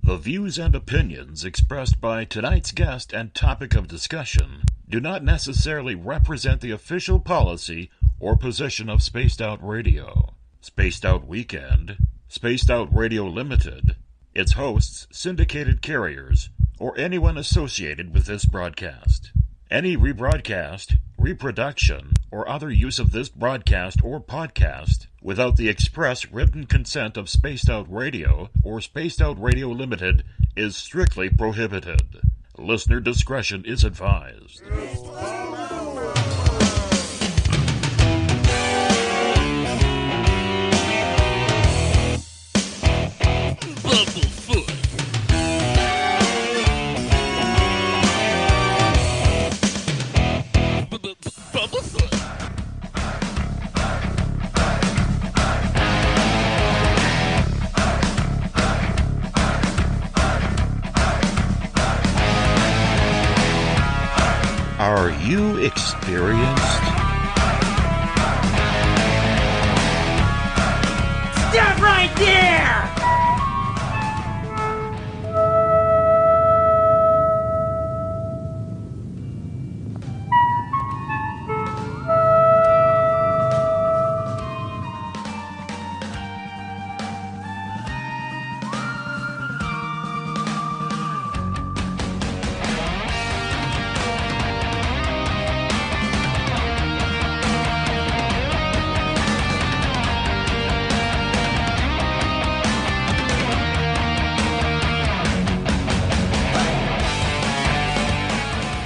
The views and opinions expressed by tonight's guest and topic of discussion do not necessarily represent the official policy or position of Spaced Out Radio, Spaced Out Weekend, Spaced Out Radio Limited, its hosts, syndicated carriers, or anyone associated with this broadcast. Any rebroadcast, reproduction, or other use of this broadcast or podcast without the express written consent of Spaced Out Radio or Spaced Out Radio Limited is strictly prohibited. Listener discretion is advised. Bumblefoot. Bumblefoot. Are you experienced? Stop right there!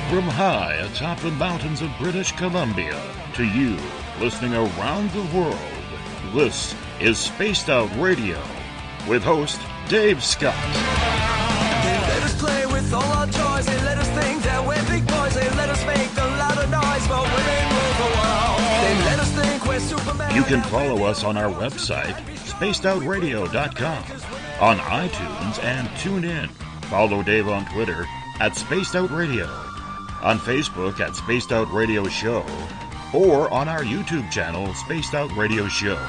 From high atop the mountains of British Columbia to you listening around the world, this is Spaced Out Radio with host Dave Scott. They let us play with all our toys. They let us think that we're big boys. They let us make a lot of noise, but we ain't rule the world. They let us think we're Superman. You can follow us on our website, spacedoutradio.com, on iTunes and TuneIn. Follow Dave on Twitter at Spaced Out Radio, on Facebook at Spaced Out Radio Show, or on our YouTube channel, Spaced Out Radio Show. I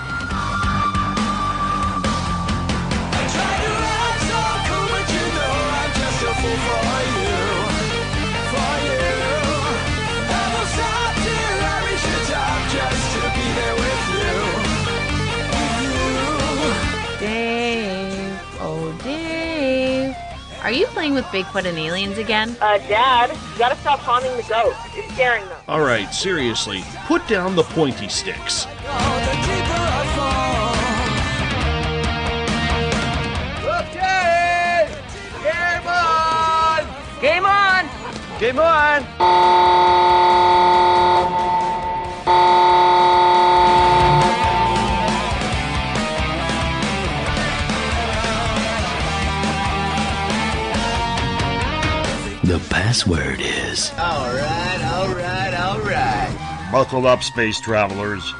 try to act so cool, but you know I'm just a fool for you. I will stop till I reach the top just to be there with you. Dave, oh Dave, are you playing with Bigfoot and aliens again? Dad, you gotta stop haunting the ghost. You're scaring them. All right, seriously, put down the pointy sticks. Oh, the deeper I fall. Okay! Game on! Game on! The password is... All right. Buckle up, space travelers.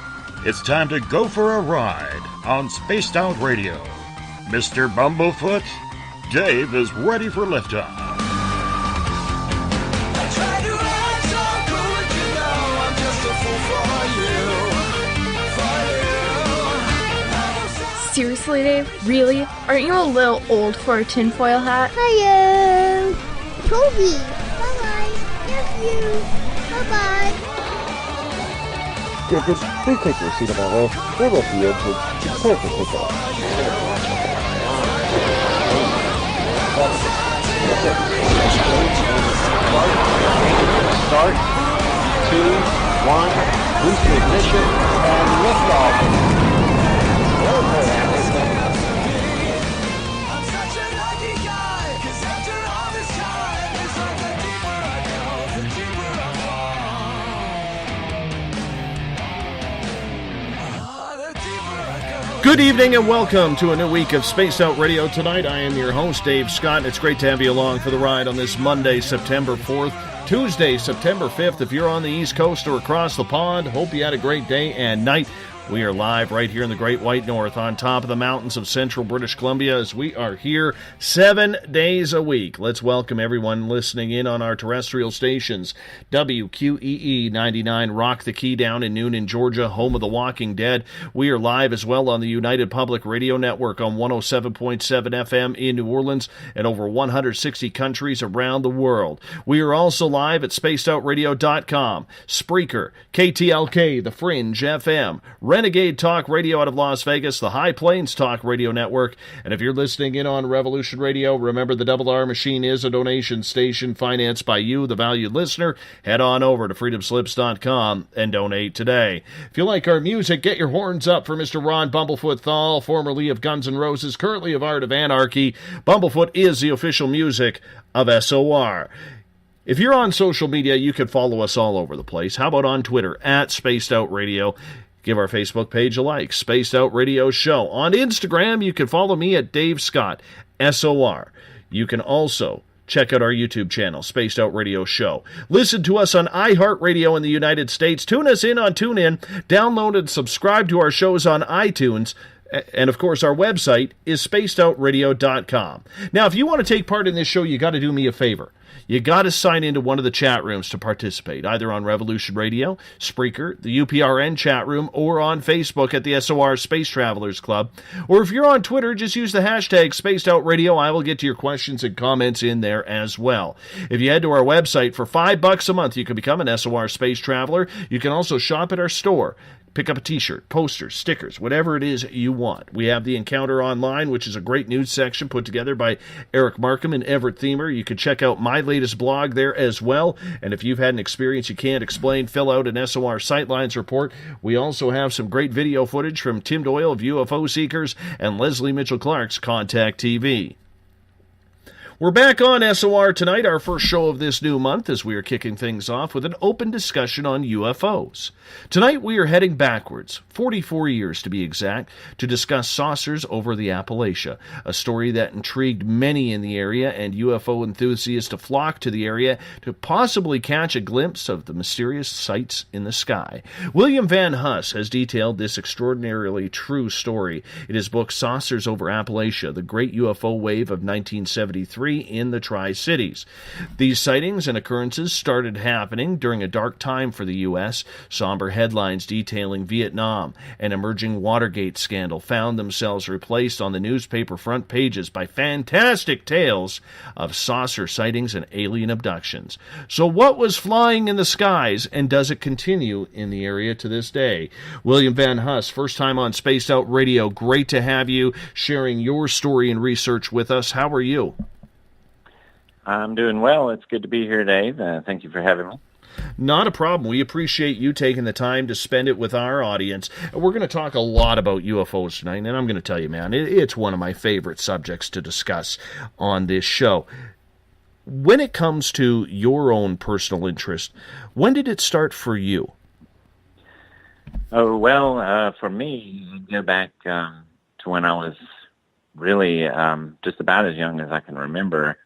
It's time to go for a ride on Spaced Out Radio. Mr. Bumblefoot, Dave is ready for liftoff. I try to act so cool, but you know I'm just a fool for you. Seriously, Dave? Really? Aren't you a little old for a tinfoil hat? Hello, Toby. Bye-bye. Love you. Bye-bye. Please take your seat on my row. There will be able to prepare for takeoff. Start. 2, 1. Boost ignition and liftoff. I'm such a lucky guy, 'cause after all this time, it's like the deeper I go, the deeper I fall. The deeper I go. Good evening and welcome to a new week of Spaced Out Radio. Tonight I am your host, Dave Scott, and it's great to have you along for the ride on this Monday, September 4th, Tuesday, September 5th. If you're on the East Coast or across the pond, hope you had a great day and night. We are live right here in the Great White North on top of the mountains of central British Columbia as we are here 7 days a week. Let's welcome everyone listening in on our terrestrial stations. WQEE 99, Rock the Key down in Noonan, Georgia, home of The Walking Dead. We are live as well on the United Public Radio Network on 107.7 FM in New Orleans and over 160 countries around the world. We are also live at spacedoutradio.com, Spreaker, KTLK, The Fringe FM, Renegade Talk Radio out of Las Vegas, the High Plains Talk Radio Network, and if you're listening in on Revolution Radio, remember the Double R Machine is a donation station financed by you, the valued listener. Head on over to freedomslips.com and donate today. If you like our music, get your horns up for Mr. Ron Bumblefoot THAL, formerly of Guns N' Roses, currently of Art of Anarchy. Bumblefoot is the official music of SOR. If you're on social media, you can follow us all over the place. How about on Twitter, at Spaced Out Radio? Give our Facebook page a like, Spaced Out Radio Show. On Instagram, you can follow me at Dave Scott, SOR. You can also check out our YouTube channel, Spaced Out Radio Show. Listen to us on iHeartRadio in the United States. Tune us in on TuneIn. Download and subscribe to our shows on iTunes. And, of course, our website is spacedoutradio.com. Now, if you want to take part in this show, you got to do me a favor. You got to sign into one of the chat rooms to participate, either on Revolution Radio, Spreaker, the UPRN chat room, or on Facebook at the SOR Space Travelers Club. Or if you're on Twitter, just use the hashtag SpacedOutRadio. I will get to your questions and comments in there as well. If you head to our website for $5 a month, you can become an SOR Space Traveler. You can also shop at our store. Pick up a t-shirt, posters, stickers, whatever it is you want. We have the Encounter Online, which is a great news section put together by Eric Markham and Everett Thiemer. You can check out my latest blog there as well. And if you've had an experience you can't explain, fill out an SOR Sightlines report. We also have some great video footage from Tim Doyle of UFO Seekers and Leslie Mitchell Clark's Contact TV. We're back on SOR tonight, our first show of this new month, as we are kicking things off with an open discussion on UFOs. Tonight we are heading backwards, 44 years to be exact, to discuss saucers over the Appalachia, a story that intrigued many in the area and UFO enthusiasts to flock to the area to possibly catch a glimpse of the mysterious sights in the sky. William Van Huss has detailed this extraordinarily true story in his book Saucers Over Appalachia, the Great UFO Wave of 1973, in the Tri-Cities. These sightings and occurrences started happening during a dark time for the U.S. Somber headlines detailing Vietnam and emerging Watergate scandal found themselves replaced on the newspaper front pages by fantastic tales of saucer sightings and alien abductions. So what was flying in the skies, and does it continue in the area to this day? William Van Huss, first time on Spaced Out Radio. Great to have you sharing your story and research with us. How are you? I'm doing well. It's good to be here, Dave. Thank you for having me. Not a problem. We appreciate you taking the time to spend it with our audience. We're going to talk a lot about UFOs tonight, and I'm going to tell you, man, it's one of my favorite subjects to discuss on this show. When it comes to your own personal interest, when did it start for you? Oh, well, for me, I go back to when I was really just about as young as I can remember.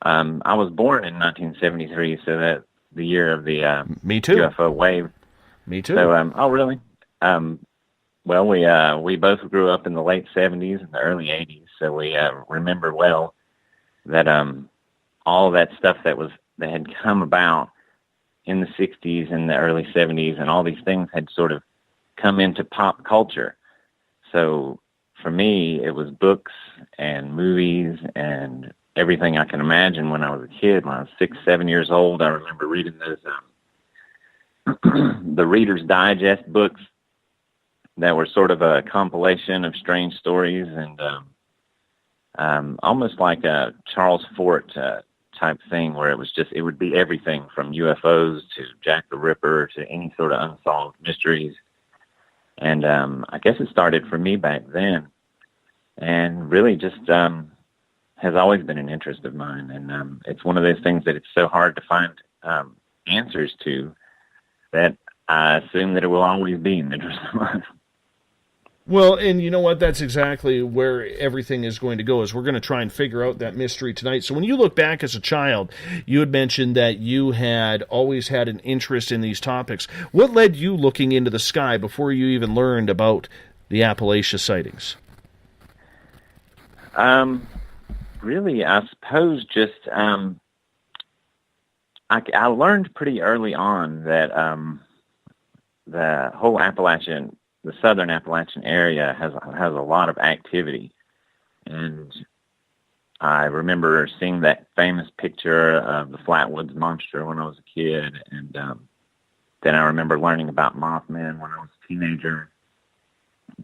I was born in 1973, so that's the year of the Me too. UFO wave. Me too. So, oh, really? Well, we both grew up in the late 70s and the early 80s, so we remember well that all that stuff that had come about in the 60s and the early 70s, and all these things had sort of come into pop culture. So for me, it was books and movies and everything I can imagine when I was a kid. When I was 6, 7 years old, I remember reading those the Reader's Digest books that were sort of a compilation of strange stories, and almost like a Charles Fort type thing, where it would be everything from UFOs to Jack the Ripper to any sort of unsolved mysteries. And I guess it started for me back then, and really just has always been an interest of mine. And it's one of those things that it's so hard to find answers to that I assume that it will always be an interest of mine. Well, and you know what? That's exactly where everything is going to go, is we're going to try and figure out that mystery tonight. So when you look back as a child, you had mentioned that you had always had an interest in these topics. What led you looking into the sky before you even learned about the Appalachia sightings? Really, I suppose just I learned pretty early on that the whole the southern Appalachian area has a lot of activity, and I remember seeing that famous picture of the Flatwoods Monster when I was a kid, and then I remember learning about Mothman when I was a teenager,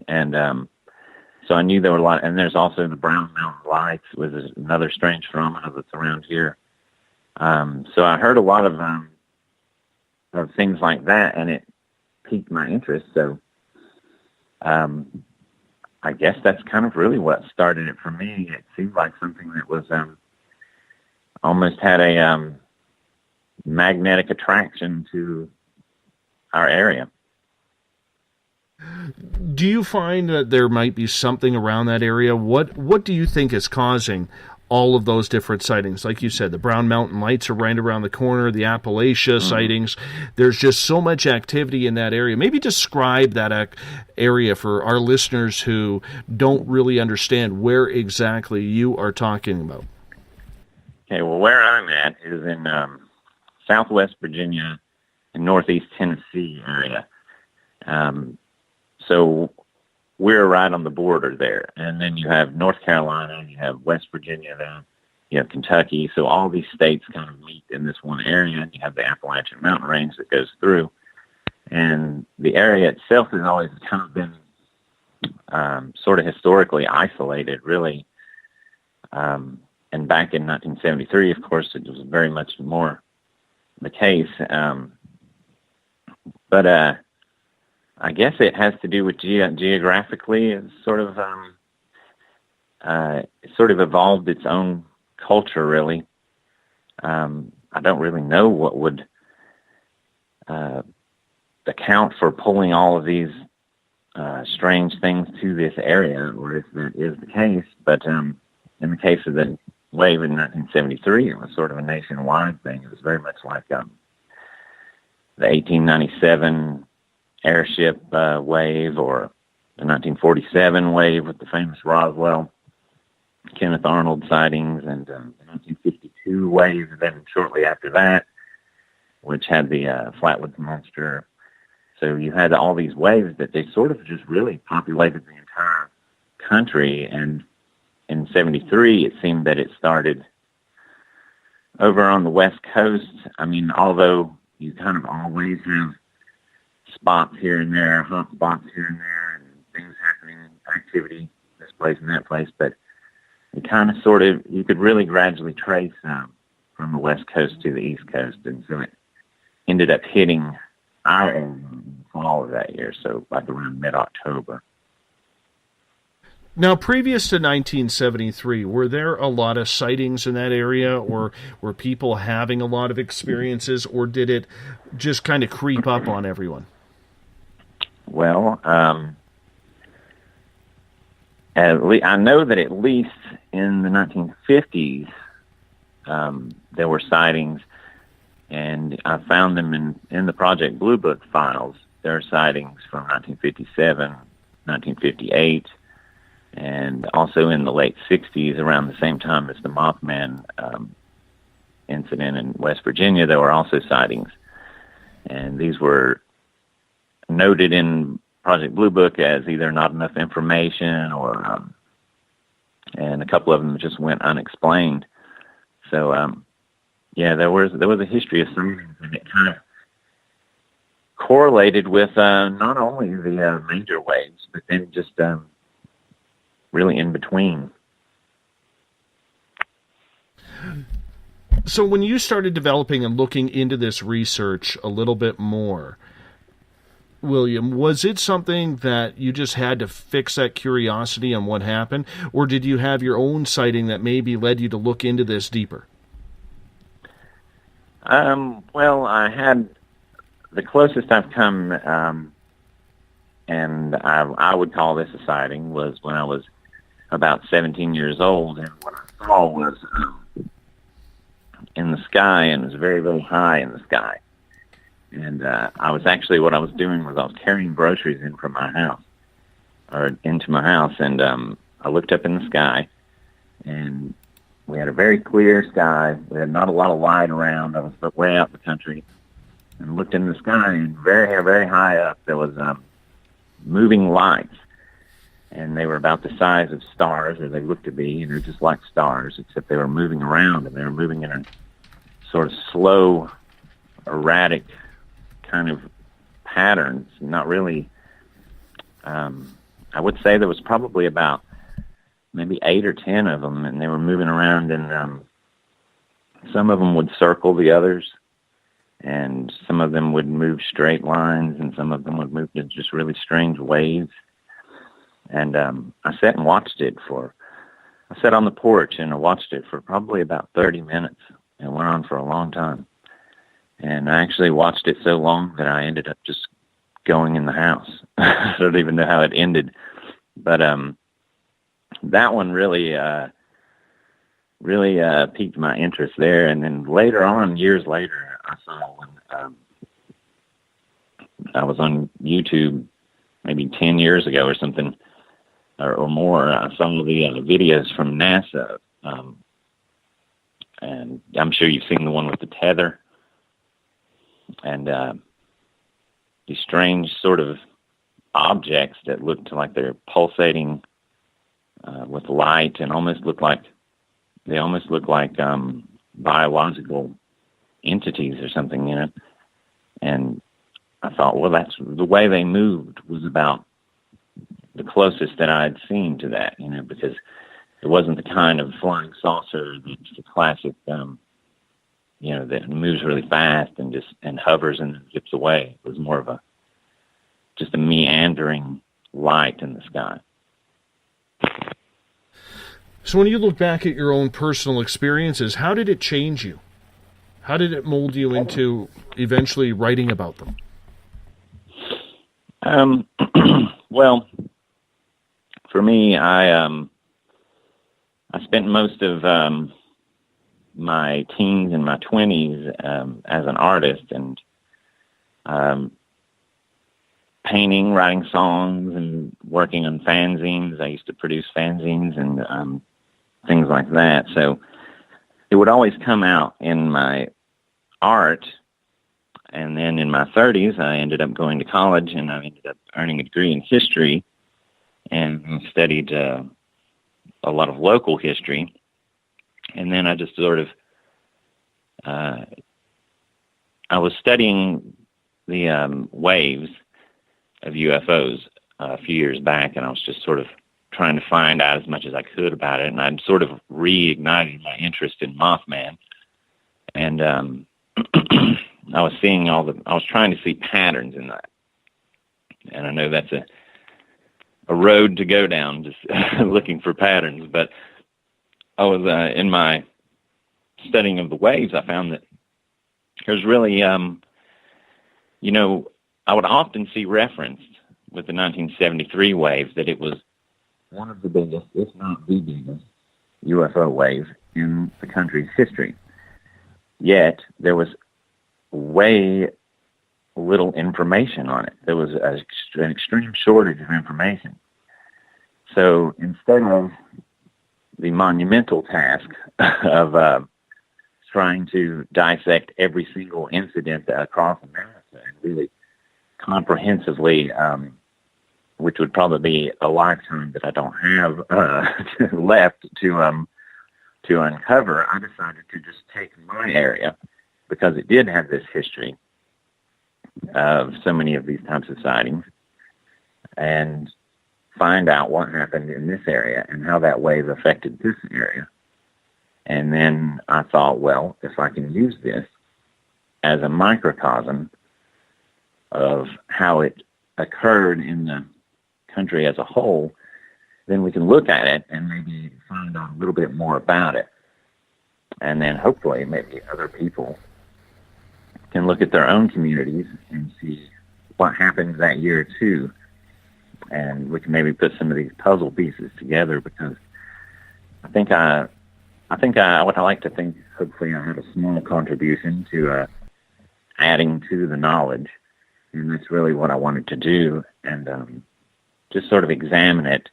and so I knew there were a lot. And there's also the Brown Mountain Lights, which is another strange phenomena that's around here. So I heard a lot of things like that, and it piqued my interest. So I guess that's kind of really what started it for me. It seemed like something that was almost had a magnetic attraction to our area. Do you find that there might be something around that area? What do you think is causing all of those different sightings? Like you said, the Brown Mountain Lights are right around the corner, the Appalachia sightings. There's just so much activity in that area. Maybe describe that area for our listeners who don't really understand where exactly you are talking about. Okay, well, where I'm at is in southwest Virginia and northeast Tennessee area. So we're right on the border there. And then you have North Carolina, you have West Virginia, then you have Kentucky. So all these states kind of meet in this one area, and you have the Appalachian mountain range that goes through. And the area itself has always kind of been sort of historically isolated, really. And back in 1973, of course, it was very much more the case. But I guess it has to do with geographically. It's sort of evolved its own culture, really. I don't really know what would account for pulling all of these strange things to this area, or if that is the case. But in the case of the wave in 1973, it was sort of a nationwide thing. It was very much like the 1897 airship wave, or the 1947 wave with the famous Roswell, Kenneth Arnold sightings, and the 1952 wave, then shortly after that, which had the Flatwoods Monster. So you had all these waves that they sort of just really populated the entire country. And in 73, it seemed that it started over on the West Coast. I mean, although you kind of always have spots here and there, hot spots here and there, and things happening, activity this place and that place, but it kind of sort of, you could really gradually trace from the West Coast to the East Coast, and so it ended up hitting our area in the fall of that year, so like around mid-October. Now, previous to 1973, were there a lot of sightings in that area, or were people having a lot of experiences, or did it just kind of creep up on everyone? Well, I know that at least in the 1950s, there were sightings, and I found them in the Project Blue Book files. There are sightings from 1957, 1958, and also in the late 60s, around the same time as the Mothman incident in West Virginia, there were also sightings. And these were noted in Project Blue Book as either not enough information, or and a couple of them just went unexplained. So yeah, there was a history of sightings, and it kind of correlated with not only the major waves, but then just really in between. So when you started developing and looking into this research a little bit more, William, was it something that you just had to fix that curiosity on what happened, or did you have your own sighting that maybe led you to look into this deeper? Well, I had the closest I've come and I would call this a sighting, was when I was about 17 years old, and what I saw was in the sky, and it was very, very high in the sky. And what I was doing was I was carrying groceries in from my house, or into my house, and I looked up in the sky, and we had a very clear sky. We had not a lot of light around. I was way out in the country, and looked in the sky, and very, very high up there was moving lights, and they were about the size of stars, or they looked to be, and they're just like stars, except they were moving around, and they were moving in a sort of slow, erratic kind of patterns. Not really. I would say there was probably about maybe 8 or 10 of them, and they were moving around, and some of them would circle the others, and some of them would move straight lines, and some of them would move in just really strange waves. And I sat and watched it I sat on the porch and I watched it for probably about 30 minutes. It went on for a long time. And I actually watched it so long that I ended up just going in the house. I don't even know how it ended. But that one really piqued my interest there. And then later on, years later, I saw one. I was on YouTube maybe 10 years ago or something, or more. I saw the videos from NASA. And I'm sure you've seen the one with the tether. And these strange sort of objects that looked like they're pulsating with light, and almost look like biological entities or something, And I thought, well, that's the way they moved was about the closest that I'd seen to that, because it wasn't the kind of flying saucer that's the classic, that moves really fast and hovers and zips away. It was more of just a meandering light in the sky. So when you look back at your own personal experiences, how did it change you? How did it mold you into eventually writing about them? Well, for me, I spent most of my teens and my 20s as an artist, and painting, writing songs, and working on fanzines. I used to produce fanzines and things like that. So it would always come out in my art. And then in my 30s, I ended up going to college, and I ended up earning a degree in history, and studied a lot of local history. And then I just sort of, I was studying the waves of UFOs a few years back, and I was just sort of trying to find out as much as I could about it. And I'd sort of reignited my interest in Mothman. And I was seeing I was trying to see patterns in that. And I know that's a road to go down, just looking for patterns. But I was, in my studying of the waves, I found that there's really, I would often see referenced with the 1973 waves that it was one of the biggest, if not the biggest, UFO wave in the country's history. Yet there was way little information on it. There was an extreme shortage of information. So instead of the monumental task of trying to dissect every single incident across America and really comprehensively, which would probably be a lifetime that I don't have left to uncover, I decided to just take my area, because it did have this history of so many of these types of sightings, and find out what happened in this area and how that wave affected this area. And then I thought, well, if I can use this as a microcosm of how it occurred in the country as a whole, then we can look at it and maybe find out a little bit more about it. And then hopefully maybe other people can look at their own communities and see what happened that year too, and we can maybe put some of these puzzle pieces together, because I think what I like to think, hopefully I had a small contribution to adding to the knowledge, and that's really what I wanted to do, and just sort of examine it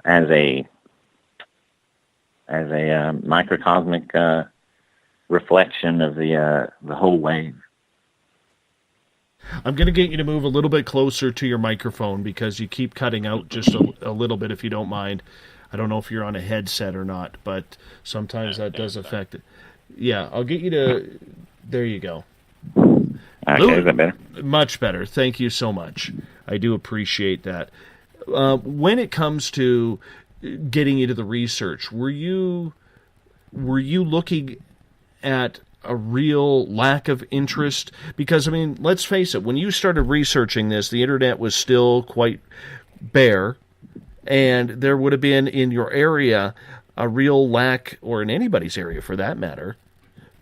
as a microcosmic reflection of the whole wave. I'm going to get you to move a little bit closer to your microphone because you keep cutting out just a little bit, if you don't mind. I don't know if you're on a headset or not, but sometimes that does affect it. Yeah, I'll get you to... There you go. Okay, is that better? Much better. Thank you so much. I do appreciate that. When it comes to getting into the research, were you looking at a real lack of interest? Because, I mean, let's face it, when you started researching this, the internet was still quite bare, and there would have been in your area a real lack, or in anybody's area for that matter,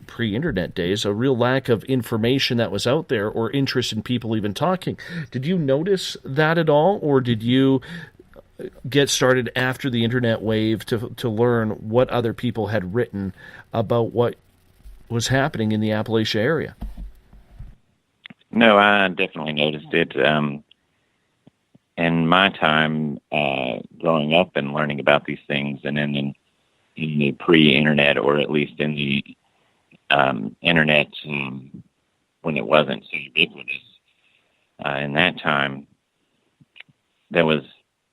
pre-internet days, a real lack of information that was out there or interest in people even talking. Did you notice that at all, or did you get started after the internet wave to learn what other people had written about what was happening in the Appalachia area? No, I definitely noticed it. In my time growing up and learning about these things, and then in the pre-internet, or at least in the internet when it wasn't so ubiquitous, in that time, there was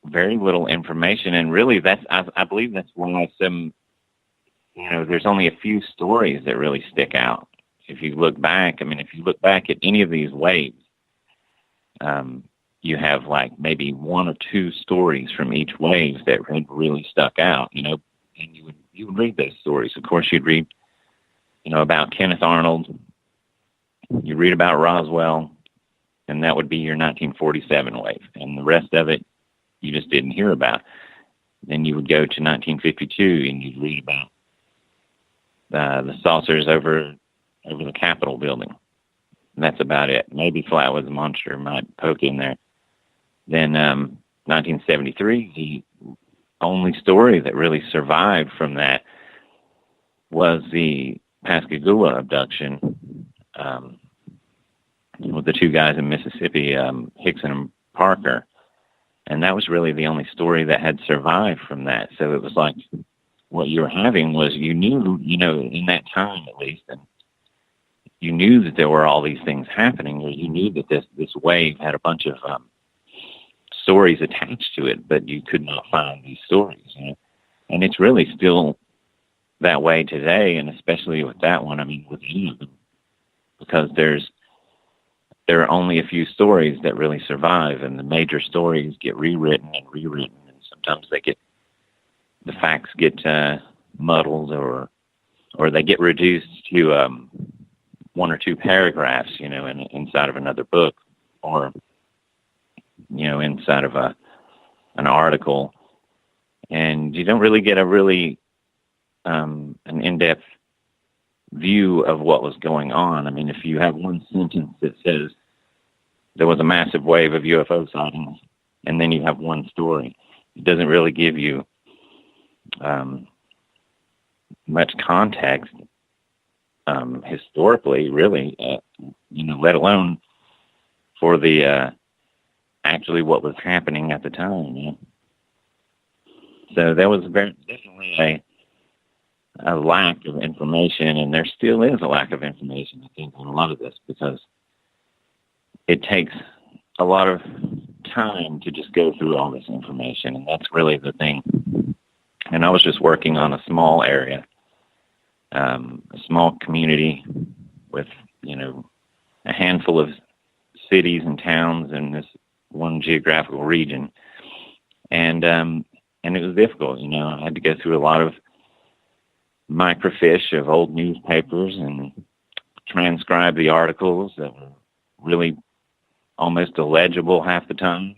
very little information, and really I believe that's why there's only a few stories that really stick out. If you look back at any of these waves, you have like maybe one or two stories from each wave that had really stuck out, and you would read those stories. Of course, you'd read, about Kenneth Arnold, you'd read about Roswell, and that would be your 1947 wave, and the rest of it you just didn't hear about. Then you would go to 1952, and you'd read about the saucers over the Capitol building. And that's about it. Maybe Flat was a Monster might poke in there. Then 1973, the only story that really survived from that was the Pascagoula abduction with the two guys in Mississippi, Hickson and Parker. And that was really the only story that had survived from that. So it was like what you were having was, you knew, in that time at least, and you knew that there were all these things happening, or you knew that this wave had a bunch of stories attached to it, but you could not find these stories. And it's really still that way today, and especially with that one, with any of them, because there are only a few stories that really survive, and the major stories get rewritten, and sometimes the facts get muddled, or they get reduced to one or two paragraphs, inside of another book, or inside of an article, and you don't really get an in-depth view of what was going on. If you have one sentence that says there was a massive wave of UFO sightings, and then you have one story, it doesn't really give you much context historically, really, let alone for the actually what was happening at the time. So there was definitely a lack of information, and there still is a lack of information, I think, on a lot of this, because it takes a lot of time to just go through all this information, and that's really the thing. And I was just working on a small area, a small community with, a handful of cities and towns in this one geographical region. And it was difficult, I had to go through a lot of microfiche of old newspapers and transcribe the articles that were really almost illegible half the time.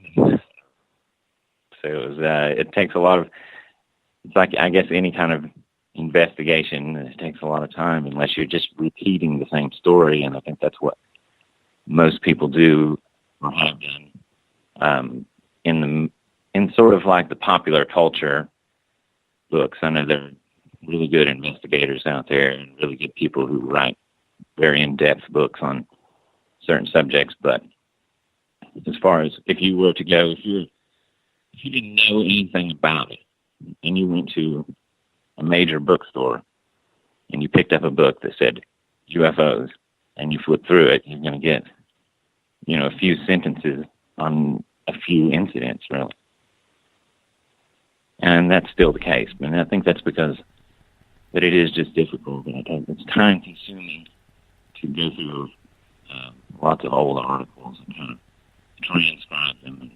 So it takes a lot of, it's like, I guess, any kind of investigation, it takes a lot of time unless you're just repeating the same story. And I think that's what most people do or have done in sort of like the popular culture books. I know there are really good investigators out there and really good people who write very in-depth books on certain subjects, but as far as if you were to go, if you didn't know anything about it and you went to a major bookstore and you picked up a book that said UFOs and you flip through it, you're going to get, a few sentences on a few incidents, really. And that's still the case. And I think that's because that it is just difficult. And it's time-consuming to go through lots of old articles and kind of transcribe them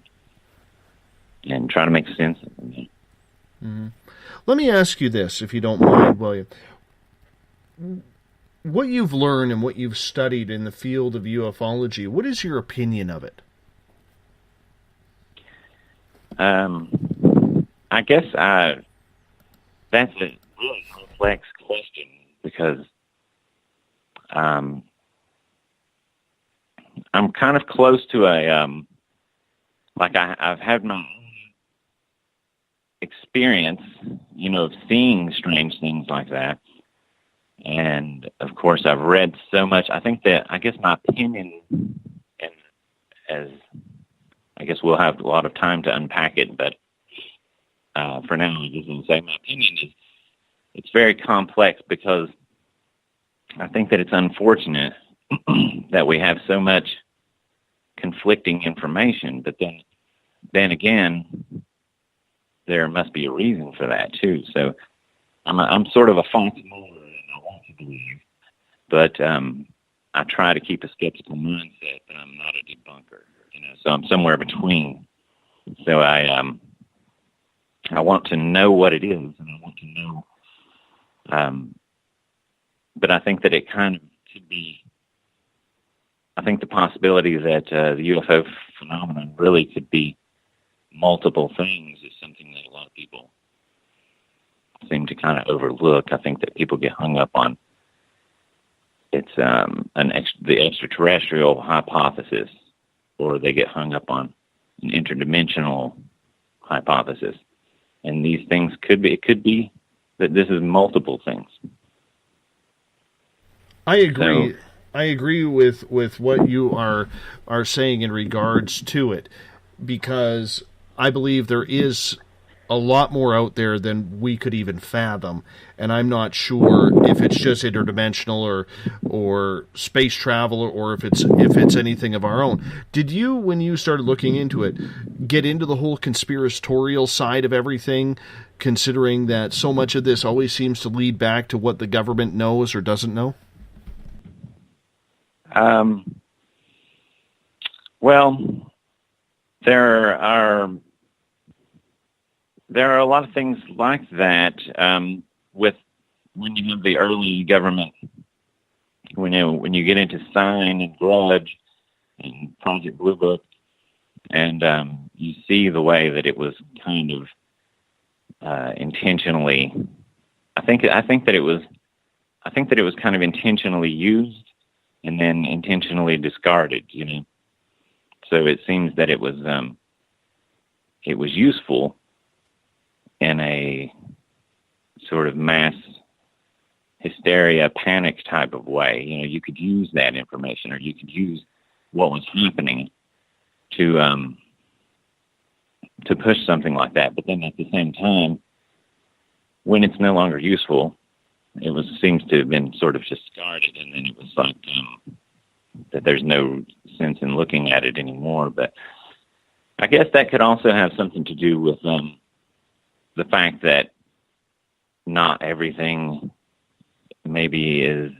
and try to make sense of them. Mm-hmm. Let me ask you this, if you don't mind, William. What you've learned and what you've studied in the field of ufology, what is your opinion of it? I guess that's a really complex question because I'm kind of close to I've had my own experience, of seeing strange things like that. And of course, I've read so much. I guess my opinion, and as I guess we'll have a lot of time to unpack it, but for now, I just want to say my opinion is it's very complex because I think that it's unfortunate that we have so much conflicting information, but then again, there must be a reason for that too. So I'm sort of a false mover, and I want to believe, but I try to keep a skeptical mindset, but I'm not a debunker, so I'm somewhere between. So I want to know what it is, and I want to know, but I think that it kind of could be, I think the possibility that the UFO phenomenon really could be multiple things is something that a lot of people seem to kind of overlook. I think that people get hung up on it's the extraterrestrial hypothesis, or they get hung up on an interdimensional hypothesis. And these things it could be that this is multiple things. I agree. I agree with what you are saying in regards to it, because I believe there is a lot more out there than we could even fathom, and I'm not sure if it's just interdimensional or space travel, or if it's anything of our own. Did you, when you started looking into it, get into the whole conspiratorial side of everything, considering that so much of this always seems to lead back to what the government knows or doesn't know? Well, there are a lot of things like that with when you have the early government, when you get into Sign and Grudge and Project Blue Book, and you see the way that it was kind of intentionally. I think that it was kind of intentionally used and then intentionally discarded. So it seems that it was useful in a sort of mass hysteria, panic type of way. You could use that information, or you could use what was happening to push something like that. But then at the same time, when it's no longer useful, seems to have been sort of discarded, and then it was like that there's no sense in looking at it anymore. But I guess that could also have something to do with the fact that not everything maybe is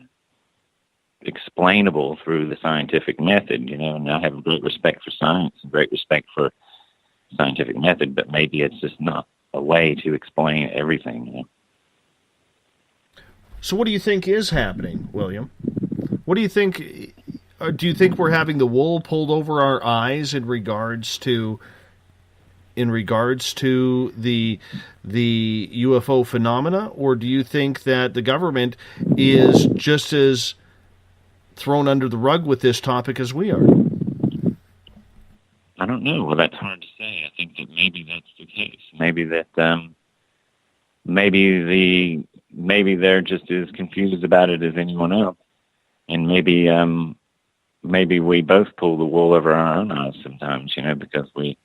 explainable through the scientific method, and I have a great respect for science and great respect for scientific method, but maybe it's just not a way to explain everything. So what do you think is happening, William? What do you think? Do you think we're having the wool pulled over our eyes in regards to the UFO phenomena, or do you think that the government is just as thrown under the rug with this topic as we are? I don't know. Well, that's hard to say. I think that maybe that's the case. Maybe that maybe they're just as confused about it as anyone else, and maybe we both pull the wool over our own eyes sometimes, because we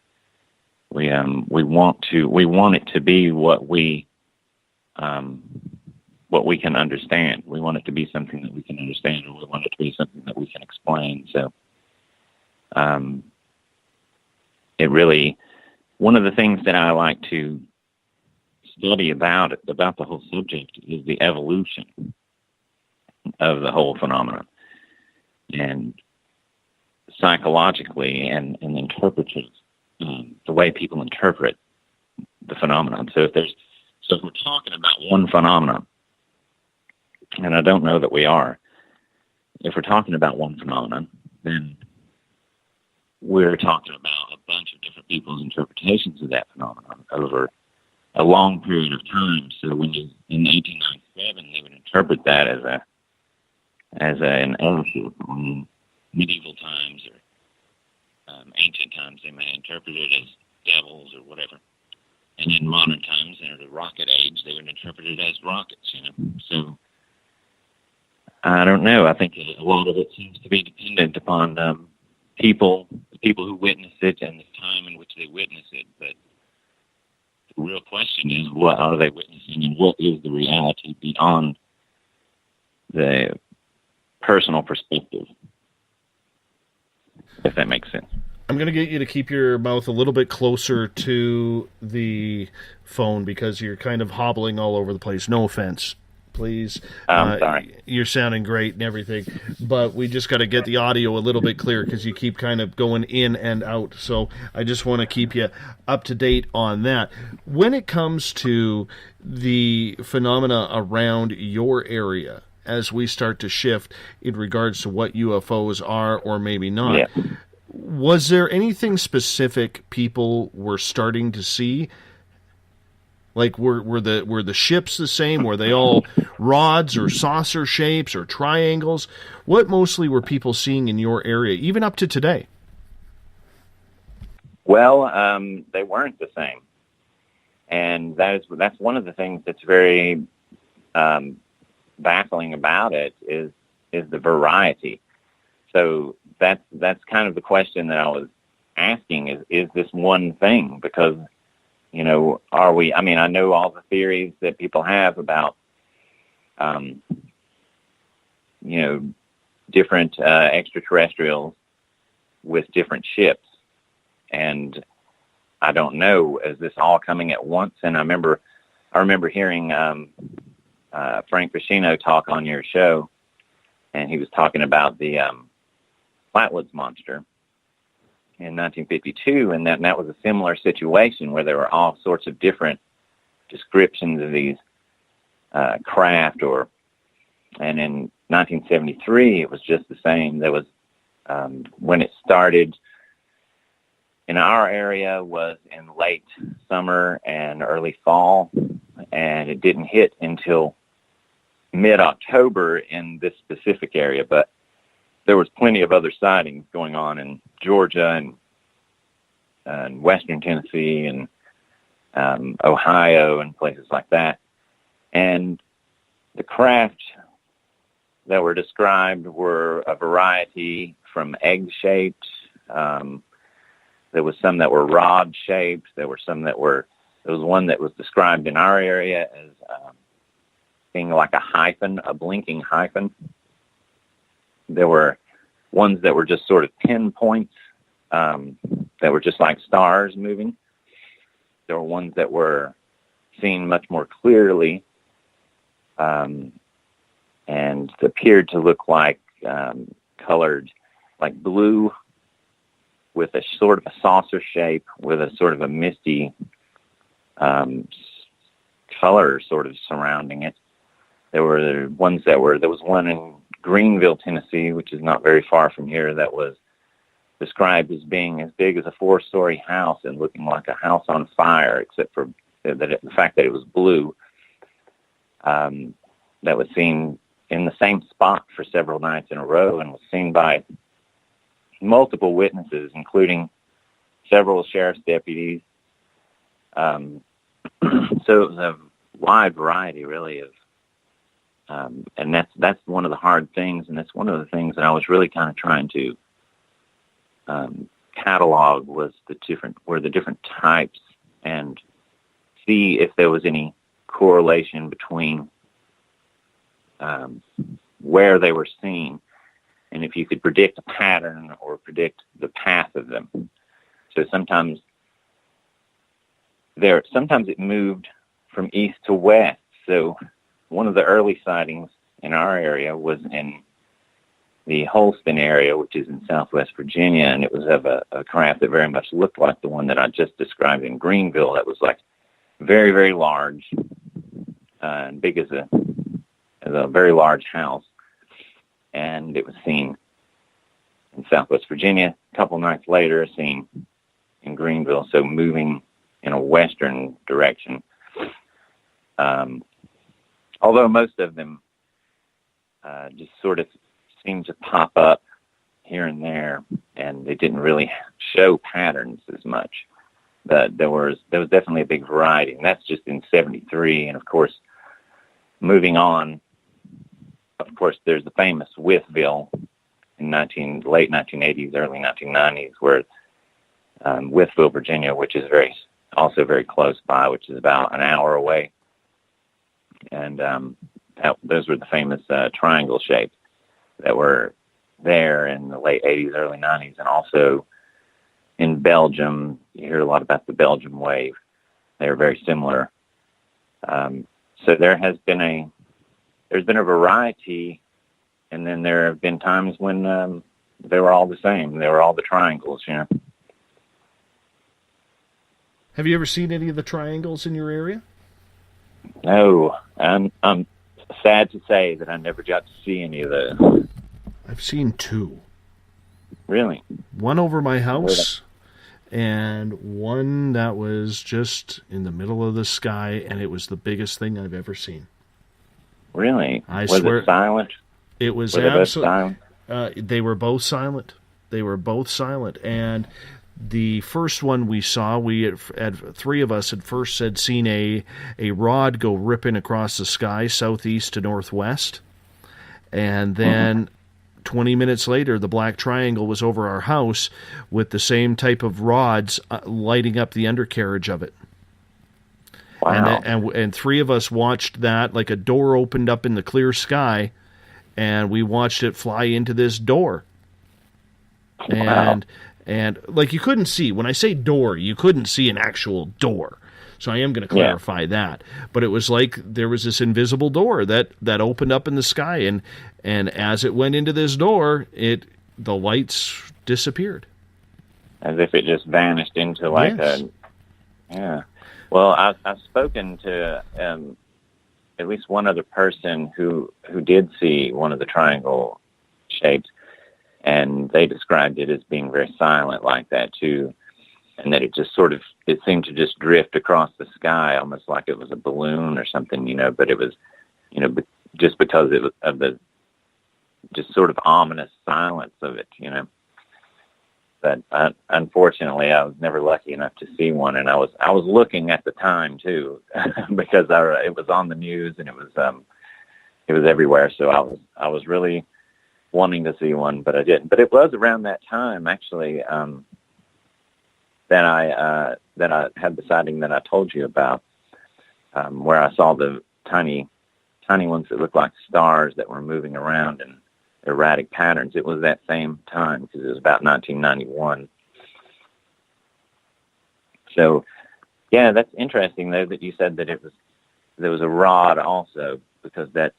want it to be what we can understand. We want it to be something that we can understand, or we want it to be something that we can explain. So, it really, one of the things that I like to study about the whole subject is the evolution of the whole phenomenon, and psychologically and interpretive, the way people interpret the phenomenon. So if we're talking about one phenomenon, and I don't know that we are, if we're talking about one phenomenon, then we're talking about a bunch of different people's interpretations of that phenomenon over a long period of time. So in 1897, they would interpret that as an airship. In medieval times or ancient times, they may interpret it as devils or whatever. And in modern times, in the rocket age, they would interpret it as rockets. So I don't know. I think a lot of it seems to be dependent upon the people who witness it and the time in which they witness it. But the real question is, what are they witnessing, and what is the reality beyond the personal perspective, if that makes sense. I'm going to get you to keep your mouth a little bit closer to the phone because you're kind of hobbling all over the place. No offense, please. Sorry. You're sounding great and everything, but we just got to get the audio a little bit clearer because you keep kind of going in and out. So I just want to keep you up to date on that. When it comes to the phenomena around your area, as we start to shift in regards to what UFOs are or maybe not, yeah. Was there anything specific people were starting to see? Like, were the ships the same? Were they all rods or saucer shapes or triangles? What mostly were people seeing in your area, even up to today? Well, they weren't the same, and that's one of the things that's very baffling about it is the variety. So that's kind of the question that I was asking: is this one thing? Because are we? I mean, I know all the theories that people have about different extraterrestrials with different ships, and I don't know, is this all coming at once? And I remember hearing Frank Vicino talk on your show, and he was talking about the Flatwoods Monster in 1952, and that was a similar situation where there were all sorts of different descriptions of these craft. And in 1973, it was just the same. There was when it started in our area was in late summer and early fall, and it didn't hit until mid-October in this specific area, but there was plenty of other sightings going on in Georgia and western Tennessee and Ohio and places like that. And the craft that were described were a variety from egg-shaped. There was some that were rod-shaped. There was one that was described in our area as being like a hyphen, a blinking hyphen. There were ones that were just sort of pinpoints that were just like stars moving. There were ones that were seen much more clearly and appeared to look like colored, like blue with a sort of a saucer shape with a sort of a misty color sort of surrounding it. There were ones there was one in Greenville, Tennessee, which is not very far from here, that was described as being as big as a 4-story house and looking like a house on fire, except for the fact that it was blue. That was seen in the same spot for several nights in a row and was seen by multiple witnesses, including several sheriff's deputies. So it was a wide variety, really, of, and that's one of the hard things, and that's one of the things that I was really kind of trying to catalog was the different types and see if there was any correlation between where they were seen, and if you could predict a pattern or predict the path of them. So sometimes it moved from east to west. So one of the early sightings in our area was in the Holston area, which is in southwest Virginia, and it was of a craft that very much looked like the one that I just described in Greenville. That was like very, very large, and big as a very large house. And it was seen in southwest Virginia. A couple nights later, seen in Greenville, so moving in a western direction. Although most of them just sort of seemed to pop up here and there, and they didn't really show patterns as much. But there was definitely a big variety, and that's just in 73. And of course, moving on, of course, there's the famous Withville in late 1980s, early 1990s, where Withville, Virginia, which is also very close by, which is about an hour away, and those were the famous triangle shapes that were there in the late 80s, early 90s, and also in Belgium. You hear a lot about the Belgium wave. They're very similar. So there's been a variety, and then there have been times when they were all the same. They were all the triangles, you know. Have you ever seen any of the triangles in your area? No, I'm sad to say that I never got to see any of those. I've seen two. Really? One over my house, and one that was just in the middle of the sky, and it was the biggest thing I've ever seen. Really? I was swear, it silent? It was absolutely. They were both silent. They were both silent, and the first one we saw, three of us had first said seen a rod go ripping across the sky, southeast to northwest, and then 20 minutes later, the black triangle was over our house with the same type of rods lighting up the undercarriage of it. Wow. And three of us watched that, like a door opened up in the clear sky, and we watched it fly into this door. Wow. And like you couldn't see, when I say door, you couldn't see an actual door. So I am going to clarify that. But it was like there was this invisible door that opened up in the sky, and as it went into this door, the lights disappeared. As if it just vanished into like yeah. Well, I've spoken to at least one other person who did see one of the triangle shapes, and they described it as being very silent like that too, and that it seemed to just drift across the sky almost like it was a balloon or something, you know, but it was, you know, just because it was of the just sort of ominous silence of it, you know. But unfortunately, I was never lucky enough to see one, and I was looking at the time too, because it was on the news and it was everywhere. So I was really wanting to see one, but I didn't. But it was around that time, actually, that I had the sighting that I told you about, where I saw the tiny ones that looked like stars that were moving around in erratic patterns. It was that same time, because it was about 1991. So, yeah, that's interesting though that you said that there was a rod also, because that's,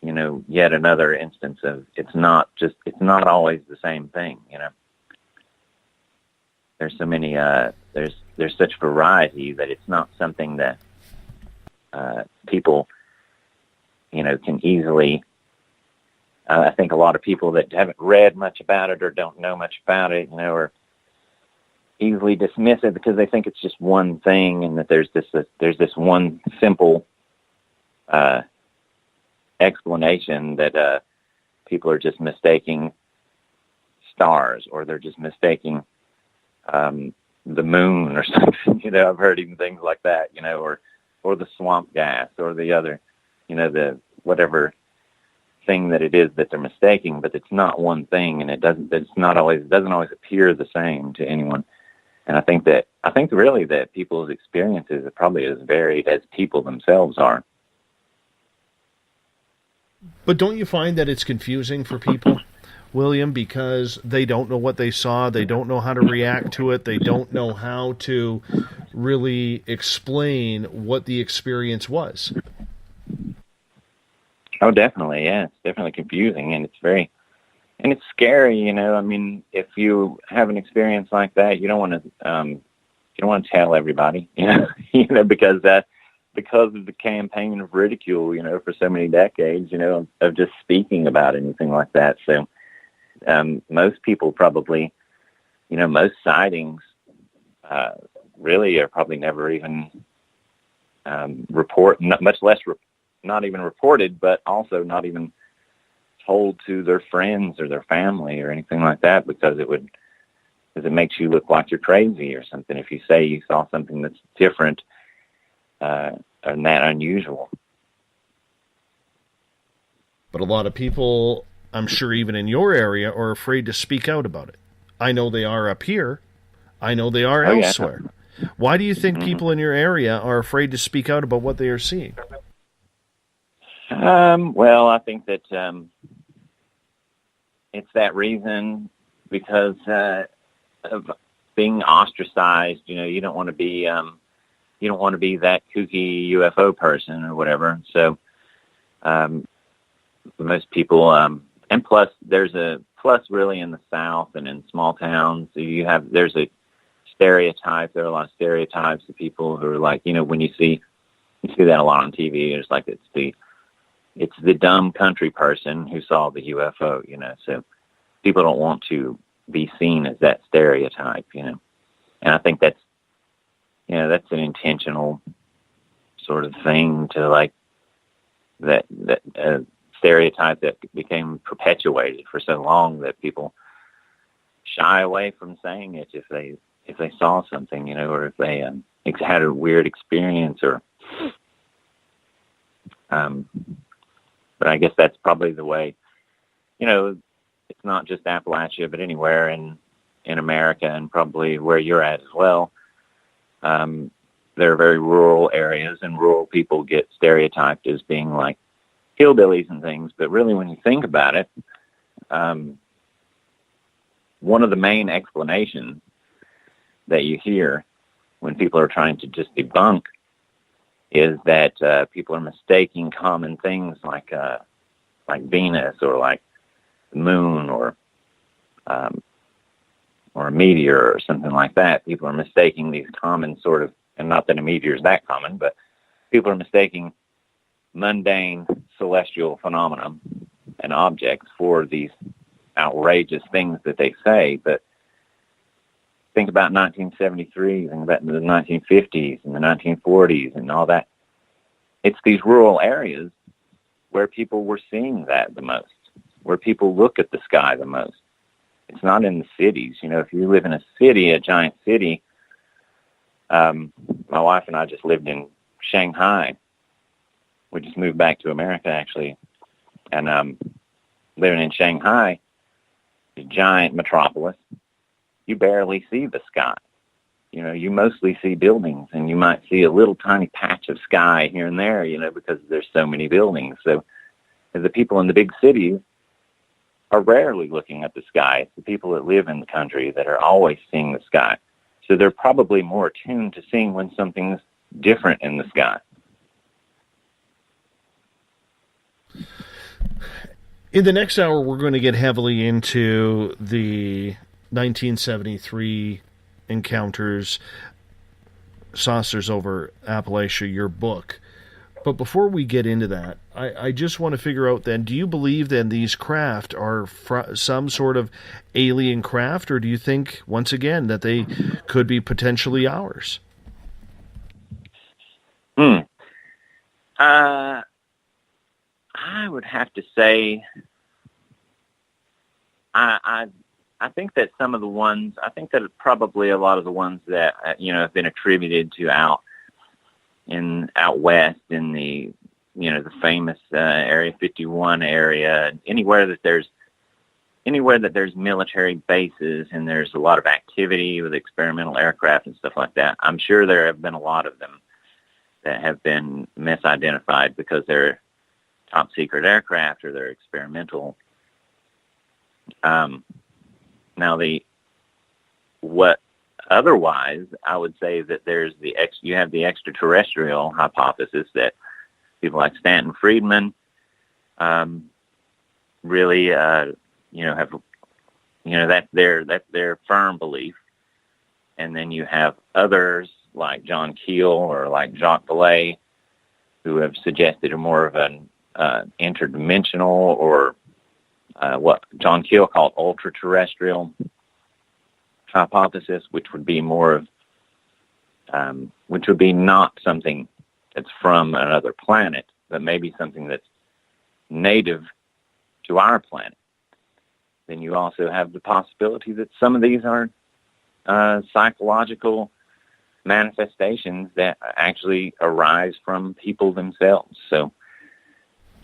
you know, yet another instance of it's not always the same thing, you know. There's so many there's such variety that it's not something that people, you know, can easily I think a lot of people that haven't read much about it or don't know much about it, you know, are easily dismiss it because they think it's just one thing, and that there's this one simple explanation that people are just mistaking stars, or they're just mistaking the moon or something. I've heard even things like that, or the swamp gas or the other, the whatever thing that it is that they're mistaking, but it's not one thing, and it doesn't always appear the same to anyone. And I think really that people's experiences are probably as varied as people themselves are. But don't you find that it's confusing for people, William, because they don't know what they saw, they don't know how to react to it, they don't know how to really explain what the experience was? Oh, definitely, yeah. It's definitely confusing, and it's scary, I mean, if you have an experience like that, you don't want to tell everybody, because of the campaign of ridicule, for so many decades, of just speaking about anything like that. So most people probably, most sightings really are probably never even not even reported, but also not even told to their friends or their family or anything like that, because it makes you look like you're crazy or something if you say you saw something that's different and that unusual. But a lot of people, I'm sure even in your area, are afraid to speak out about it. I know they are up here. I know they are elsewhere. Yeah. Why do you think people in your area are afraid to speak out about what they are seeing? Well, I think that it's that reason, because of being ostracized. You don't want to be that kooky UFO person or whatever. So most people, and plus really in the South and in small towns, there's a stereotype. There are a lot of stereotypes of people who are like, when you see that a lot on TV. It's like it's the dumb country person who saw the UFO, so people don't want to be seen as that stereotype, and I think that's an intentional sort of thing to like that stereotype that became perpetuated for so long that people shy away from saying it if they saw something, or if they had a weird experience or, but I guess that's probably the way, it's not just Appalachia, but anywhere in America, and probably where you're at as well. There are very rural areas, and rural people get stereotyped as being like hillbillies and things. But really, when you think about it, one of the main explanations that you hear when people are trying to just debunk is that people are mistaking common things like Venus or like the moon or a meteor or something like that. People are mistaking these common sort of, and not that a meteor is that common, but people are mistaking mundane celestial phenomena and objects for these outrageous things that they say. But think about 1973, think about the 1950s and the 1940s and all that. It's these rural areas where people were seeing that the most, where people look at the sky the most. It's not in the cities. If you live in a city, a giant city, my wife and I just lived in Shanghai. We just moved back to America, actually. And living in Shanghai, a giant metropolis, you barely see the sky. You mostly see buildings, and you might see a little tiny patch of sky here and there, because there's so many buildings. So the people in the big cities are rarely looking at the sky. It's the people that live in the country that are always seeing the sky. So they're probably more attuned to seeing when something's different in the sky. In the next hour, we're going to get heavily into the 1973 encounters, saucers over Appalachia, your book. But before we get into that, I just want to figure out then, do you believe then these craft are some sort of alien craft, or do you think, once again, that they could be potentially ours? I would have to say I I think that probably a lot of the ones that, have been attributed to out west in the, the famous Area 51 area, anywhere that there's military bases and there's a lot of activity with experimental aircraft and stuff like that. I'm sure there have been a lot of them that have been misidentified because they're top secret aircraft or they're experimental. Otherwise, I would say that you have the extraterrestrial hypothesis that people like Stanton Friedman really have, that's their firm belief. And then you have others like John Keel or like Jacques Vallée who have suggested a more of an interdimensional or what John Keel called ultra-terrestrial hypothesis, which would be more of, which would be not something that's from another planet, but maybe something that's native to our planet. Then you also have the possibility that some of these are psychological manifestations that actually arise from people themselves. So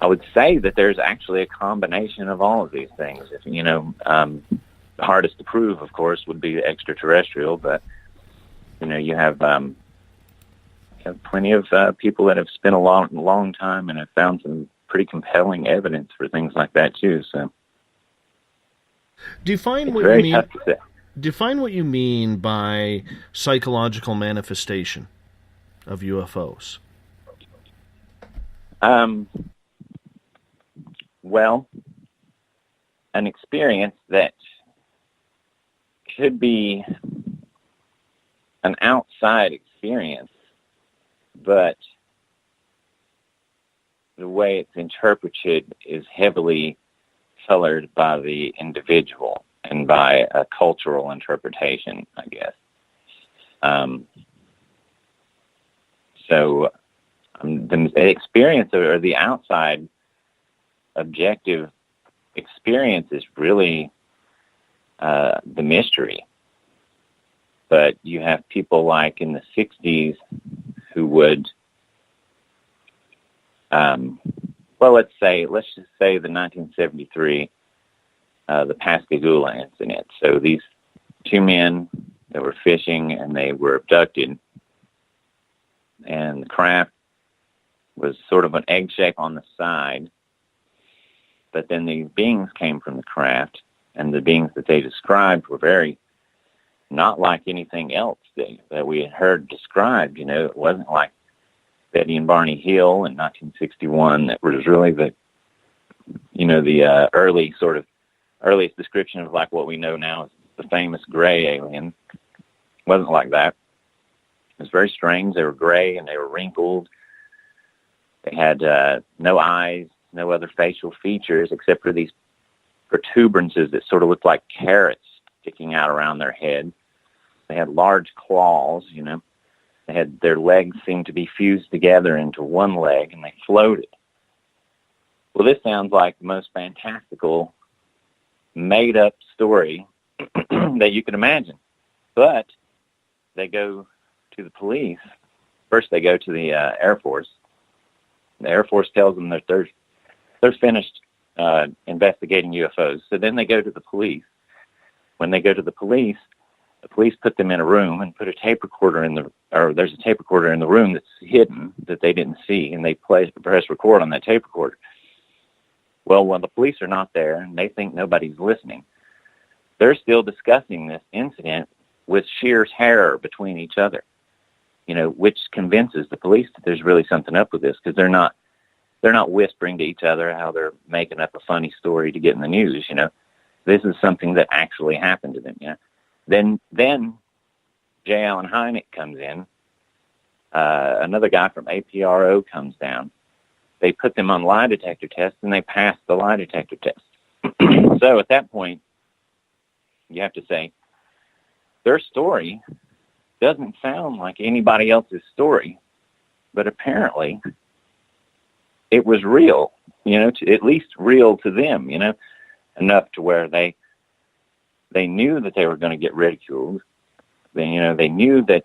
I would say that there's actually a combination of all of these things. If the hardest to prove, of course, would be extraterrestrial, but you have plenty of people that have spent a long time and have found some pretty compelling evidence for things like that too. So define what you mean by psychological manifestation of UFOs. Well, an experience that could be an outside experience, but the way it's interpreted is heavily colored by the individual and by a cultural interpretation, I guess. The experience or the outside objective experience is really the mystery. But you have people like in the 60s who would, let's just say the 1973, the Pascagoula incident. So these two men that were fishing and they were abducted, and the craft was sort of an egg shape on the side, but then the beings came from the craft, and the beings that they described were very not like anything else that we had heard described. It wasn't like Betty and Barney Hill in 1961 that was really the earliest description of like what we know now as the famous gray alien. It wasn't like that. It was very strange. They were gray and they were wrinkled. They had no eyes, no other facial features except for these protuberances that sort of looked like carrots sticking out around their head. They had large claws, They had their legs seemed to be fused together into one leg, and they floated. Well, this sounds like the most fantastical, made-up story that you can imagine. But they go to the police. First, they go to the Air Force. The Air Force tells them that they're finished investigating UFOs. So then they go to the police. When they go to the police put them in a room and put a tape recorder there's a tape recorder in the room that's hidden that they didn't see, and they press record on that tape recorder. Well, when the police are not there and they think nobody's listening, they're still discussing this incident with sheer terror between each other, which convinces the police that there's really something up with this, because they're not whispering to each other how they're making up a funny story to get in the news. This is something that actually happened to them. Then J. Allen Hynek comes in. Another guy from APRO comes down. They put them on lie detector tests, and they pass the lie detector test. So at that point, you have to say, their story doesn't sound like anybody else's story, but apparently it was real, at least real to them, enough to where they they knew that they were going to get ridiculed. They knew that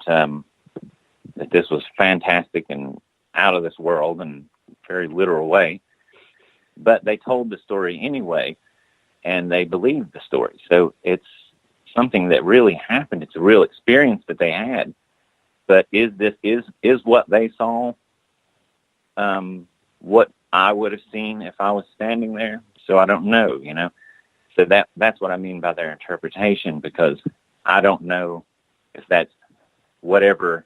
that this was fantastic and out of this world in a very literal way, but they told the story anyway, and they believed the story. So it's something that really happened. It's a real experience that they had. But is what they saw what I would have seen if I was standing there? So I don't know, So that's what I mean by their interpretation, because I don't know if that's whatever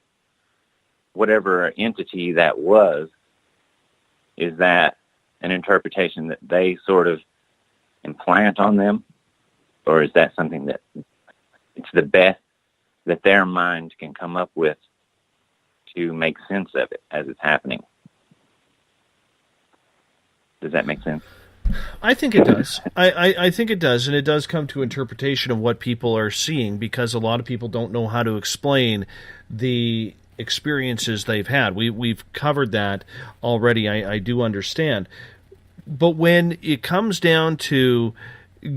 entity that was, is that an interpretation that they sort of implant on them, or is that something that it's the best that their mind can come up with to make sense of it as it's happening? Does that make sense? I think it does. I think it does, and it does come to interpretation of what people are seeing, because a lot of people don't know how to explain the experiences they've had. We've covered that already. I do understand. But when it comes down to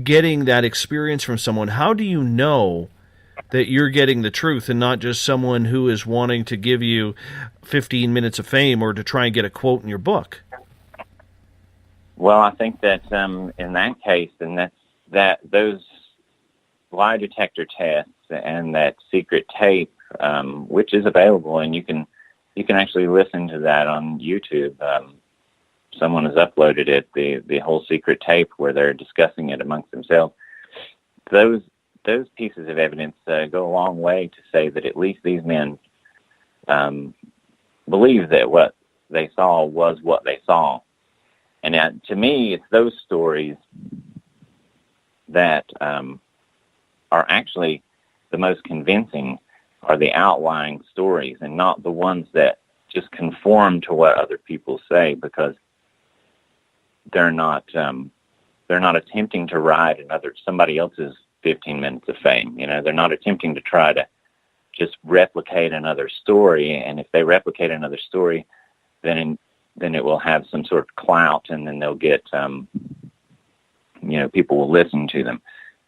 getting that experience from someone, how do you know that you're getting the truth and not just someone who is wanting to give you 15 minutes of fame or to try and get a quote in your book? Well, I think that in that case, and that those lie detector tests and that secret tape, which is available, and you can actually listen to that on YouTube. Someone has uploaded it, the whole secret tape where they're discussing it amongst themselves. Those pieces of evidence go a long way to say that at least these men believe that what they saw was what they saw. And to me, it's those stories that are actually the most convincing, are the outlying stories, and not the ones that just conform to what other people say, because they're not attempting to ride somebody else's 15 minutes of fame. They're not attempting to try to just replicate another story. And if they replicate another story, then it will have some sort of clout, and then they'll get, people will listen to them.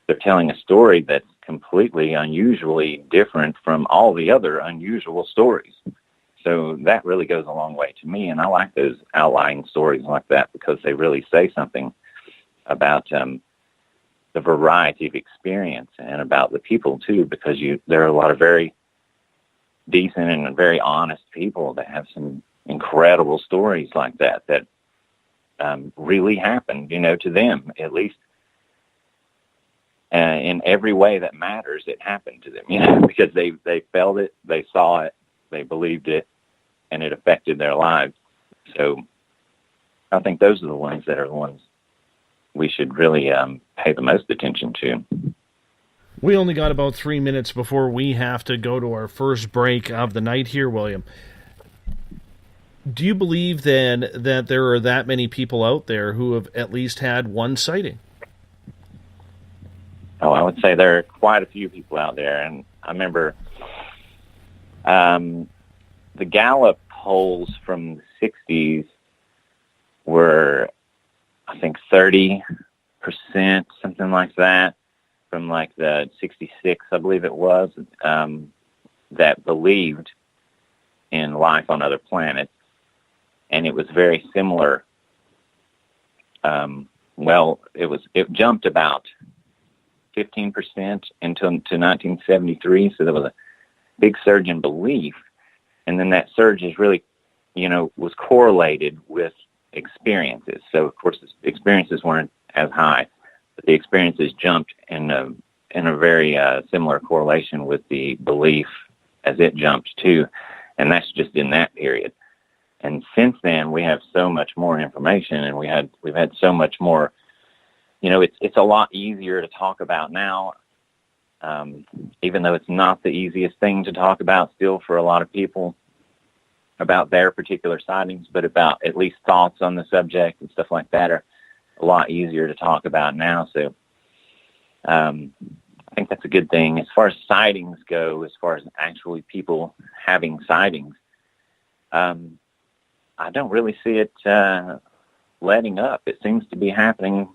They're telling a story that's completely unusually different from all the other unusual stories. So that really goes a long way to me, and I like those outlying stories like that because they really say something about the variety of experience and about the people too, because there are a lot of very decent and very honest people that have some incredible stories like that really happened, to them, at least in every way that matters. It happened to them, because they felt it, they saw it, they believed it, and it affected their lives. So I think those are the ones that are the ones we should really pay the most attention to. We only got about 3 minutes before we have to go to our first break of the night here, William. Do you believe then that there are that many people out there who have at least had one sighting? Oh, I would say there are quite a few people out there. And I remember the Gallup polls from the 60s were, I think, 30%, something like that, from like the 66, I believe it was, that believed in life on other planets. And it was very similar. It jumped about 15% to 1973. So there was a big surge in belief. And then that surge is really, was correlated with experiences. So of course, the experiences weren't as high, but the experiences jumped in a very similar correlation with the belief as it jumped too. And that's just in that period. And since then, we have so much more information, and we've had so much more. It's a lot easier to talk about now, even though it's not the easiest thing to talk about still for a lot of people about their particular sightings, but about at least thoughts on the subject and stuff like that are a lot easier to talk about now. So I think that's a good thing. As far as sightings go, as far as actually people having sightings, I don't really see it letting up. It seems to be happening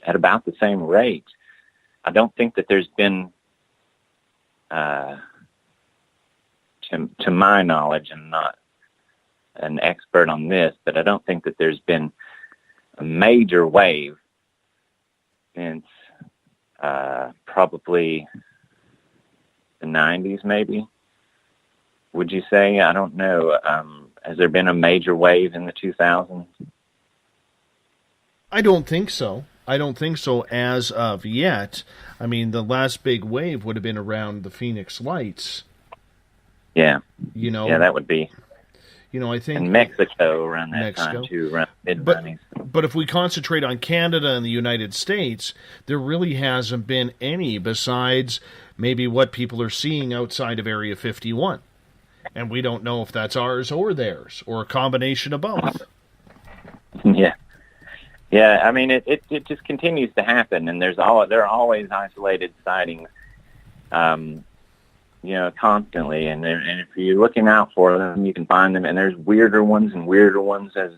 at about the same rate. I don't think that there's been, to my knowledge, I'm not an expert on this, but I don't think that there's been a major wave since probably the 90s, maybe. Would you say? I don't know. Has there been a major wave in the 2000s? I don't think so. I don't think so as of yet. I mean, the last big wave would have been around the Phoenix Lights. Yeah. You know. Yeah, that would be. You know, I think in Mexico around that time too, around mid-90s. But if we concentrate on Canada and the United States, there really hasn't been any besides maybe what people are seeing outside of Area 51. And we don't know if that's ours or theirs, or a combination of both. Yeah. Yeah, I mean, it just continues to happen, and there are always isolated sightings, constantly. And if you're looking out for them, you can find them. And there's weirder ones, as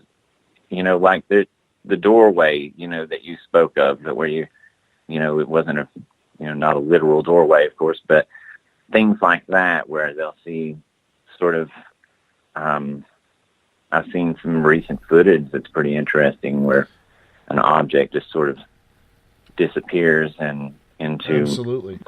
like the doorway, that you spoke of, that where you, it wasn't not a literal doorway, of course, but things like that where they'll see sort of. I've seen some recent footage that's pretty interesting where an object just sort of disappears and into absolutely.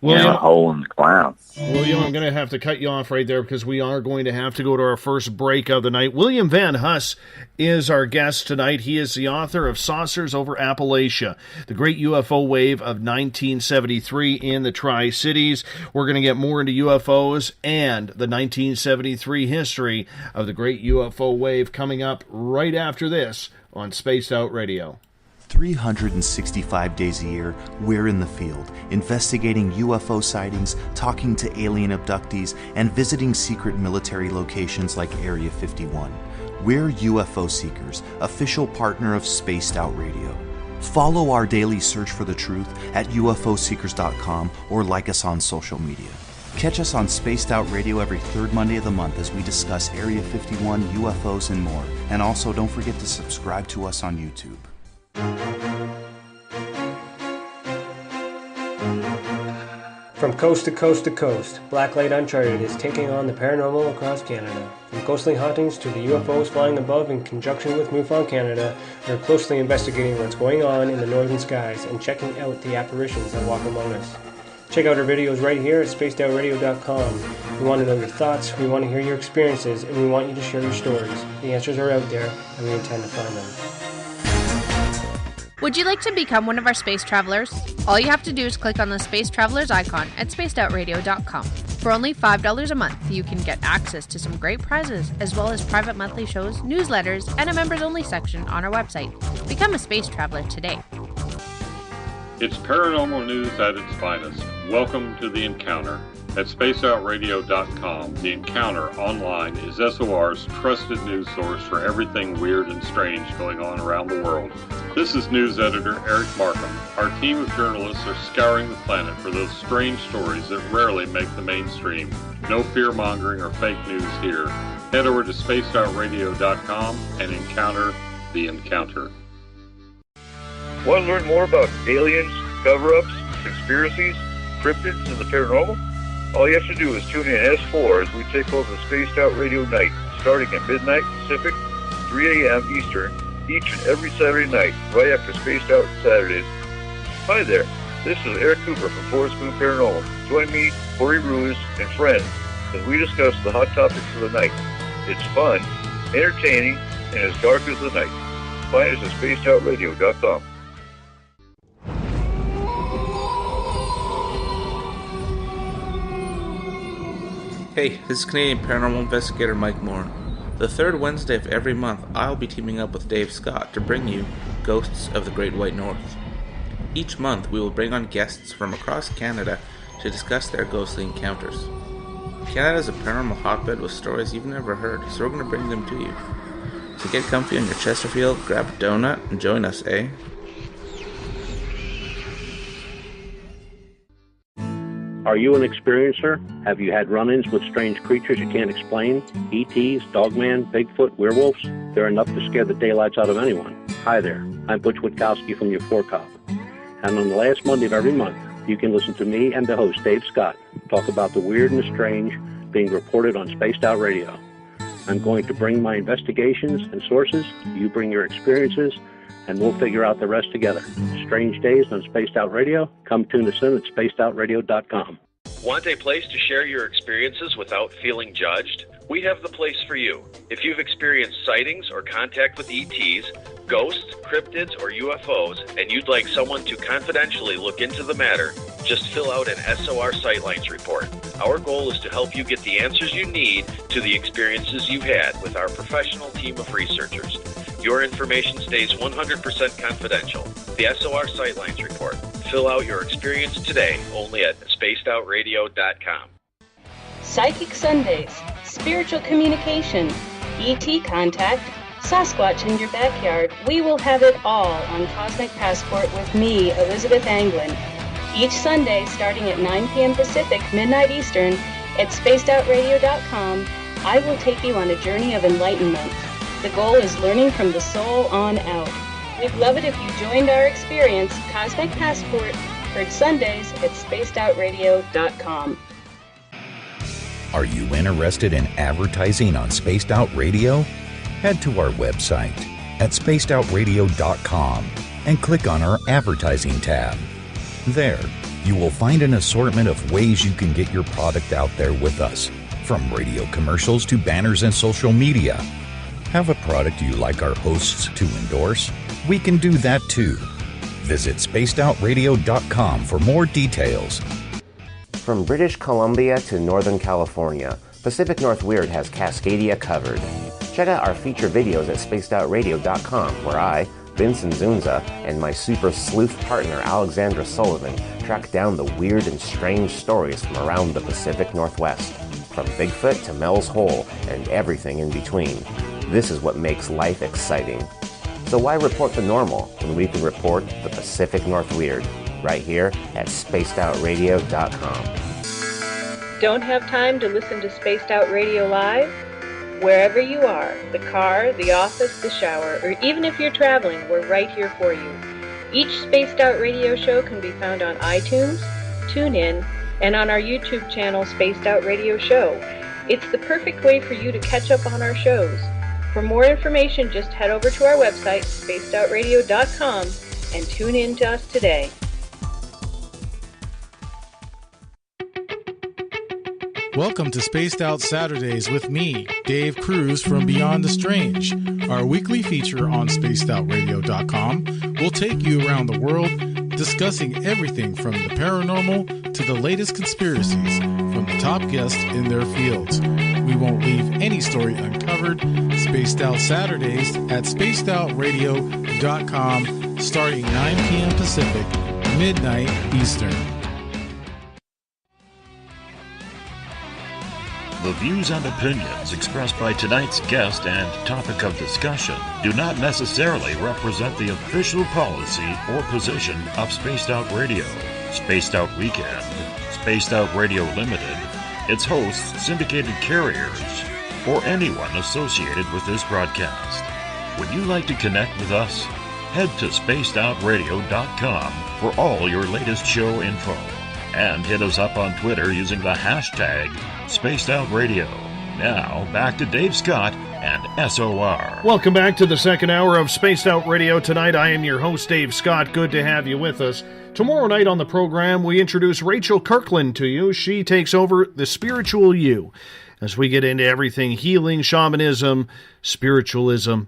William, a hole in the clouds. William, I'm going to have to cut you off right there because we are going to have to go to our first break of the night. William Van Huss is our guest tonight. He is the author of Saucers Over Appalachia, the Great UFO Wave of 1973 in the Tri-Cities. We're going to get more into UFOs and the 1973 history of the Great UFO Wave coming up right after this on Spaced Out Radio. 365 days a year, we're in the field, investigating UFO sightings, talking to alien abductees, and visiting secret military locations like Area 51. We're UFO Seekers, official partner of Spaced Out Radio. Follow our daily search for the truth at ufoseekers.com or like us on social media. Catch us on Spaced Out Radio every third Monday of the month as we discuss Area 51, UFOs, and more. And also, don't forget to subscribe to us on YouTube. From coast to coast to coast, Blacklight Uncharted is taking on the paranormal across Canada. From ghostly hauntings to the UFOs flying above in conjunction with MUFON Canada, we're closely investigating what's going on in the northern skies and checking out the apparitions that walk among us. Check out our videos right here at spacedoutradio.com. We want to know your thoughts, we want to hear your experiences, and we want you to share your stories. The answers are out there, and we intend to find them. Would you like to become one of our space travelers? All you have to do is click on the Space Travelers icon at spacedoutradio.com. For only $5 a month, you can get access to some great prizes, as well as private monthly shows, newsletters, and a members-only section on our website. Become a space traveler today. It's paranormal news at its finest. Welcome to The Encounter. At spacedoutradio.com, The Encounter online is SOR's trusted news source for everything weird and strange going on around the world. This is news editor Eric Markham. Our team of journalists are scouring the planet for those strange stories that rarely make the mainstream. No fear-mongering or fake news here. Head over to spacedoutradio.com and encounter The Encounter. Want to learn more about aliens, cover-ups, conspiracies, cryptids, and the paranormal? All you have to do is tune in S4 as we take over the Spaced Out Radio night, starting at midnight Pacific, 3 a.m. Eastern, each and every Saturday night, right after Spaced Out Saturdays. Hi there, this is Eric Cooper from Forest Moon Paranormal. Join me, Corey Ruiz, and friends as we discuss the hot topics of the night. It's fun, entertaining, and as dark as the night. Find us at spacedoutradio.com. Hey, this is Canadian Paranormal Investigator Mike Moore. The third Wednesday of every month, I'll be teaming up with Dave Scott to bring you Ghosts of the Great White North. Each month, we will bring on guests from across Canada to discuss their ghostly encounters. Canada is a paranormal hotbed with stories you've never heard, so we're going to bring them to you. So get comfy on your Chesterfield, grab a donut, and join us, eh? Are you an experiencer? Have you had run-ins with strange creatures you can't explain? ETs, Dogman, Bigfoot, werewolves? They're enough to scare the daylights out of anyone. Hi there, I'm Butch Witkowski from your 4-Cop. And on the last Monday of every month, you can listen to me and the host, Dave Scott, talk about the weird and the strange being reported on Spaced Out Radio. I'm going to bring my investigations and sources, you bring your experiences, and we'll figure out the rest together. Strange Days on Spaced Out Radio. Come tune us in at spacedoutradio.com. Want a place to share your experiences without feeling judged? We have the place for you. If you've experienced sightings or contact with ETs, ghosts, cryptids, or UFOs, and you'd like someone to confidentially look into the matter, just fill out an SOR Sightlines report. Our goal is to help you get the answers you need to the experiences you've had with our professional team of researchers. Your information stays 100% confidential. The SOR Sightlines report. Fill out your experience today only at spacedoutradio.com. Psychic Sundays, spiritual communication, ET contact, Sasquatch in your backyard. We will have it all on Cosmic Passport with me, Elizabeth Anglin. Each Sunday, starting at 9 p.m. Pacific, midnight Eastern, at spacedoutradio.com, I will take you on a journey of enlightenment. The goal is learning from the soul on out. We'd love it if you joined our experience, Cosmic Passport, heard Sundays at spacedoutradio.com. Are you interested in advertising on Spaced Out Radio? Head to our website at spacedoutradio.com and click on our advertising tab. There, you will find an assortment of ways you can get your product out there with us, from radio commercials to banners and social media. Have a product you like our hosts to endorse? We can do that too. Visit spacedoutradio.com for more details. From British Columbia to Northern California, Pacific North Weird has Cascadia covered. Check out our feature videos at spacedoutradio.com, where I, Vincent Zunza, and my super sleuth partner Alexandra Sullivan track down the weird and strange stories from around the Pacific Northwest, from Bigfoot to Mel's Hole and everything in between. This is what makes life exciting. So why report the normal when we can report the Pacific North Weird right here at spacedoutradio.com. Don't have time to listen to Spaced Out Radio live? Wherever you are, the car, the office, the shower, or even if you're traveling, we're right here for you. Each Spaced Out Radio show can be found on iTunes, TuneIn, and on our YouTube channel, Spaced Out Radio Show. It's the perfect way for you to catch up on our shows. For more information, just head over to our website, spacedoutradio.com, and tune in to us today. Welcome to Spaced Out Saturdays with me, Dave Cruz from Beyond the Strange. Our weekly feature on spacedoutradio.com will take you around the world discussing everything from the paranormal to the latest conspiracies from the top guests in their fields. We won't leave any story uncovered. Spaced Out Saturdays at spacedoutradio.com starting 9 p.m. Pacific, midnight Eastern. The views and opinions expressed by tonight's guest and topic of discussion do not necessarily represent the official policy or position of Spaced Out Radio, Spaced Out Weekend, Spaced Out Radio Limited, its hosts, syndicated carriers, or anyone associated with this broadcast. Would you like to connect with us? Head to spacedoutradio.com for all your latest show info. And hit us up on Twitter using the hashtag SpacedOutRadio. Now, back to Dave Scott and SOR. Welcome back to the second hour of Spaced Out Radio. Tonight, I am your host, Dave Scott. Good to have you with us. Tomorrow night on the program, we introduce Rachel Kirkland to you. She takes over the Spiritual You as we get into everything healing, shamanism, spiritualism,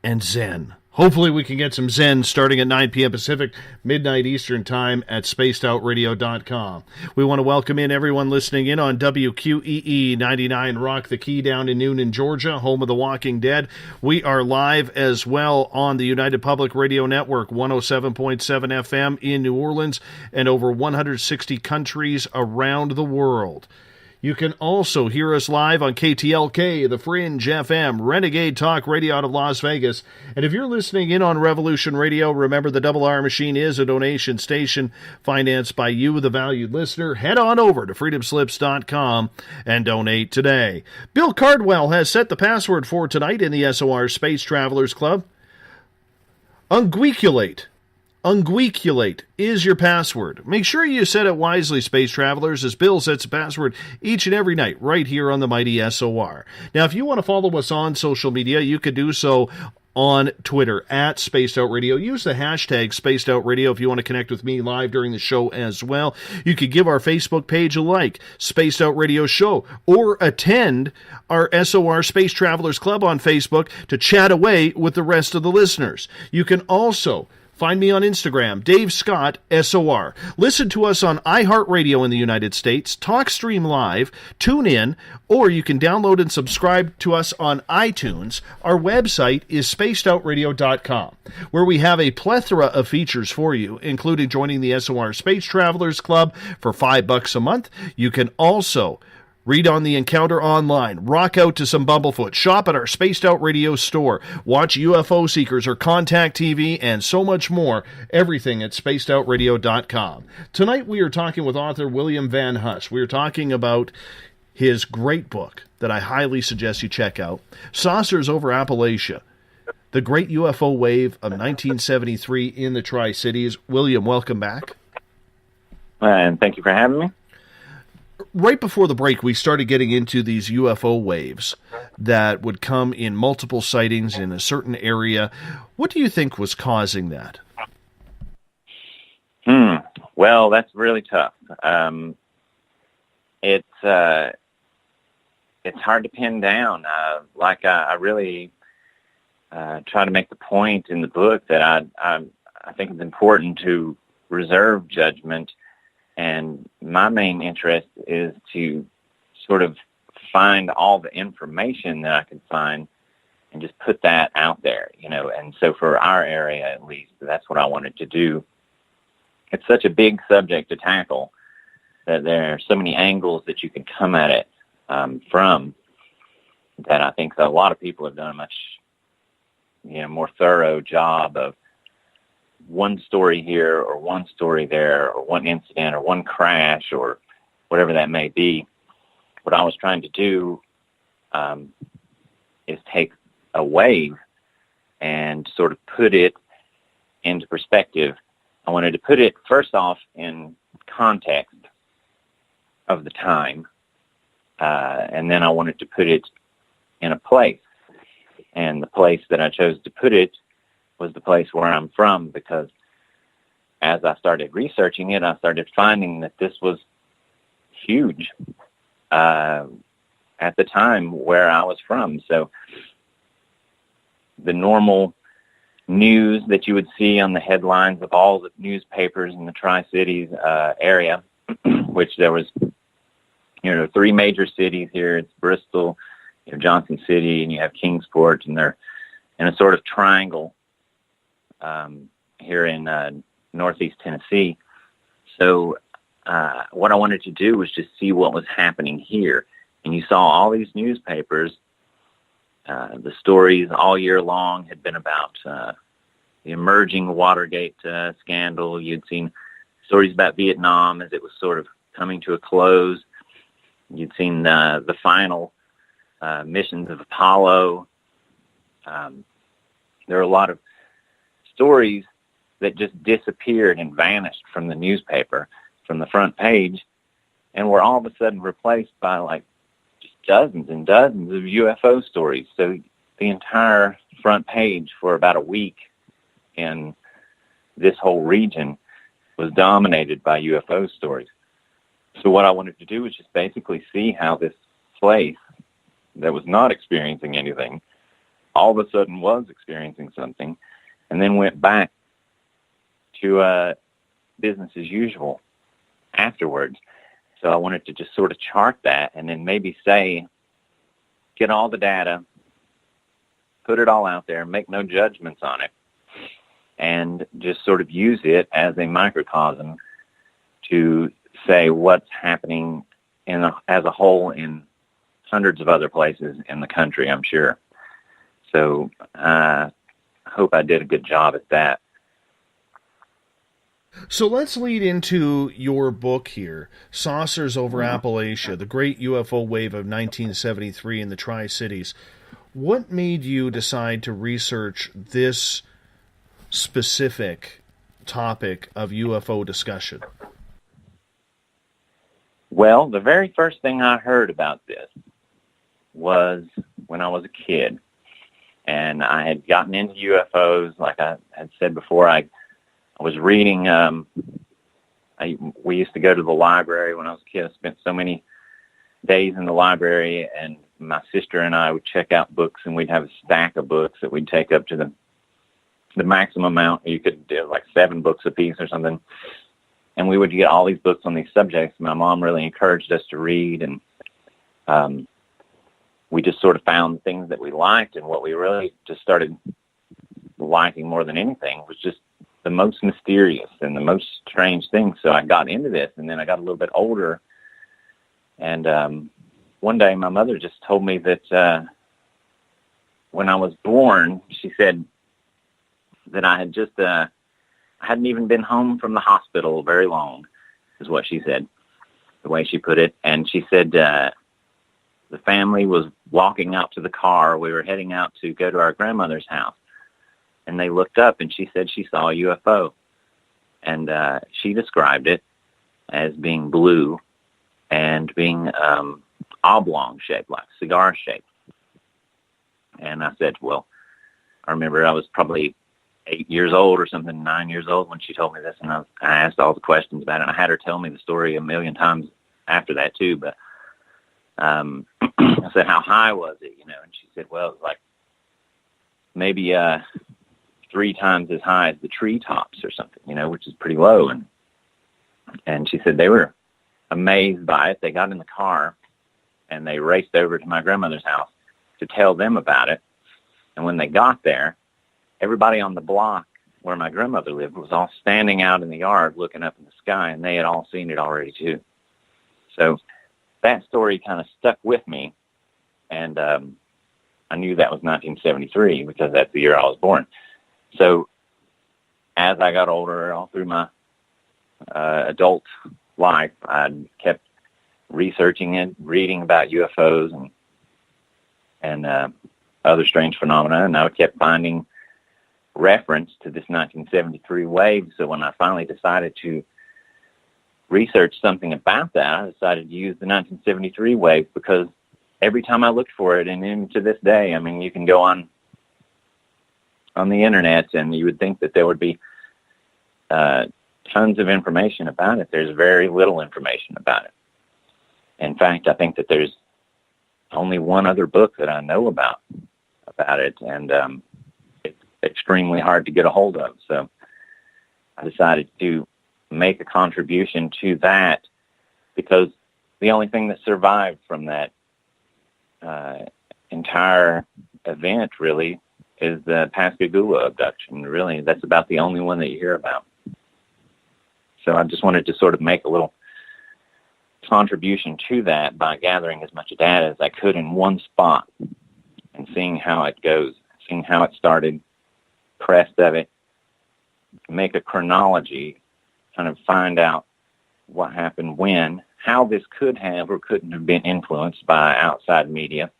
and Zen. Hopefully we can get some Zen starting at 9 p.m. Pacific, midnight Eastern Time at spacedoutradio.com. We want to welcome in everyone listening in on WQEE 99 Rock the Key down in Noonan, Georgia, home of The Walking Dead. We are live as well on the United Public Radio Network, 107.7 FM in New Orleans, and over 160 countries around the world. You can also hear us live on KTLK, The Fringe FM, Renegade Talk Radio out of Las Vegas. And if you're listening in on Revolution Radio, remember the Double R Machine is a donation station financed by you, the valued listener. Head on over to freedomslips.com and donate today. Bill Cardwell has set the password for tonight in the SOR Space Travelers Club. Unguiculate. Unguiculate is your password. Make sure you set it wisely, space travelers, as Bill sets a password each and every night right here on the mighty SOR. Now, if you want to follow us on social media, you could do so on Twitter at Spaced Out Radio. Use the hashtag Spaced Out Radio if you want to connect with me live during the show as well. You could give our Facebook page a like, Spaced Out Radio Show, or attend our SOR Space Travelers Club on Facebook to chat away with the rest of the listeners. You can also find me on Instagram, Dave Scott, SOR. Listen to us on iHeartRadio in the United States, TalkStream Live, TuneIn, or you can download and subscribe to us on iTunes. Our website is spacedoutradio.com, where we have a plethora of features for you, including joining the SOR Space Travelers Club for $5 a month. You can also read on the Encounter online, rock out to some Bumblefoot, shop at our Spaced Out Radio store, watch UFO Seekers or Contact TV, and so much more. Everything at spacedoutradio.com. Tonight we are talking with author William Van Huss. We are talking about his great book that I highly suggest you check out, Saucers Over Appalachia, the Great UFO Wave of 1973 in the Tri-Cities. William, welcome back. And thank you for having me. Right before the break, we started getting into these UFO waves that would come in multiple sightings in a certain area. What do you think was causing that? Well, that's really tough. It's hard to pin down. I really try to make the point in the book that I think it's important to reserve judgment. And my main interest is to sort of find all the information that I can find and just put that out there, And so for our area, at least, that's what I wanted to do. It's such a big subject to tackle that there are so many angles that you can come at it from that I think a lot of people have done a much, more thorough job of one story here or one story there or one incident or one crash or whatever that may be. What I was trying to do is take a wave and sort of put it into perspective. I wanted to put it first off in context of the time, and then I wanted to put it in a place. And the place that I chose to put it was the place where I'm from, because as I started researching it, I started finding that this was huge at the time where I was from. So the normal news that you would see on the headlines of all the newspapers in the Tri-Cities area, which there was, 3 major cities here. It's Bristol, you have Johnson City, and you have Kingsport, and they're in a sort of triangle here in northeast Tennessee. So what I wanted to do was just see what was happening here. And you saw all these newspapers. The stories all year long had been about the emerging Watergate scandal. You'd seen stories about Vietnam as it was sort of coming to a close. You'd seen the final missions of Apollo. There were a lot of stories that just disappeared and vanished from the newspaper, from the front page, and were all of a sudden replaced by just dozens and dozens of UFO stories. So the entire front page for about a week in this whole region was dominated by UFO stories. So what I wanted to do was just basically see how this place that was not experiencing anything all of a sudden was experiencing something, and then went back to business as usual afterwards. So I wanted to just sort of chart that and then maybe get all the data, put it all out there, make no judgments on it, and just sort of use it as a microcosm to say what's happening as a whole in hundreds of other places in the country, I'm sure. So I hope I did a good job at that. So let's lead into your book here, Saucers Over Appalachia, the Great UFO Wave of 1973 in the Tri-Cities. What made you decide to research this specific topic of UFO discussion? Well, the very first thing I heard about this was when I was a kid. And I had gotten into UFOs, like I had said before. I was reading, we used to go to the library when I was a kid. I spent so many days in the library, and my sister and I would check out books, and we'd have a stack of books that we'd take up to the maximum amount. You could do like 7 books a piece or something. And we would get all these books on these subjects. My mom really encouraged us to read, and we just sort of found things that we liked, and what we really just started liking more than anything was just the most mysterious and the most strange things. So I got into this, and then I got a little bit older, and one day my mother just told me that when I was born, she said that I had just I hadn't even been home from the hospital very long, is what she said, the way she put it. And she said the family was walking out to the car. We were heading out to go to our grandmother's house, and they looked up, and she said she saw a UFO, and she described it as being blue and being oblong shaped, like cigar shaped. And I said, well, I remember I was probably 8 years old or something, 9 years old when she told me this, and I asked all the questions about it, and I had her tell me the story a million times after that too, but I said, how high was it, and she said, well, it was like maybe 3 times as high as the treetops or something, which is pretty low. And she said they were amazed by it. They got in the car, and they raced over to my grandmother's house to tell them about it. And when they got there, everybody on the block where my grandmother lived was all standing out in the yard looking up in the sky, and they had all seen it already too. So that story kind of stuck with me, and I knew that was 1973 because that's the year I was born. So as I got older, all through my adult life, I kept researching it, reading about UFOs and other strange phenomena, and I kept finding reference to this 1973 wave. So when I finally decided to research something about that, I decided to use the 1973 wave, because every time I looked for it, and even to this day, I mean, you can go on the internet, and you would think that there would be tons of information about it. There's very little information about it. In fact, I think that there's only one other book that I know about it, and it's extremely hard to get a hold of. So I decided to make a contribution to that, because the only thing that survived from that entire event really is the Pascagoula abduction. Really, that's about the only one that you hear about. So I just wanted to sort of make a little contribution to that by gathering as much data as I could in one spot and seeing how it goes, seeing how it started, crest of it, make a chronology, kind of find out what happened when, how this could have or couldn't have been influenced by outside media,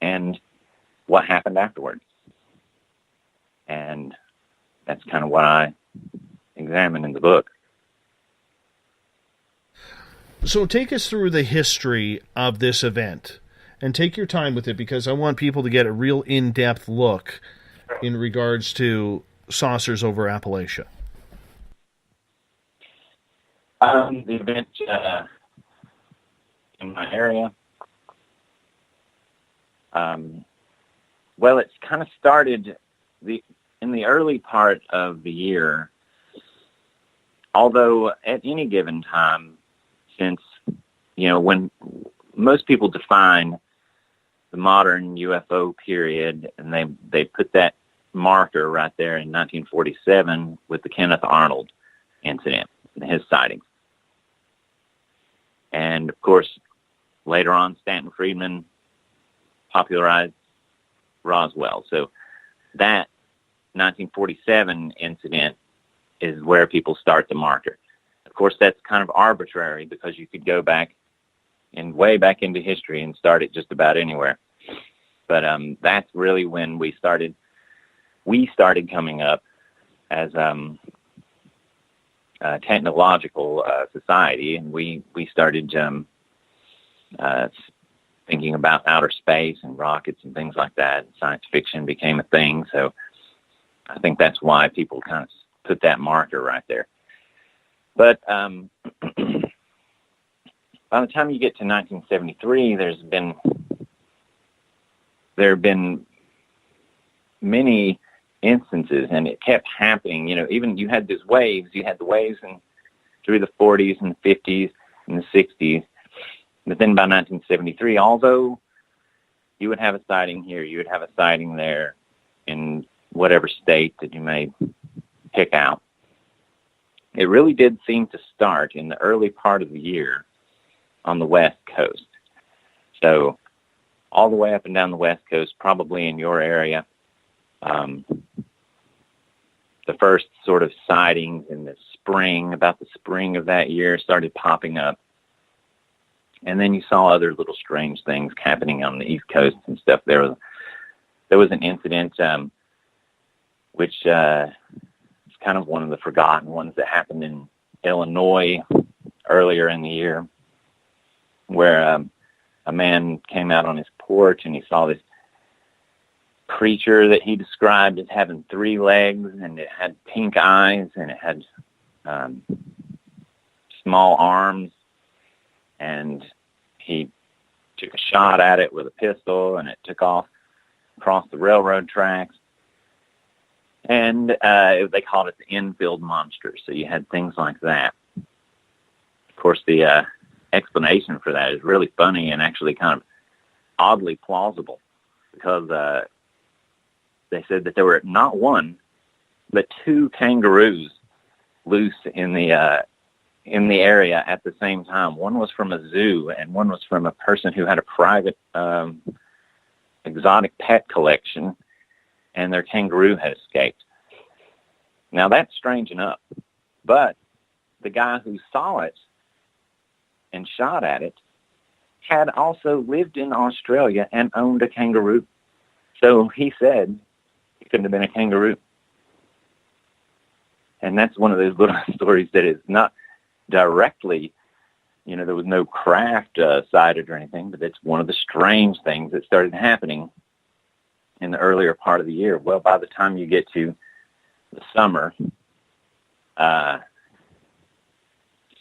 and what happened afterwards. And that's kind of what I examine in the book. So take us through the history of this event, and take your time with it, because I want people to get a real in-depth look in regards to saucers over Appalachia. The event in my area, well, it's kind of started in the early part of the year, although at any given time, since, when most people define the modern UFO period, and they put that marker right there in 1947 with the Kenneth Arnold incident and his sightings. And, of course, later on, Stanton Friedman popularized Roswell. So that 1947 incident is where people start the marker. Of course, that's kind of arbitrary, because you could go back and way back into history and start it just about anywhere. But that's really when we started coming up as a technological society, and we started thinking about outer space and rockets and things like that. And science fiction became a thing, so I think that's why people kind of put that marker right there. But by the time you get to 1973, there have been many instances, and it kept happening. You know, even you had these waves. You had the waves through the 40s and the 50s and the 60s. But then by 1973, although you would have a sighting here, you would have a sighting there in whatever state that you may pick out, it really did seem to start in the early part of the year on the West Coast. So all the way up and down the West Coast, probably in your area, the first sort of sightings in the spring, about the spring of that year, started popping up. And then you saw other little strange things happening on the East Coast and stuff. There was an incident, which is kind of one of the forgotten ones that happened in Illinois earlier in the year, where a man came out on his porch and he saw this creature that he described as having 3 legs, and it had pink eyes, and it had small arms, and he took a shot at it with a pistol, and it took off across the railroad tracks. And they called it the infield monster. So you had things like that. Of course, the explanation for that is really funny and actually kind of oddly plausible, because they said that there were not one, but 2 kangaroos loose in the area at the same time. One was from a zoo, and one was from a person who had a private exotic pet collection, and their kangaroo had escaped. Now, that's strange enough, but the guy who saw it and shot at it had also lived in Australia and owned a kangaroo. So he said it couldn't have been a kangaroo. And that's one of those little stories that is not directly, you know, there was no craft cited or anything, but it's one of the strange things that started happening in the earlier part of the year. Well, by the time you get to the summer,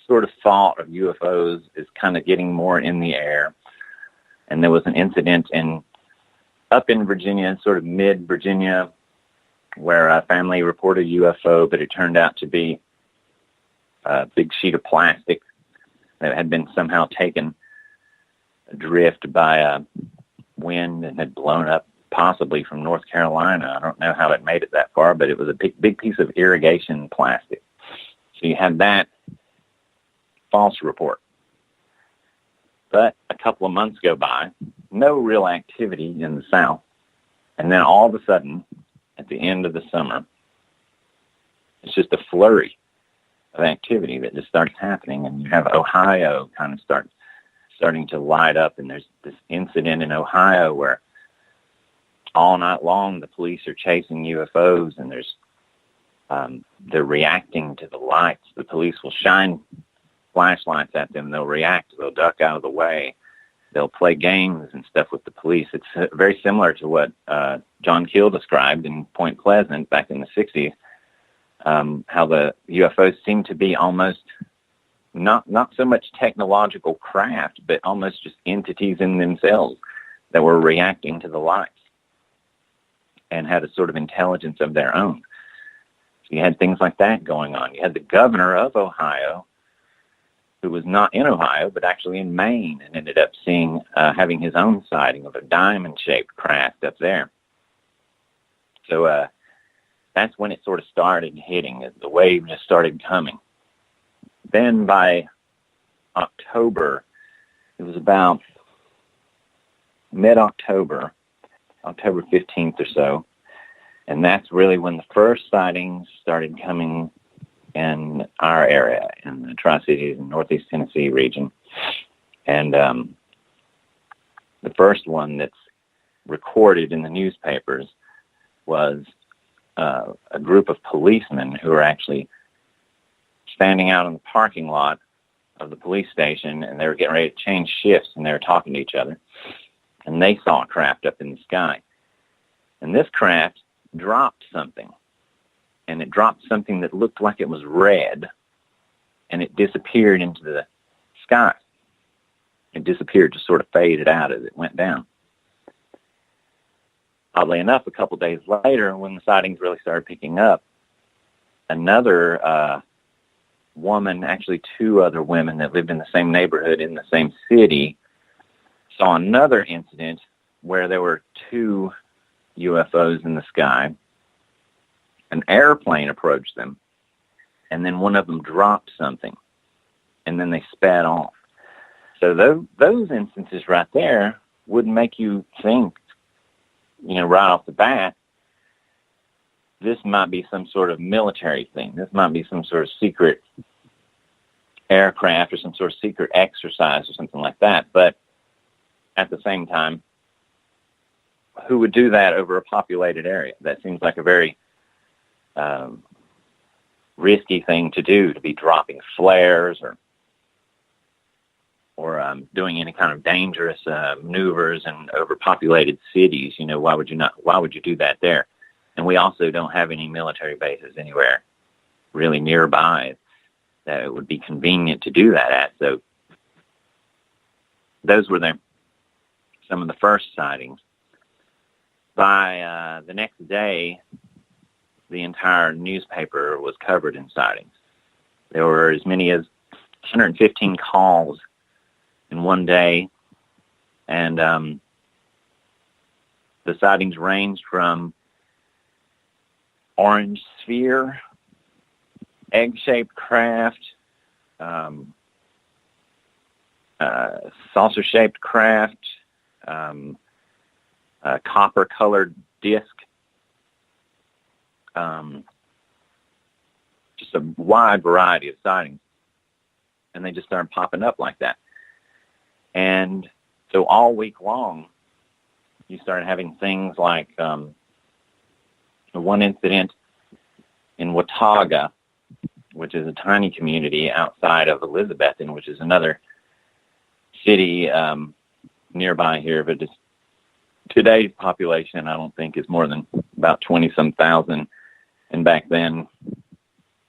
sort of thought of UFOs is kind of getting more in the air. And there was an incident up in Virginia, sort of mid-Virginia, where a family reported a UFO, but it turned out to be a big sheet of plastic that had been somehow taken adrift by wind and had blown up, possibly from North Carolina. I don't know how it made it that far, but it was a big piece of irrigation plastic. So you had that false report. But a couple of months go by, no real activity in the South. And then all of a sudden, at the end of the summer, it's just a flurry of activity that just starts happening. And you have Ohio kind of starting to light up. And there's this incident in Ohio where all night long the police are chasing UFOs, and they're reacting to the lights. The police will shine flashlights at them. They'll react. They'll duck out of the way. They'll play games and stuff with the police. It's very similar to what John Keel described in Point Pleasant back in the 60s, how the UFOs seem to be almost not so much technological craft, but almost just entities in themselves that were reacting to the lights and had a sort of intelligence of their own. So you had things like that going on. You had the governor of Ohio, who was not in Ohio, but actually in Maine, and ended up having his own sighting of a diamond-shaped craft up there. So that's when it sort of started hitting. The wave just started coming. Then by October, it was about mid-October, October 15th or so, and that's really when the first sightings started coming in our area, in the Tri-Cities and Northeast Tennessee region. And the first one that's recorded in the newspapers was a group of policemen who were actually standing out in the parking lot of the police station, and they were getting ready to change shifts, and they were talking to each other, and they saw a craft up in the sky. And this craft dropped something, and it dropped something that looked like it was red, and it disappeared into the sky. It disappeared, just sort of faded out as it went down. Oddly enough, a couple days later, when the sightings really started picking up, another woman, actually two other women that lived in the same neighborhood in the same city, saw another incident where there were two UFOs in the sky. An airplane approached them, and then one of them dropped something, and then they sped off. So those instances right there would make you think, right off the bat, this might be some sort of military thing. This might be some sort of secret aircraft or some sort of secret exercise or something like that. But at the same time, who would do that over a populated area? That seems like a very risky thing to do, to be dropping flares or doing any kind of dangerous maneuvers in overpopulated cities. Why would you do that there? And we also don't have any military bases anywhere really nearby that it would be convenient to do that at. So those were some of the first sightings. By the next day, the entire newspaper was covered in sightings. There were as many as 115 calls in one day, and the sightings ranged from orange sphere, egg-shaped craft, saucer-shaped craft, copper-colored disc, just a wide variety of sightings. And they just started popping up like that. And so all week long, you started having things like one incident in Watauga, which is a tiny community outside of Elizabethton, which is another city nearby here. But today's population, I don't think, is more than about 20-some thousand. And back then,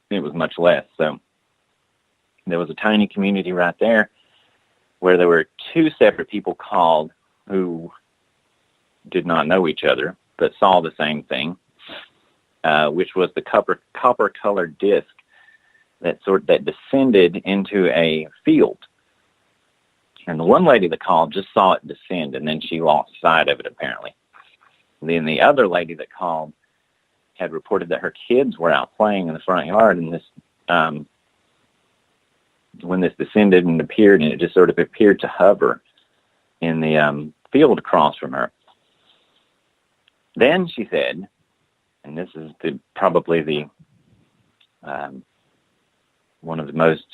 it was much less. So there was a tiny community right there where there were two separate people called who did not know each other, but saw the same thing, which was the copper-colored disc that descended into a field. And the one lady that called just saw it descend, and then she lost sight of it, apparently. And then the other lady that called had reported that her kids were out playing in the front yard, and this when this descended and appeared, and it just sort of appeared to hover in the field across from her. Then she said, and this is probably the one of the most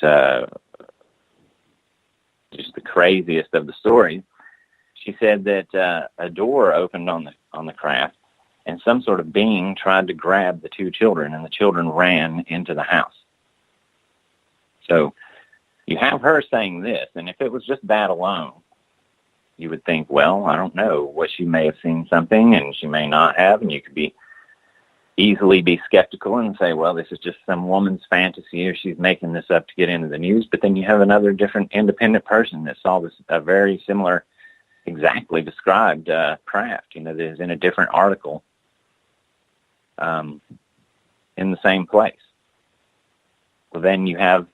just the craziest of the stories. She said that a door opened on the craft, and some sort of being tried to grab the two children, and the children ran into the house. So you have her saying this, and if it was just that alone, you would think, well, I don't know, what she may have seen something and she may not have, and you could easily be skeptical and say, well, this is just some woman's fantasy, or she's making this up to get into the news. But then you have another different independent person that saw this, a very similar, exactly described craft, that is in a different article in the same place. Well, then you have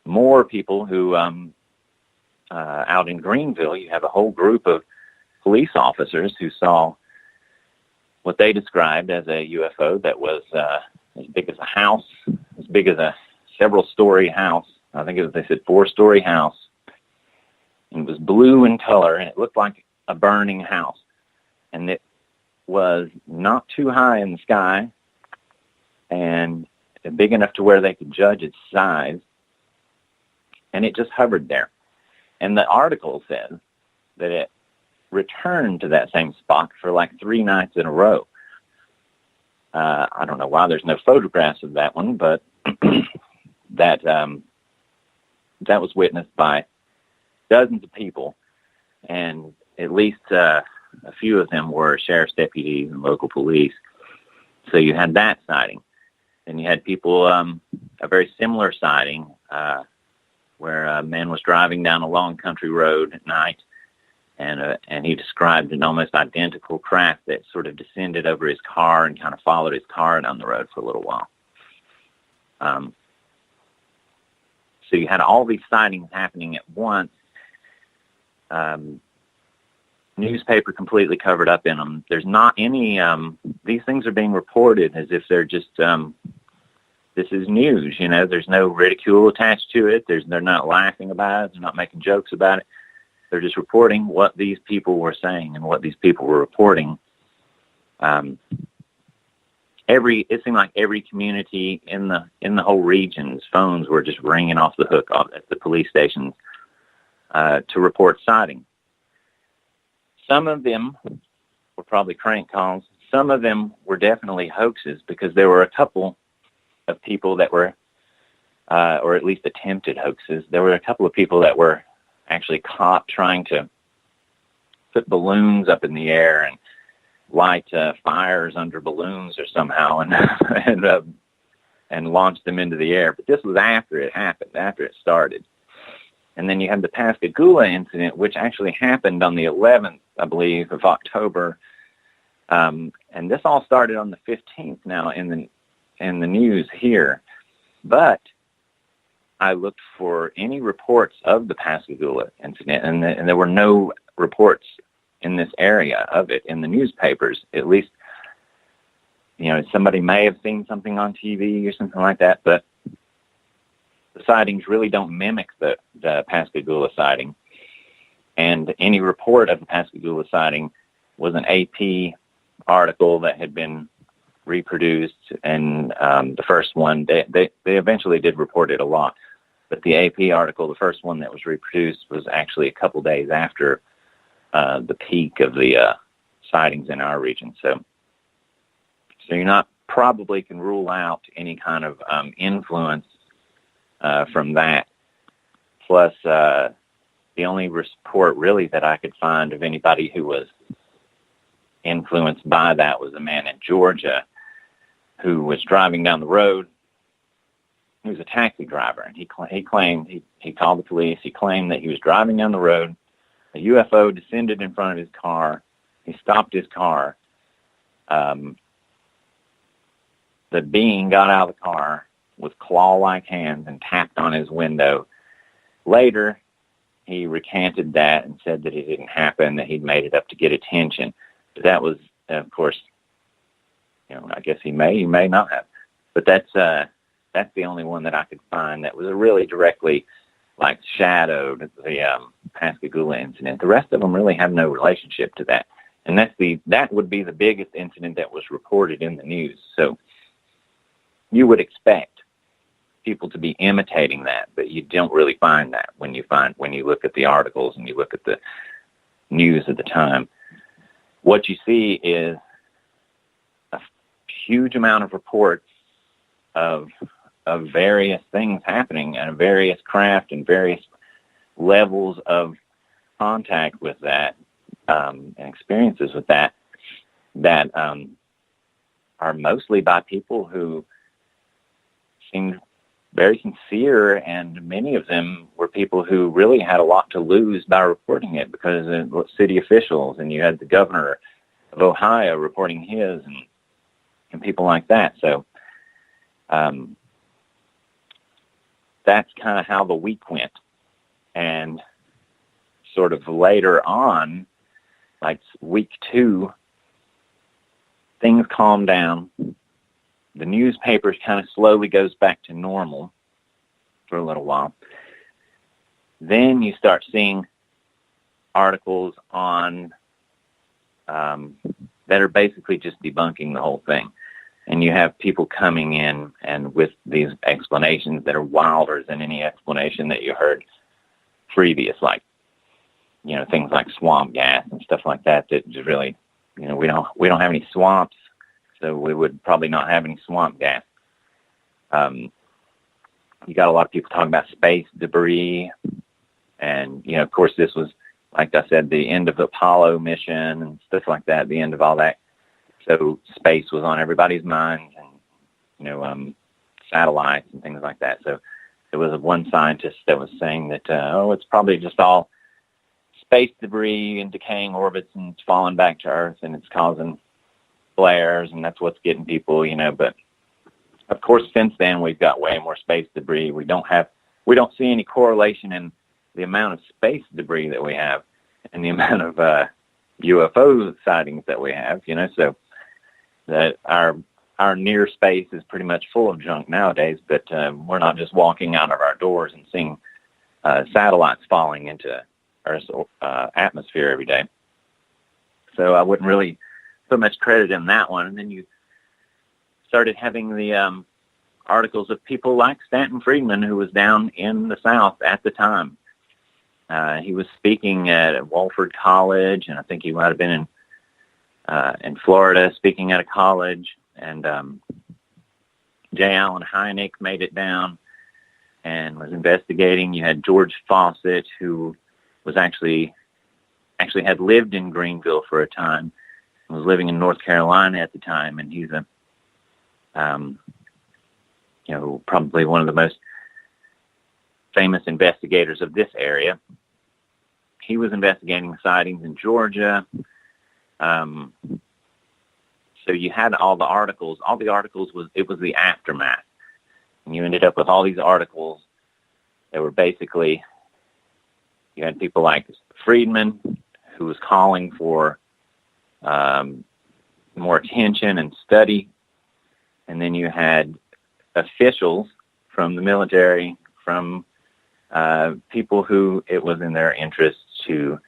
more people who, out in Greenville, you have a whole group of police officers who saw what they described as a UFO that was as big as a house, as big as a several-story house. I think they said 4-story house. And it was blue in color, and it looked like a burning house. And it was not too high in the sky and big enough to where they could judge its size. And it just hovered there. And the article says that it returned to that same spot for like 3 nights in a row. I don't know why there's no photographs of that one, but that was witnessed by dozens of people, and at least a few of them were sheriff's deputies and local police. So you had that sighting. And you had people, a very similar sighting, where a man was driving down a long country road at night, and he described an almost identical craft that sort of descended over his car and kind of followed his car down the road for a little while. So you had all these sightings happening at once. Newspaper completely covered up in them. There's not any, these things are being reported as if they're just, this is news, you know, there's no ridicule attached to it. They're not laughing about it. They're not making jokes about it. They're just reporting what these people were saying and what these people were reporting. It seemed like every community in the whole region's phones were just ringing off the hook at the police stations, to report sightings. Some of them were probably crank calls. Some of them were definitely hoaxes, because there were a couple of people that were, or at least attempted hoaxes. There were a couple of people that were actually caught trying to put balloons up in the air and light fires under balloons or somehow, and launch them into the air. But this was after it happened, after it started. And then you had the Pascagoula incident, which actually happened on the 11th, I believe, of October. And this all started on the 15th now in the news here. But I looked for any reports of the Pascagoula incident, and there were no reports in this area of it in the newspapers. At least, you know, somebody may have seen something on TV or something like that, but the sightings really don't mimic the Pascagoula sighting. And any report of the Pascagoula sighting was an AP article that had been reproduced, and the first one, they eventually did report it a lot. But the AP article, the first one that was reproduced, was actually a couple days after the peak of the sightings in our region. So you're not probably can rule out any kind of influence from that. Plus, the only report really that I could find of anybody who was influenced by that was a man in Georgia who was driving down the road. He was a taxi driver, and he claimed, he called the police. He claimed that he was driving down the road. A UFO descended in front of his car. He stopped his car. The being got out of the car with claw-like hands and tapped on his window. Later, he recanted that and said that it didn't happen, that he'd made it up to get attention. But that was, of course, you know, I guess he may not have. But that's the only one that I could find that was really directly, like, shadowed the Pascagoula incident. The rest of them really have no relationship to that. And that would be the biggest incident that was reported in the news. So you would expect people to be imitating that, but you don't really find that when you look at the articles and you look at the news at the time. What you see is a huge amount of reports of various things happening and various craft and various levels of contact with that, and experiences with that are mostly by people who seemed very sincere, and many of them were people who really had a lot to lose by reporting it, because of city officials, and you had the governor of Ohio reporting his, and people like that. So that's kind of how the week went. And sort of later on, like week 2, things calmed down. The newspapers kind of slowly goes back to normal for a little while. Then you start seeing articles on that are basically just debunking the whole thing. And you have people coming in and with these explanations that are wilder than any explanation that you heard previous, like, you know, things like swamp gas and stuff like that, that just really, you know, we don't have any swamps. so we would probably not have any swamp gas. You got a lot of people talking about space debris, and of course, this was, like I said, the end of the Apollo mission and stuff like that. The end of all that, so space was on everybody's minds, and satellites and things like that. So there was one scientist that was saying that it's probably just all space debris and decaying orbits, and it's falling back to Earth, and it's causing flares, and that's what's getting people, But of course, since then we've got way more space debris. We don't see any correlation in the amount of space debris that we have and the amount of UFO sightings that we have. So that our near space is pretty much full of junk nowadays. But we're not just walking out of our doors and seeing satellites falling into Earth's atmosphere every day. So I wouldn't really put much credit in that one. And then you started having the articles of people like Stanton Friedman, who was down in the South at the time. He was speaking at Walford College, and I think he might have been in Florida speaking at a college. And J. Allen Hynek made it down and was investigating. You had George Fawcett, who was actually had lived in Greenville for a time, was living in North Carolina at the time, and he's probably one of the most famous investigators of this area. He was investigating sightings in Georgia. So you had all the articles. All the articles was the aftermath, and you ended up with all these articles that were basically, you had people like Friedman, who was calling for more attention and study. And then you had officials from the military, from people who it was in their interest to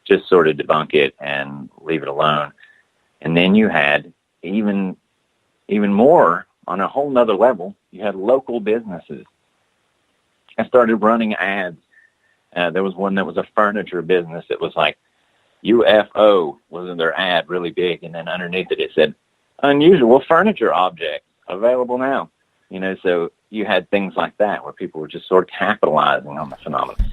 just sort of debunk it and leave it alone. And then you had even more on a whole nother level, you had local businesses. I started running ads. There was one that was a furniture business. It was like UFO was in their ad really big. And then underneath it said, unusual furniture objects available now. So you had things like that where people were just sort of capitalizing on the phenomenon.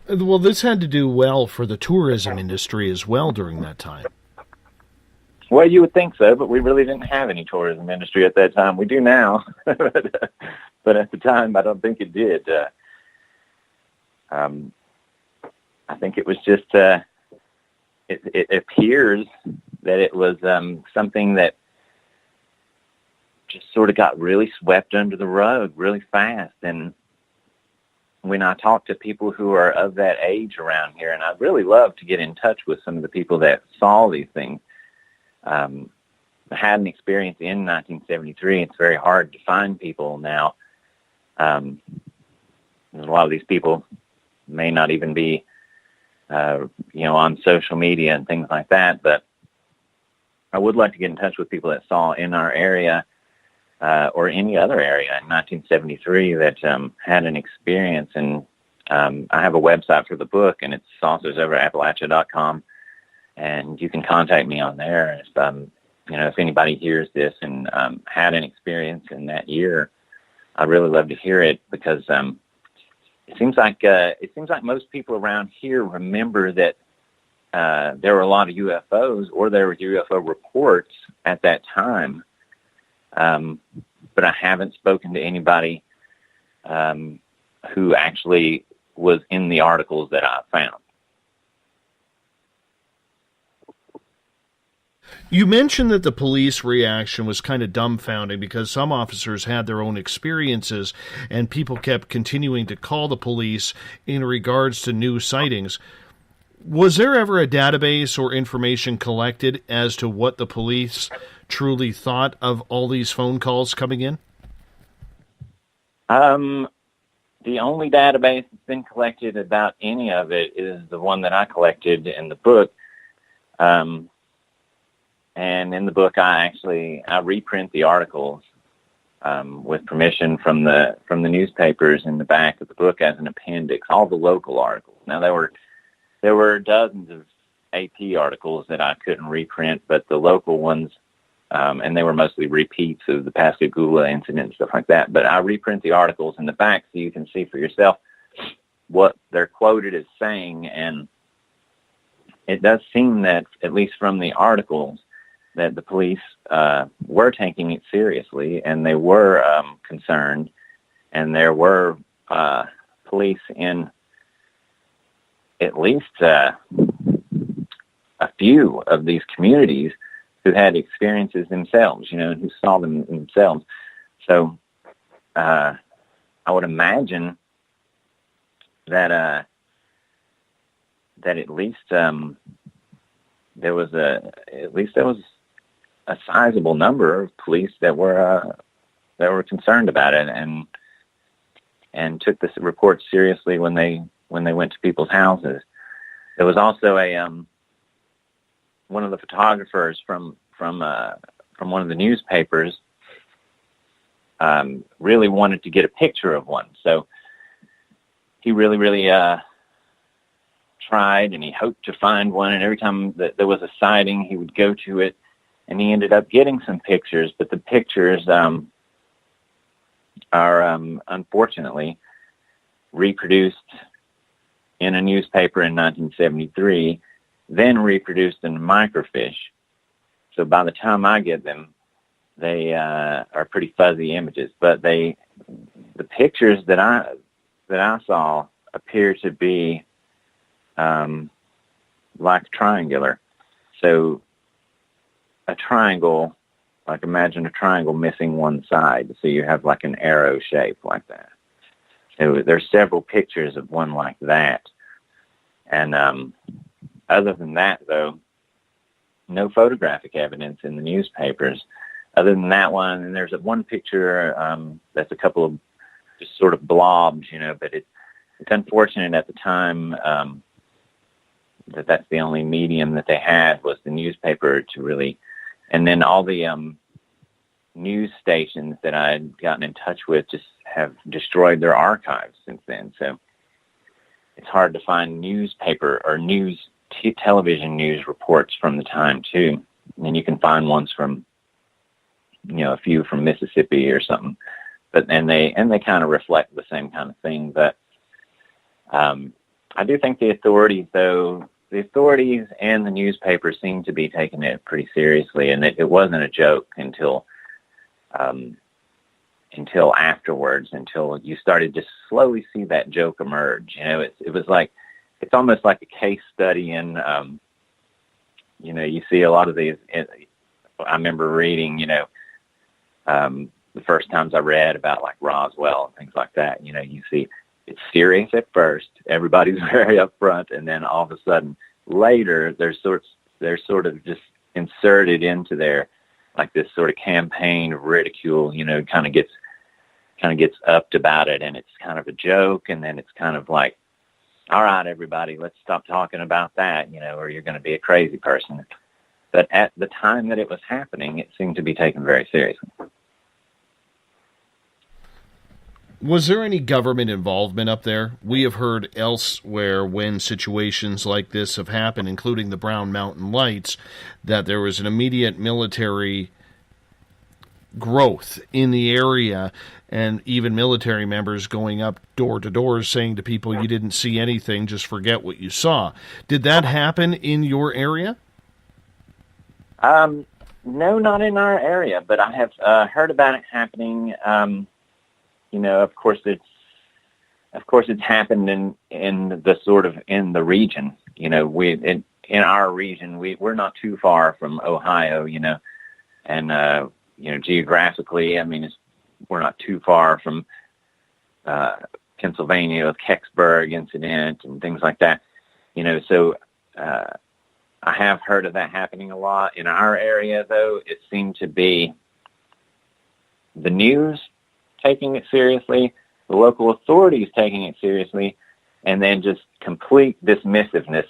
Well, this had to do well for the tourism industry as well during that time. Well, you would think so, but we really didn't have any tourism industry at that time. We do now, but at the time, I don't think it did. I think it was just, it appears that it was something that just sort of got really swept under the rug really fast. And when I talk to people who are of that age around here, and I'd really love to get in touch with some of the people that saw these things, I had an experience in 1973. It's very hard to find people now. A lot of these people may not even be, on social media and things like that, but I would like to get in touch with people that saw in our area or any other area in 1973 that had an experience. And I have a website for the book, and it's saucersover@appalachia.com, and you can contact me on there. If anybody hears this and had an experience in that year, I'd really love to hear it, because it seems like most people around here remember that there were a lot of UFOs, or there were UFO reports at that time. But I haven't spoken to anybody who actually was in the articles that I found. You mentioned that the police reaction was kind of dumbfounding because some officers had their own experiences and people kept continuing to call the police in regards to new sightings. Was there ever a database or information collected as to what the police truly thought of all these phone calls coming in? The only database that's been collected about any of it is the one that I collected in the book. And in the book, I reprint the articles with permission from the newspapers in the back of the book as an appendix, all the local articles. Now, there were dozens of AP articles that I couldn't reprint, but the local ones and they were mostly repeats of the Pascagoula incident and stuff like that. But I reprint the articles in the back so you can see for yourself what they're quoted as saying, and it does seem that, at least from the articles, that the police were taking it seriously, and they were concerned, and there were police in at least a few of these communities who had experiences themselves, and who saw them themselves. So I would imagine that at least there was a sizable number of police that were concerned about it and took this report seriously when they went to people's houses. There was also one of the photographers from one of the newspapers really wanted to get a picture of one, so he really tried, and he hoped to find one, and every time that there was a sighting, he would go to it, and he ended up getting some pictures, but the pictures are unfortunately reproduced in a newspaper in 1973, then reproduced in microfiche. So by the time I get them, they are pretty fuzzy images, but the pictures that I saw appear to be like triangular. So a triangle, like imagine a triangle missing one side, so you have like an arrow shape like that. So there's several pictures of one like that. And other than that, though, no photographic evidence in the newspapers. Other than that one, and there's one picture that's a couple of just sort of blobs, but it's unfortunate at the time that's the only medium that they had was the newspaper to really, and then all the news stations that I'd gotten in touch with just have destroyed their archives since then. So it's hard to find newspaper or television news reports from the time too. And you can find ones from, a few from Mississippi or something, and they kind of reflect the same kind of thing. But I do think the authorities and the newspapers seem to be taking it pretty seriously, and it wasn't a joke until afterwards, until you started to slowly see that joke emerge. It was like, it's almost like a case study in, you see a lot of these. I remember reading, the first times I read about like Roswell and things like that, you see it's serious at first, everybody's very upfront, and then all of a sudden later they're sort of just inserted into there like this sort of campaign of ridicule, kind of gets upped about it, and it's kind of a joke, and then it's kind of like, all right, everybody, let's stop talking about that, or you're going to be a crazy person. But at the time that it was happening, it seemed to be taken very seriously. Was there any government involvement up there? We have heard elsewhere when situations like this have happened, including the Brown Mountain Lights, that there was an immediate military growth in the area, and even military members going up door to door saying to people, you didn't see anything, just forget what you saw. Did that happen in your area? No, not in our area, but I have heard about it happening. Of course it's happened in the region. In our region, we're not too far from Ohio, and geographically, we're not too far from Pennsylvania with Kecksburg incident and things like that. So I have heard of that happening a lot. In our area, though, it seemed to be the news taking it seriously, the local authorities taking it seriously, and then just complete dismissiveness,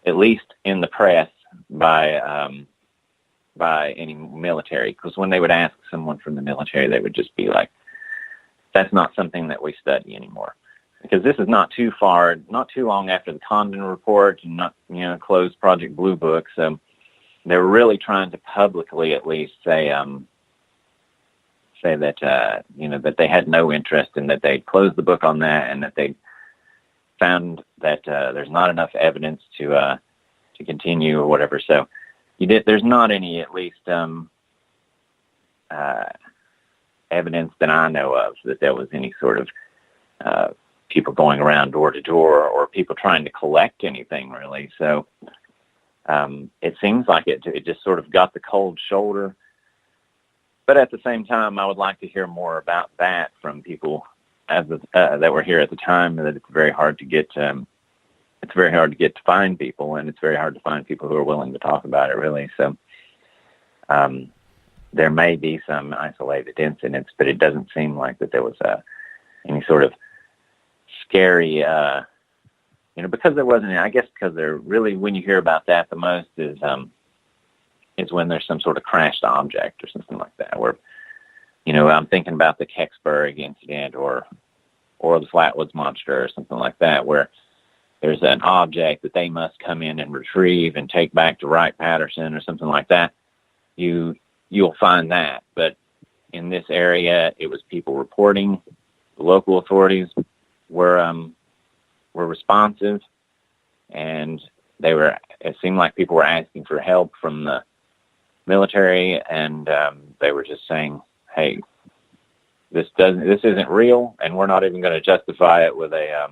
at least in the press, by any military. Because when they would ask someone from the military, they would just be like, that's not something that we study anymore. Because this is not too long after the Condon report, and not, closed Project Blue Book. So they were really trying to publicly at least say that that they had no interest and that they'd closed the book on that, and that they found that there's not enough evidence to continue or whatever. So there's not any, at least evidence that I know of that there was any sort of people going around door to door or people trying to collect anything, really. So it seems like it just sort of got the cold shoulder. But at the same time, I would like to hear more about that from people that were here at the time. That it's very hard to get. It's very hard to get to find people, and it's very hard to find people who are willing to talk about it, really. So there may be some isolated incidents, but it doesn't seem like that there was any sort of scary, because there wasn't. I guess because they're really, when you hear about that the most is when there's some sort of crashed object or something like that, where, I'm thinking about the Kecksburg incident or the Flatwoods Monster or something like that, where there's an object that they must come in and retrieve and take back to Wright-Patterson or something like that. You'll find that. But in this area, it was people reporting. The local authorities were responsive, and it seemed like people were asking for help from the military, and they were just saying, "Hey, this isn't real, and we're not even going to justify it with a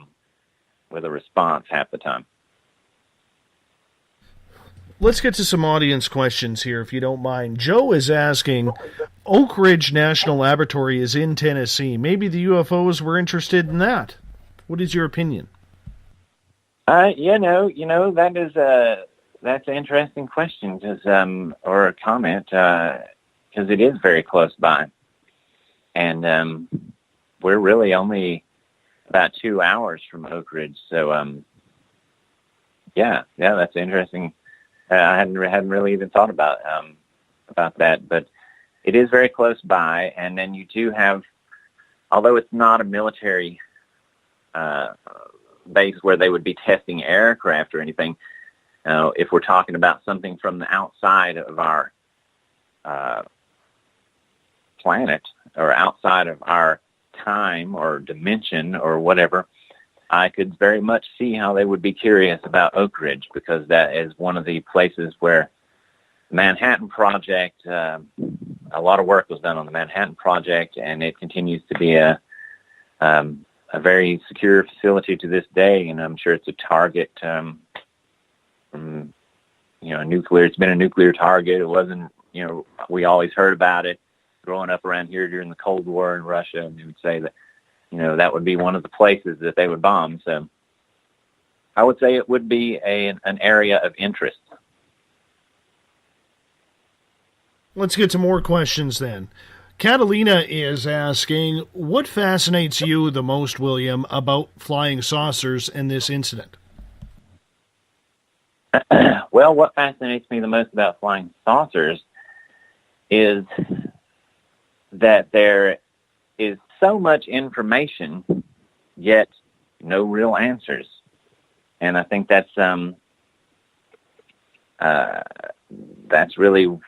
response half the time." Let's get to some audience questions here, if you don't mind. Joe is asking, Oak Ridge National Laboratory is in Tennessee. Maybe the UFOs were interested in that. What is your opinion? That's an interesting question, or a comment, because it is very close by. And we're really only about 2 hours from Oak Ridge. So, that's interesting. I hadn't really even thought about that, but it is very close by. And then you do have, although it's not a military base where they would be testing aircraft or anything, if we're talking about something from the outside of our planet or outside of our time or dimension or whatever, I could very much see how they would be curious about Oak Ridge, because that is one of the places where the Manhattan Project, a lot of work was done on the Manhattan Project, and it continues to be a very secure facility to this day, and I'm sure it's a target from, it's been a nuclear target. It wasn't, we always heard about it growing up around here during the Cold War in Russia, and they would say that, that would be one of the places that they would bomb. So I would say it would be an area of interest. Let's get to more questions then. Catalina is asking, what fascinates you the most, William, about flying saucers in this incident? Well, what fascinates me the most about flying saucers is that there is so much information, yet no real answers. And I think that's really,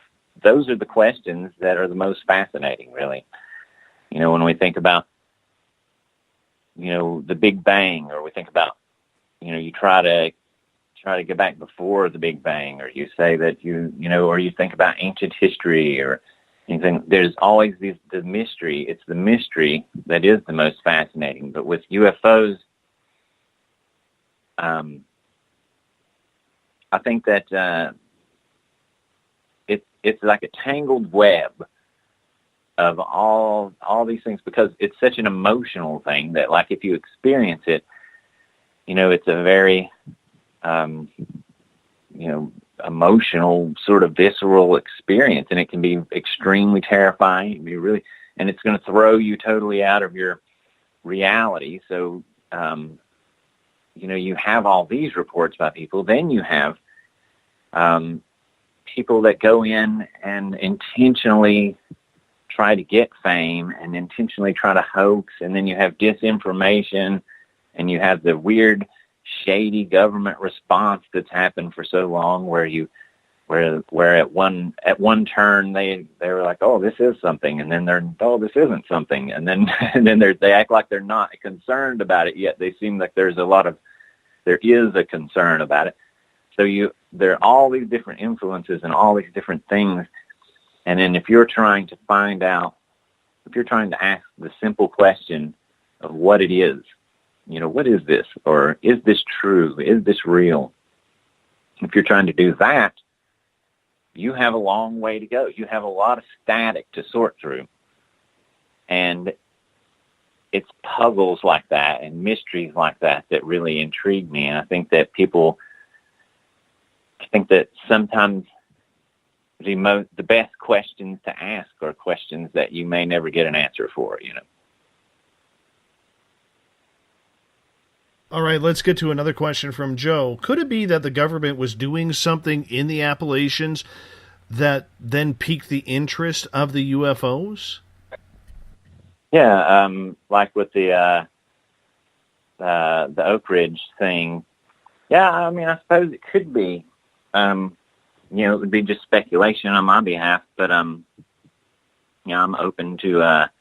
those are the questions that are the most fascinating, really. When we think about, the Big Bang, or we think about, you try to get back before the Big Bang, or you say that or you think about ancient history or anything. There's always the mystery. It's the mystery that is the most fascinating. But with UFOs, I think that it's like a tangled web of all these things, because it's such an emotional thing that, like, if you experience it, it's a very emotional, sort of visceral experience, and it can be extremely terrifying. It can be really, and it's going to throw you totally out of your reality. So, you have all these reports about people. Then you have people that go in and intentionally try to get fame and intentionally try to hoax, and then you have disinformation, and you have the weird, shady government response that's happened for so long, where where at one turn they were like, oh, this is something, and then oh, this isn't something, and then they act like they're not concerned about it, yet they seem like there is a concern about it. So there are all these different influences and all these different things, and then if you're trying to ask the simple question of what it is, what is this, or is this true, is this real? If you're trying to do that, you have a long way to go. You have a lot of static to sort through. And it's puzzles like that and mysteries like that that really intrigue me. And I think that sometimes the best questions to ask are questions that you may never get an answer for, All right, let's get to another question from Joe. Could it be that the government was doing something in the Appalachians that then piqued the interest of the UFOs? Yeah, like with the Oak Ridge thing. Yeah, I mean, I suppose it could be. It would be just speculation on my behalf, but I'm open to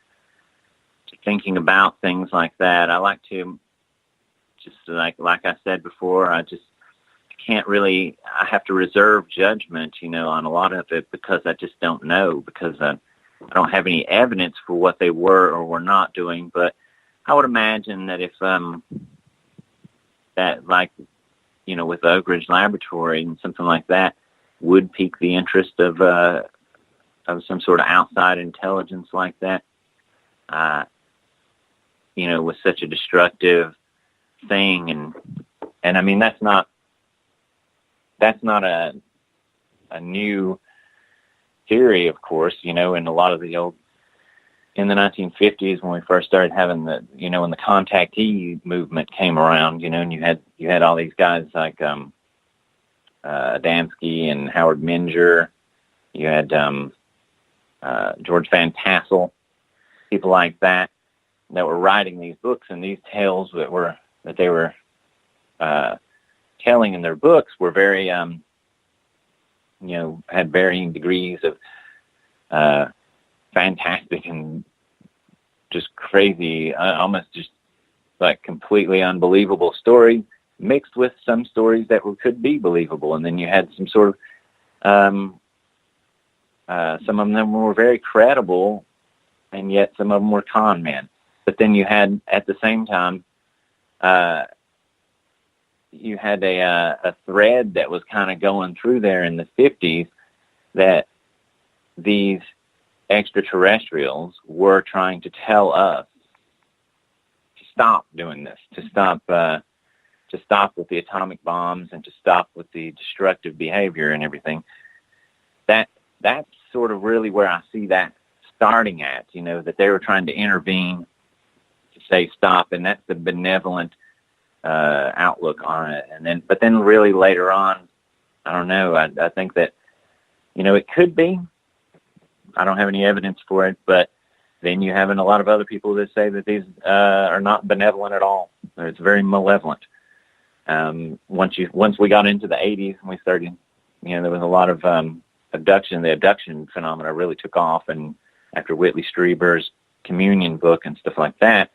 thinking about things like that. I like to. Just like I said before, I can't really, I have to reserve judgment, on a lot of it because I just don't know, because I don't have any evidence for what they were or were not doing. But I would imagine that if, that like, with the Oak Ridge Laboratory and something like that would pique the interest of some sort of outside intelligence like that, with such a destructive thing, and I mean that's not a new theory, of course. In a lot of the in the 1950s when we first started having when the contactee movement came around, and you had all these guys like Adamski and Howard Minger, you had George Van Tassel, people like that were writing these books, and these tales that they were telling in their books were very, had varying degrees of fantastic and just crazy, almost just like completely unbelievable stories mixed with some stories that could be believable. And then you had some sort of, some of them were very credible, and yet some of them were con men. But then you had, at the same time, you had a thread that was kind of going through there in the 50s that these extraterrestrials were trying to tell us to stop doing this, to stop with the atomic bombs and to stop with the destructive behavior and everything. That's sort of really where I see that starting at, that they were trying to intervene to say stop, and that's the benevolent outlook on it. But then really later on, I don't know, I think that, it could be. I don't have any evidence for it, but then you have a lot of other people that say that these are not benevolent at all. It's very malevolent. Once we got into the 80s and we started, there was a lot of abduction. The abduction phenomena really took off, and after Whitley Strieber's Communion book and stuff like that,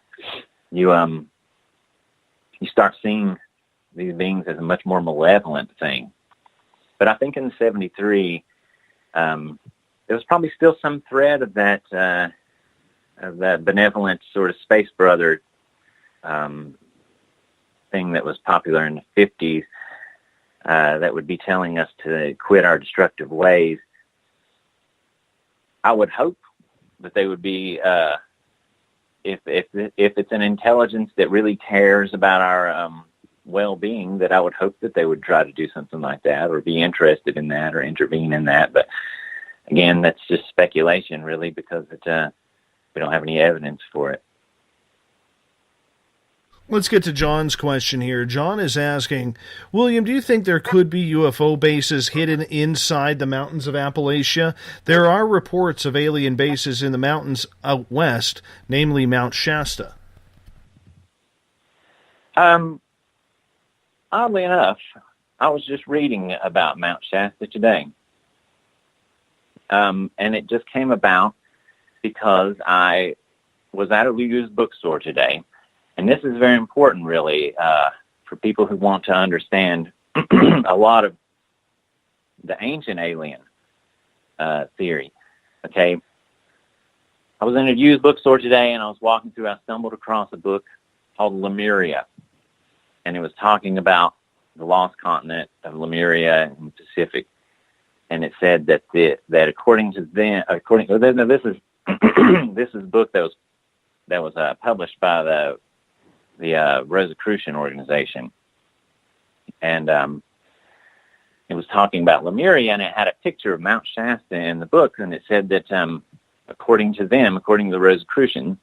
you start seeing these beings as a much more malevolent thing. But I think in 73, there was probably still some thread of that benevolent sort of space brother thing that was popular in the 50s that would be telling us to quit our destructive ways. I would hope that they would be, if it's an intelligence that really cares about our well-being, that I would hope that they would try to do something like that or be interested in that or intervene in that. But again, that's just speculation, really, because we don't have any evidence for it. Let's get to John's question here. John is asking, William, do you think there could be UFO bases hidden inside the mountains of Appalachia? There are reports of alien bases in the mountains out west, namely Mount Shasta. Oddly enough, I was just reading about Mount Shasta today, And it just came about because I was at a used bookstore today. And this is very important, really, for people who want to understand a lot of the ancient alien theory. Okay. I was in a used bookstore today, and I was walking through. I stumbled across a book called Lemuria, and it was talking about the lost continent of Lemuria in the Pacific. And it said that according to them, this is this is a book that was published by the Rosicrucian organization, and it was talking about Lemuria, and it had a picture of Mount Shasta in the book, and it said that according to the Rosicrucians,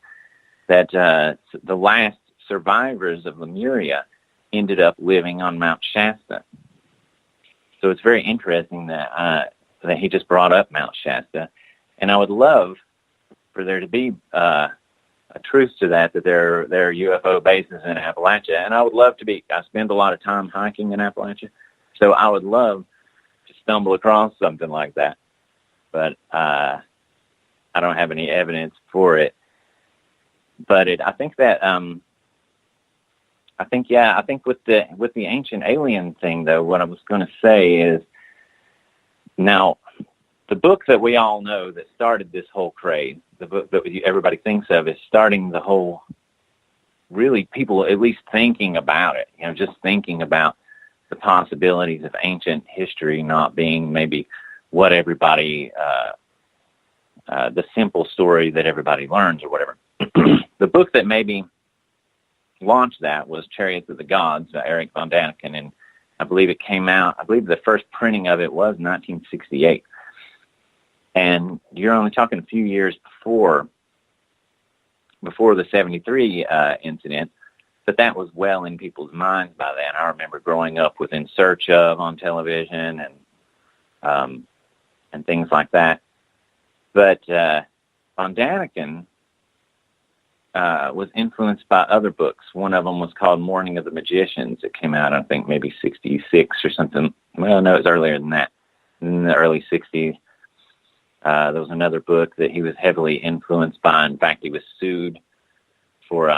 that the last survivors of Lemuria ended up living on Mount Shasta. So it's very interesting that he just brought up Mount Shasta, and I would love for there to be a truth to that there are UFO bases in Appalachia, and I would love to be. I spend a lot of time hiking in Appalachia, so I would love to stumble across something like that, but I don't have any evidence for it. But I think with the ancient alien thing, though, what I was going to say is, now, the book that we all know that started this whole craze, the book that everybody thinks of as starting the whole, really people at least thinking about it, just thinking about the possibilities of ancient history not being maybe what everybody, the simple story that everybody learns or whatever. The book that maybe launched that was Chariots of the Gods by Eric von Daniken, and I believe it came out, the first printing of it was 1968. And you're only talking a few years before the 73 incident, but that was well in people's minds by then. I remember growing up with In Search Of on television and things like that. But von Daniken was influenced by other books. One of them was called Morning of the Magicians. It came out, I think, maybe 66 or something. Well, no, it was earlier than that, in the early 60s. There was another book that he was heavily influenced by. In fact, he was sued for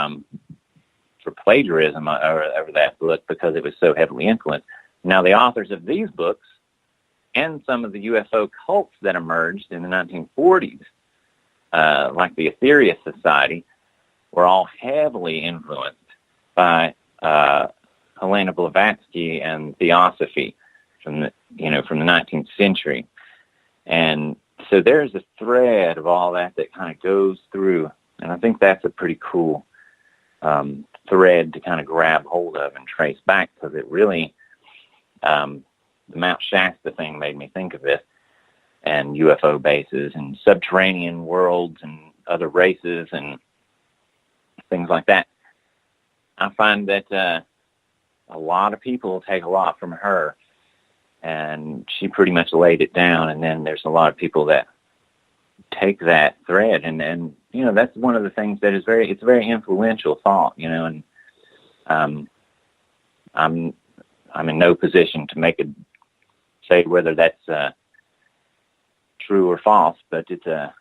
plagiarism over that book because it was so heavily influenced. Now, the authors of these books and some of the UFO cults that emerged in the 1940s, like the Etheria Society, were all heavily influenced by Helena Blavatsky and Theosophy from the 19th century. And so there's a thread of all that kind of goes through, and I think that's a pretty cool thread to kind of grab hold of and trace back, because it really, the Mount Shasta thing made me think of this, and UFO bases and subterranean worlds and other races and things like that. I find that a lot of people take a lot from her, and she pretty much laid it down, and then there's a lot of people that take that thread, and that's one of the things that is it's a very influential thought, and I'm in no position to say whether that's true or false, but it's a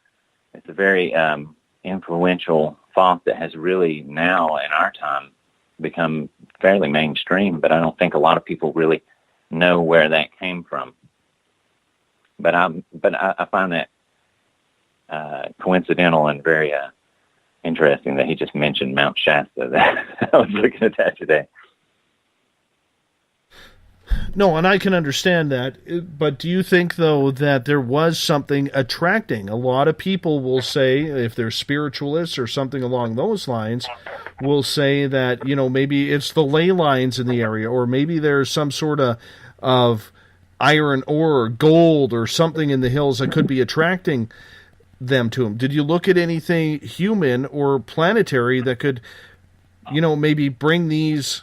very influential thought that has really now in our time become fairly mainstream, but I don't think a lot of people really know where that came from. But I find that coincidental and very interesting that he just mentioned Mount Shasta. That I was looking at that today. No, and I can understand that, but do you think, though, that there was something attracting? A lot of people will say, if they're spiritualists or something along those lines, will say that, maybe it's the ley lines in the area, or maybe there's some sort of iron ore or gold or something in the hills that could be attracting them to them. Did you look at anything human or planetary that could, maybe bring these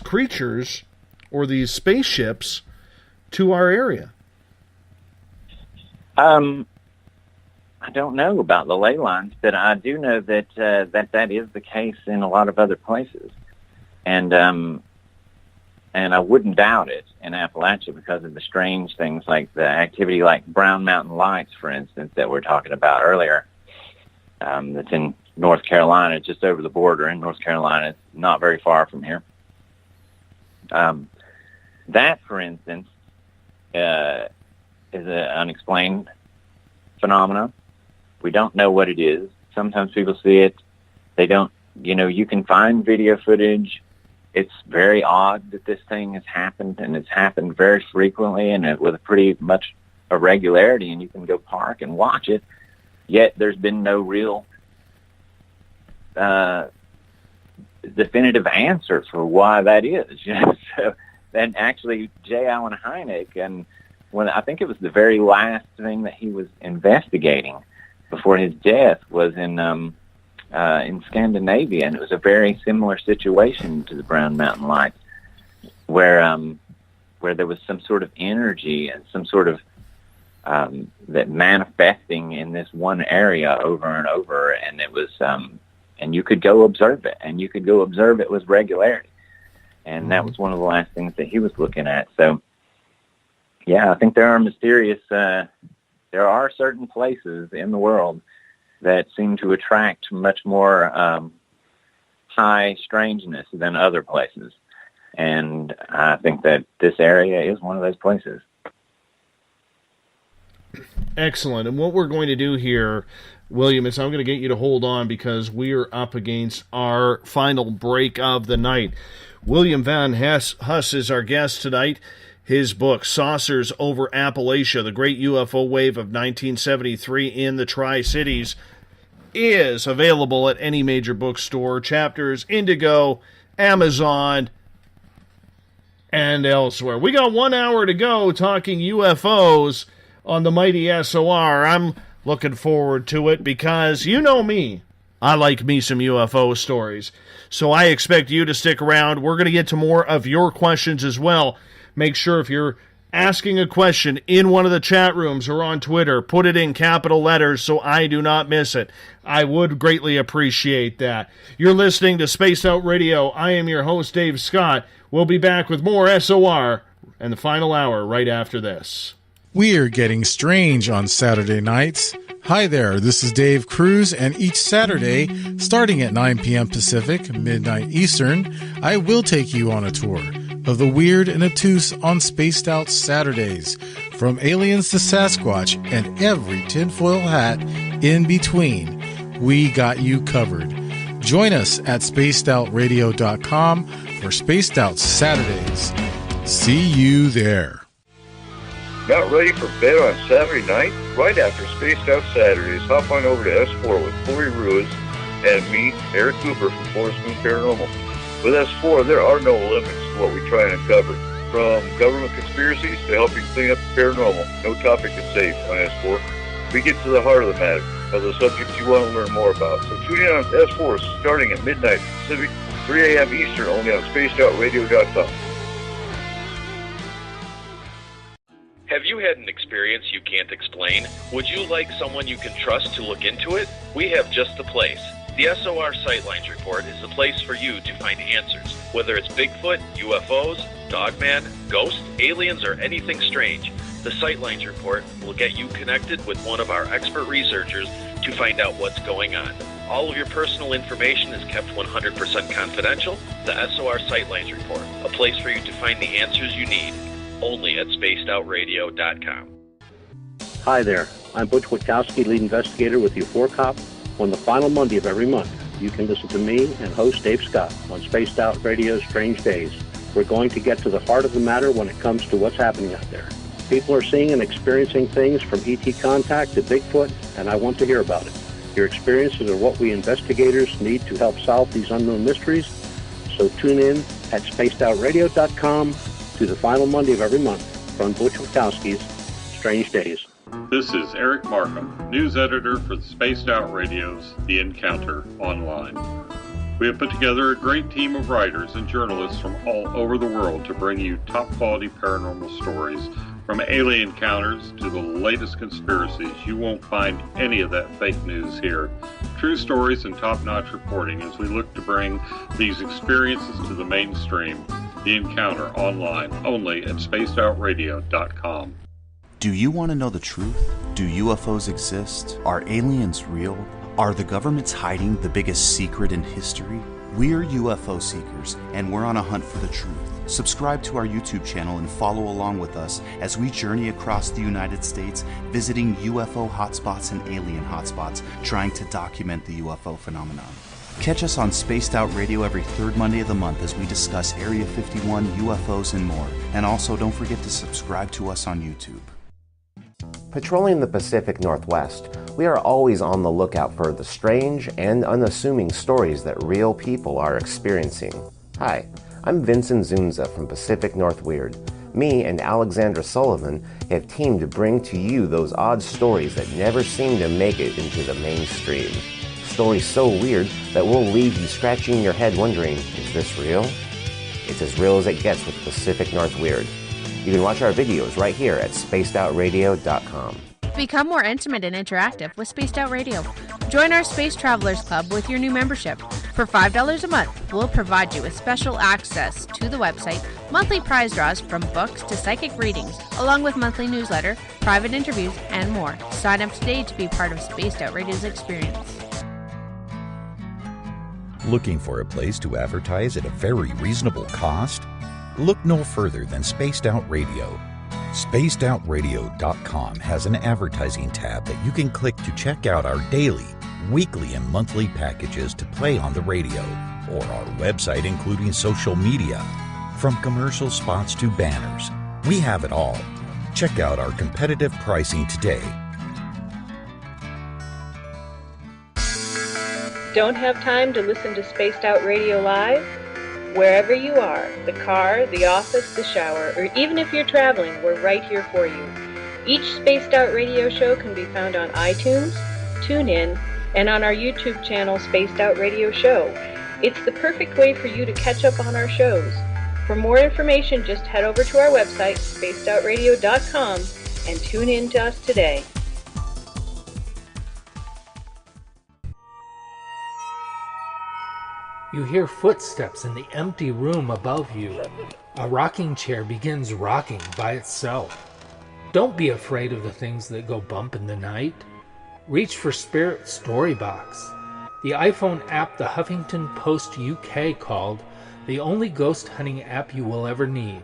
creatures or these spaceships to our area? I don't know about the ley lines, but I do know that that is the case in a lot of other places. And and I wouldn't doubt it in Appalachia because of the strange things like the activity like Brown Mountain Lights, for instance, that we're talking about earlier. That's in North Carolina, just over the border in North Carolina, not very far from here. That, for instance, is an unexplained phenomenon. We don't know what it is. Sometimes people see it. They don't, you can find video footage. It's very odd that this thing has happened, and it's happened very frequently and with a pretty much a regularity, and you can go park and watch it. Yet there's been no real definitive answer for why that is. So, and actually, J. Allen Hynek, and I think it was the very last thing that he was investigating before his death was in Scandinavia, and it was a very similar situation to the Brown Mountain Lights, where there was some sort of energy and some sort of that manifesting in this one area over and over, and it was and you could go observe it, and you could go observe it with regularity, and that was one of the last things that he was looking at. So, yeah, I think there are certain places in the world that seem to attract much more high strangeness than other places. And I think that this area is one of those places. Excellent. And what we're going to do here, William, is I'm going to get you to hold on because we are up against our final break of the night. William Van Huss is our guest tonight. His book, Saucers Over Appalachia, The Great UFO Wave of 1973 in the Tri-Cities, is available at any major bookstore, Chapters, Indigo, Amazon, and elsewhere. We got 1 hour to go talking UFOs on the mighty SOR. I'm looking forward to it because you know me. I like me some UFO stories. So I expect you to stick around. We're going to get to more of your questions as well. Make sure if you're asking a question in one of the chat rooms or on Twitter, put it in capital letters so I do not miss it. I would greatly appreciate that. You're listening to Spaced Out Radio. I am your host, Dave Scott. We'll be back with more SOR and the final hour right after this. We're getting strange on Saturday nights. Hi there, this is Dave Cruz, and each Saturday, starting at 9 p.m. Pacific, midnight Eastern, I will take you on a tour of the weird and obtuse on Spaced Out Saturdays, from aliens to Sasquatch and every tinfoil hat in between. We got you covered. Join us at spacedoutradio.com for Spaced Out Saturdays. See you there. Not ready for bed on Saturday night? Right after Spaced Out Saturdays, hop on over to S4 with Corey Ruiz and me, Eric Cooper from Forest Moon Paranormal. With S4, there are no limits to what we try and uncover. From government conspiracies to helping clean up the paranormal, no topic is safe on S4. We get to the heart of the matter, of the subjects you want to learn more about. So tune in on S4 starting at midnight Pacific, 3 a.m. Eastern, only on spacedoutradio.com. Have you had an experience you can't explain? Would you like someone you can trust to look into it? We have just the place. The SOR Sightlines Report is the place for you to find answers. Whether it's Bigfoot, UFOs, Dogman, ghosts, aliens, or anything strange, the Sightlines Report will get you connected with one of our expert researchers to find out what's going on. All of your personal information is kept 100% confidential. The SOR Sightlines Report, a place for you to find the answers you need. Only at spacedoutradio.com. Hi there. I'm Butch Witkowski, lead investigator with U4Cop. On the final Monday of every month, you can listen to me and host Dave Scott on Spaced Out Radio's Strange Days. We're going to get to the heart of the matter when it comes to what's happening out there. People are seeing and experiencing things from ET contact to Bigfoot, and I want to hear about it. Your experiences are what we investigators need to help solve these unknown mysteries. So tune in at spacedoutradio.com to the final Monday of every month from Butch Witkowski's Strange Days. This is Eric Markham, news editor for the Spaced Out Radio's The Encounter Online. We have put together a great team of writers and journalists from all over the world to bring you top-quality paranormal stories, from alien encounters to the latest conspiracies. You won't find any of that fake news here. True stories and top-notch reporting as we look to bring these experiences to the mainstream. The Encounter online only at spacedoutradio.com. Do you want to know the truth? Do UFOs exist? Are aliens real? Are the governments hiding the biggest secret in history? We're UFO seekers, and we're on a hunt for the truth. Subscribe to our YouTube channel and follow along with us as we journey across the United States, visiting UFO hotspots and alien hotspots, trying to document the UFO phenomenon. Catch us on Spaced Out Radio every third Monday of the month as we discuss Area 51, UFOs, and more. And also, don't forget to subscribe to us on YouTube. Patrolling the Pacific Northwest, we are always on the lookout for the strange and unassuming stories that real people are experiencing. Hi, I'm Vincent Zunza from Pacific North Weird. Me and Alexandra Sullivan have teamed to bring to you those odd stories that never seem to make it into the mainstream. Stories so weird that will leave you scratching your head wondering, is this real? It's as real as it gets with Pacific North Weird. You can watch our videos right here at spacedoutradio.com. Become more intimate and interactive with Spaced Out Radio. Join our Space Travelers Club with your new membership. For $5 a month, we'll provide you with special access to the website, monthly prize draws from books to psychic readings, along with monthly newsletter, private interviews, and more. Sign up today to be part of Spaced Out Radio's experience. Looking for a place to advertise at a very reasonable cost? Look no further than Spaced Out Radio. SpacedOutRadio.com has an advertising tab that you can click to check out our daily, weekly, and monthly packages to play on the radio, or our website including social media. From commercial spots to banners, we have it all. Check out our competitive pricing today. Don't have time to listen to Spaced Out Radio live? Wherever you are, the car, the office, the shower, or even if you're traveling, we're right here for you. Each Spaced Out Radio show can be found on iTunes, TuneIn, and on our YouTube channel, Spaced Out Radio Show. It's the perfect way for you to catch up on our shows. For more information, just head over to our website, spacedoutradio.com, and tune in to us today. You hear footsteps in the empty room above you. A rocking chair begins rocking by itself. Don't be afraid of the things that go bump in the night. Reach for Spirit Storybox, the iPhone app the Huffington Post UK called the only ghost hunting app you will ever need.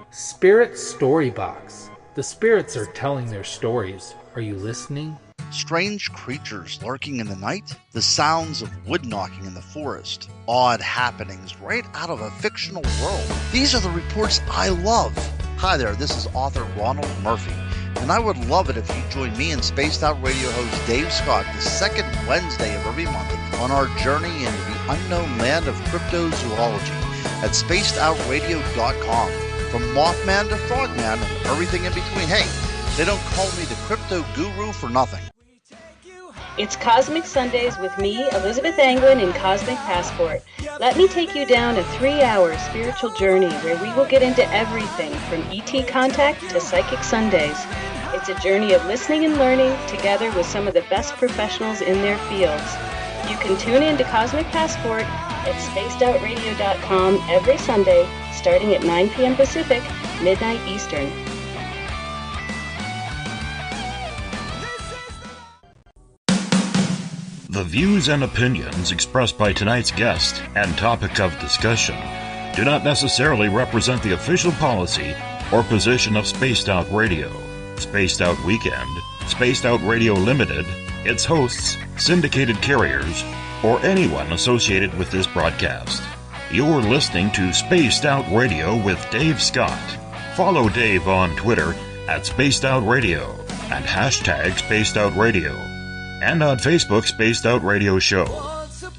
Spirit Storybox. The spirits are telling their stories. Are you listening? Strange creatures lurking in the night, the sounds of wood knocking in the forest, odd happenings right out of a fictional world. These are the reports I love. Hi there, this is author Ronald Murphy, and I would love it if you join me and Spaced Out Radio host Dave Scott the second Wednesday of every month on our journey into the unknown land of cryptozoology at spacedoutradio.com. From Mothman to Frogman and everything in between. Hey, they don't call me the crypto guru for nothing. It's Cosmic Sundays with me, Elizabeth Anglin, in Cosmic Passport. Let me take you down a 3-hour spiritual journey where we will get into everything from ET contact to Psychic Sundays. It's a journey of listening and learning together with some of the best professionals in their fields. You can tune in to Cosmic Passport at spacedoutradio.com every Sunday, starting at 9 p.m. Pacific, midnight Eastern. The views and opinions expressed by tonight's guest and topic of discussion do not necessarily represent the official policy or position of Spaced Out Radio, Spaced Out Weekend, Spaced Out Radio Limited, its hosts, syndicated carriers, or anyone associated with this broadcast. You're listening to Spaced Out Radio with Dave Scott. Follow Dave on Twitter at Spaced Out Radio and hashtag Spaced Out Radio, and on Facebook, Spaced Out Radio Show.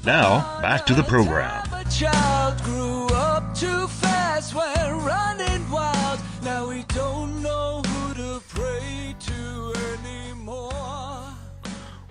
Now, back to the program. A child grew up too fast, went running wild. Now we don't know who to pray to anymore.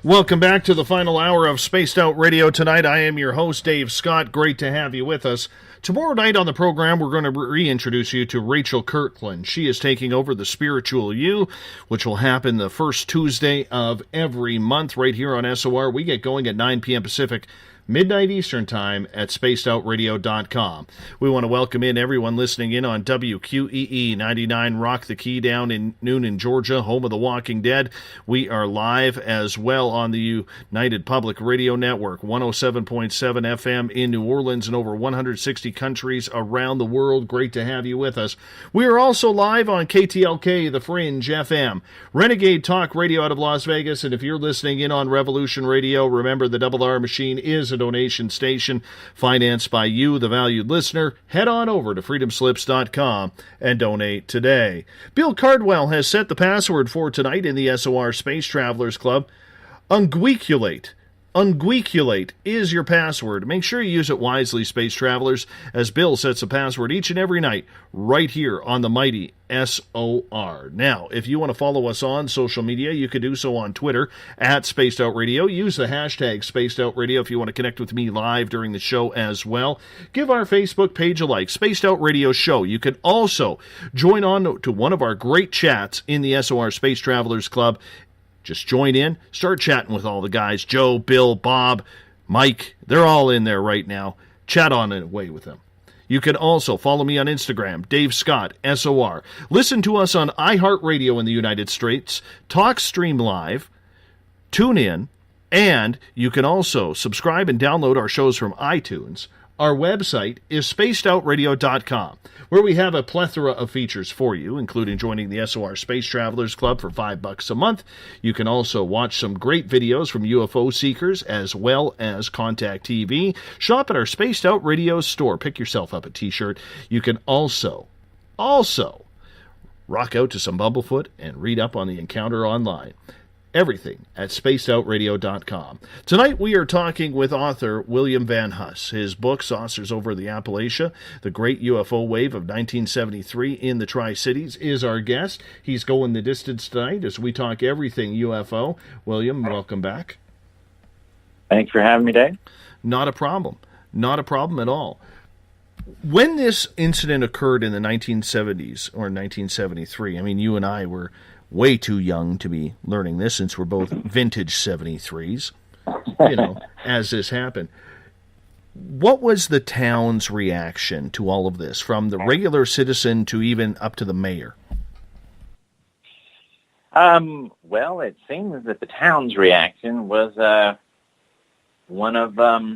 Welcome back to the final hour of Spaced Out Radio tonight. I am your host, Dave Scott. Great to have you with us. Tomorrow night on the program, we're going to reintroduce you to Rachel Kirkland. She is taking over the Spiritual You, which will happen the first Tuesday of every month right here on SOR. We get going at 9 p.m. Pacific, midnight Eastern Time at spacedoutradio.com. We want to welcome in everyone listening in on WQEE 99 Rock the Key down in Noonan, Georgia, home of The Walking Dead. We are live as well on the United Public Radio Network, 107.7 FM in New Orleans and over 160 countries around the world. Great to have you with us. We are also live on KTLK, The Fringe FM, Renegade Talk Radio out of Las Vegas, and if you're listening in on Revolution Radio, remember the Double R Machine is a donation station financed by you, the valued listener. Head on over to freedomslips.com and donate today. Bill Cardwell has set the password for tonight in the SOR Space Travelers Club. Unguiculate. Unguiculate is your password. Make sure you use it wisely, Space Travelers, as Bill sets a password each and every night right here on the mighty SOR. Now, if you want to follow us on social media, you can do so on Twitter at Spaced Out Radio. Use the hashtag Spaced Out Radio if you want to connect with me live during the show as well. Give our Facebook page a like, Spaced Out Radio Show. You can also join on to one of our great chats in the SOR Space Travelers Club. Just join in, start chatting with all the guys. Joe, Bill, Bob, Mike, they're all in there right now. Chat on and away with them. You can also follow me on Instagram, Dave Scott, SOR. Listen to us on iHeartRadio in the United States, TalkStream Live, TuneIn, and you can also subscribe and download our shows from iTunes. Our website is spacedoutradio.com, where we have a plethora of features for you, including joining the SOR Space Travelers Club for $5 a month. You can also watch some great videos from UFO seekers, as well as Contact TV. Shop at our Spaced Out Radio store. Pick yourself up a t-shirt. You can also rock out to some Bumblefoot and read up on the encounter online. Everything at spacedoutradio.com. Tonight we are talking with author William Van Huss. His book, Saucers Over the Appalachia, The Great UFO Wave of 1973 in the Tri-Cities, is our guest. He's going the distance tonight as we talk everything UFO. William, welcome back. Thanks for having me, Dave. Not a problem. Not a problem at all. When this incident occurred in the 1970s, or 1973, I mean, you and I were way too young to be learning this since we're both vintage 73s, as this happened. What was the town's reaction to all of this, from the regular citizen to even up to the mayor? Well, it seems that the town's reaction was one of, I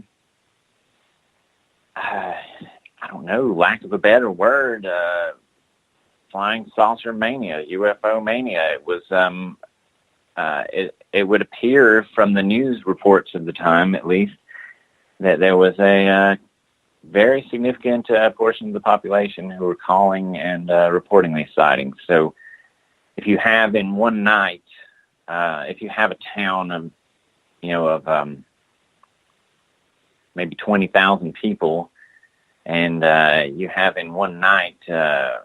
don't know, lack of a better word, flying saucer mania, UFO mania. It was, it would appear from the news reports of the time, at least, that there was a very significant portion of the population who were calling and reporting these sightings. So if you have in one night, if you have a town of, maybe 20,000 people, and you have in one night, a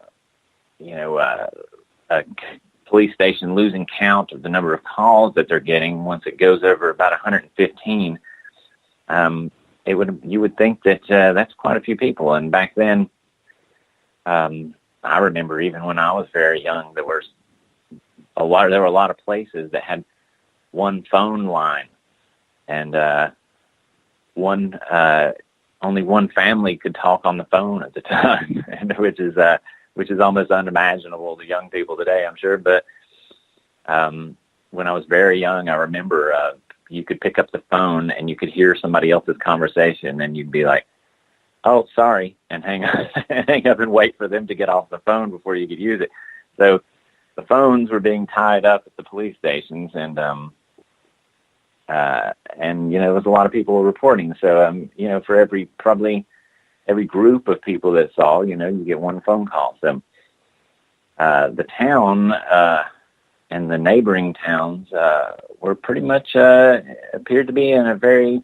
police station losing count of the number of calls that they're getting once it goes over about 115, you would think that that's quite a few people. And back then, I remember even when I was very young, there were a lot of places that had one phone line, and only one family could talk on the phone at the time, which is almost unimaginable to young people today, I'm sure. But when I was very young, I remember you could pick up the phone and you could hear somebody else's conversation, and you'd be like, "Oh, sorry," and hang up and wait for them to get off the phone before you could use it. So the phones were being tied up at the police stations, and there was a lot of people reporting. So for every group of people that saw, you get one phone call. So the town and the neighboring towns were pretty much appeared to be in a very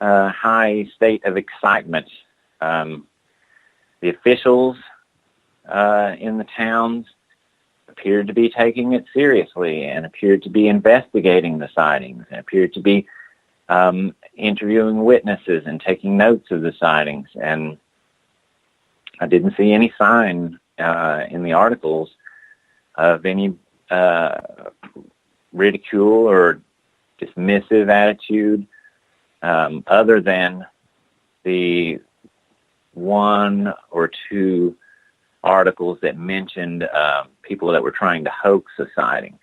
high state of excitement. The officials in the towns appeared to be taking it seriously and appeared to be investigating the sightings and appeared to be interviewing witnesses and taking notes of the sightings. And I didn't see any sign in the articles of any ridicule or dismissive attitude other than the one or two articles that mentioned people that were trying to hoax a sighting,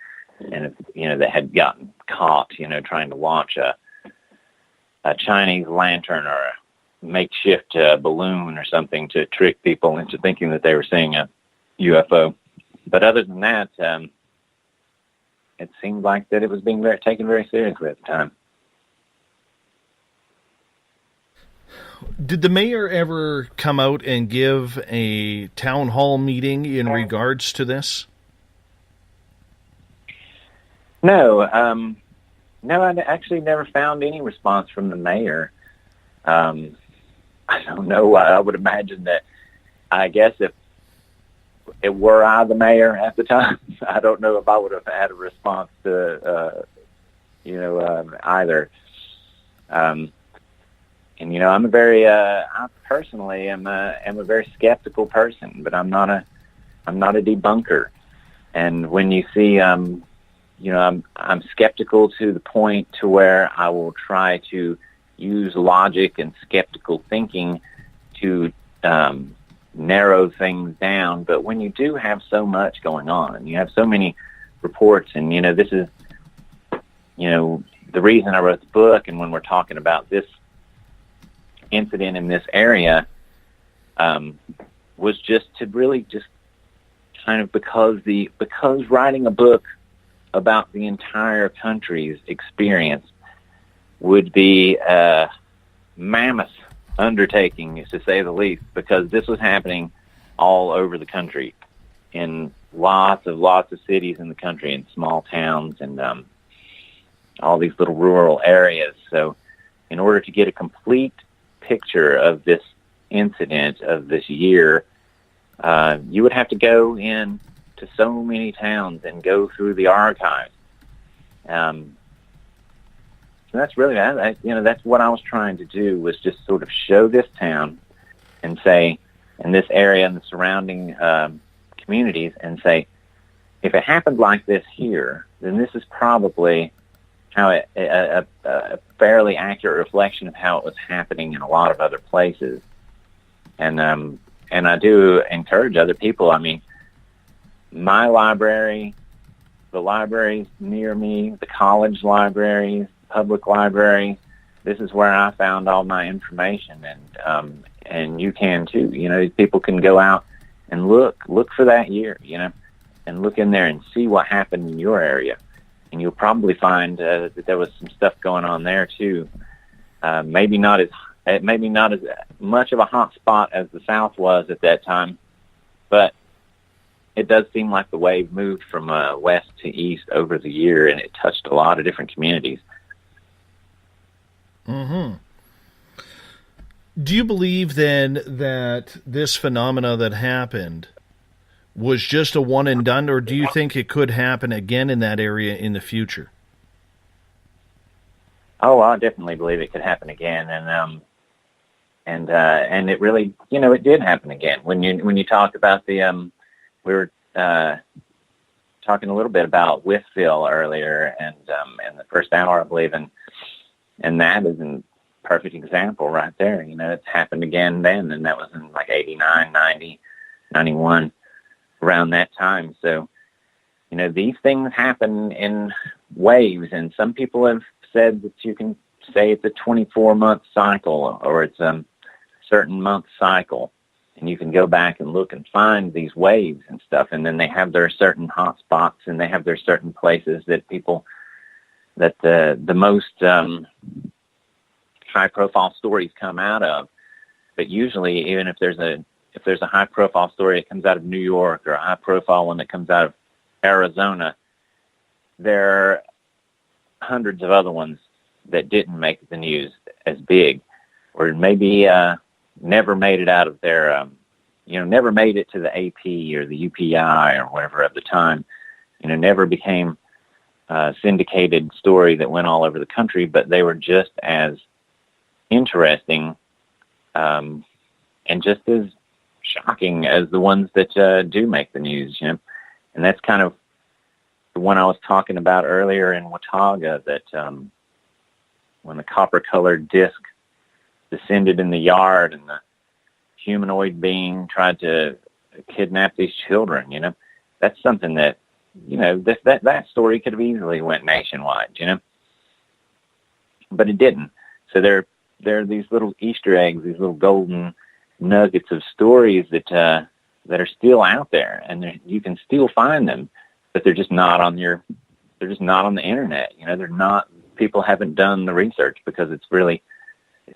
and that had gotten caught, trying to launch a Chinese lantern or a makeshift balloon or something to trick people into thinking that they were seeing a UFO. But other than that, it seemed like that it was being taken very seriously at the time. Did the mayor ever come out and give a town hall meeting in regards to this? No, I actually never found any response from the mayor. I don't know. I would imagine that, I guess if it were I the mayor at the time, I don't know if I would have had a response to, either. And I'm a very, I personally am a very skeptical person, but I'm not a debunker. And when you see, I'm skeptical to the point to where I will try to use logic and skeptical thinking to narrow things down. But when you do have so much going on and you have so many reports, and this is the reason I wrote the book, and when we're talking about this incident in this area, was just to really just kind of because writing a book about the entire country's experience would be a mammoth undertaking, to say the least, because this was happening all over the country, in lots of cities in the country, in small towns, and all these little rural areas. So in order to get a complete picture of this incident of this year, you would have to go in to so many towns and go through the archives. So that's really, that's what I was trying to do, was just sort of show this town and say, in this area and the surrounding communities, and say, if it happened like this here, then this is probably how a fairly accurate reflection of how it was happening in a lot of other places. And I do encourage other people. I mean, my library, the libraries near me, the college libraries, public library, this is where I found all my information, and you can too. People can go out and look for that year, and look in there and see what happened in your area. And you'll probably find that there was some stuff going on there too. Maybe not as much of a hot spot as the South was at that time, but it does seem like the wave moved from west to east over the year, and it touched a lot of different communities. Mm-hmm. Do you believe then that this phenomena that happened was just a one and done, or do you think it could happen again in that area in the future? Oh, I definitely believe it could happen again, and it really, it did happen again. When you talk about the, we were talking a little bit about Whitfield earlier, and in the first hour, I believe, and that is a perfect example right there. It's happened again then, and that was in like 89, 90, 91. Around that time. So, these things happen in waves, and some people have said that you can say it's a 24-month cycle, or it's a certain month cycle, and you can go back and look and find these waves and stuff, and then they have their certain hot spots, and they have their certain places that the most high-profile stories come out of. But usually, even if there's a high-profile story that comes out of New York, or a high-profile one that comes out of Arizona, there are hundreds of other ones that didn't make the news as big, or maybe never made it out of their, never made it to the AP or the UPI or whatever at the time. Never became a syndicated story that went all over the country, but they were just as interesting and just as shocking as the ones that do make the news, And that's kind of the one I was talking about earlier in Watauga, that the copper-colored disc descended in the yard and the humanoid being tried to kidnap these children. That's something that, that story could have easily went nationwide, but it didn't. So there are these little Easter eggs, these little golden nuggets of stories that are still out there, and you can still find them, but they're just not on the internet. They're not. People haven't done the research because it's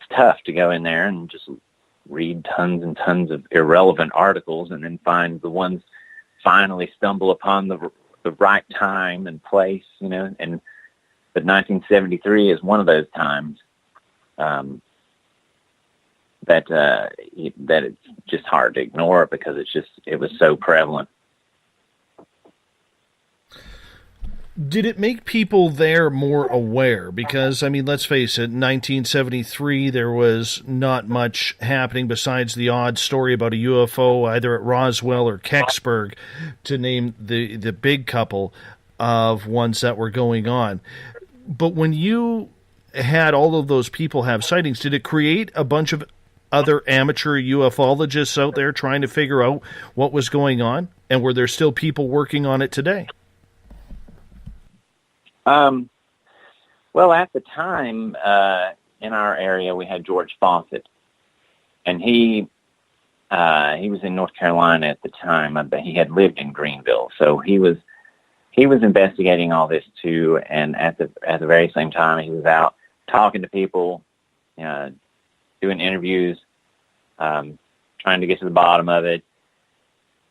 tough to go in there and just read tons and tons of irrelevant articles and then find the ones, finally stumble upon the right time and place, but 1973 is one of those times that it's just hard to ignore because it was so prevalent. Did it make people there more aware? Because, let's face it, in 1973, there was not much happening besides the odd story about a UFO, either at Roswell or Kecksburg, to name the big couple of ones that were going on. But when you had all of those people have sightings, did it create a bunch of other amateur ufologists out there trying to figure out what was going on? And were there still people working on it today? Well, at the time, in our area, we had George Fawcett, and he was in North Carolina at the time, but he had lived in Greenville, so he was investigating all this too. And at the very same time, he was out talking to people, doing interviews, trying to get to the bottom of it.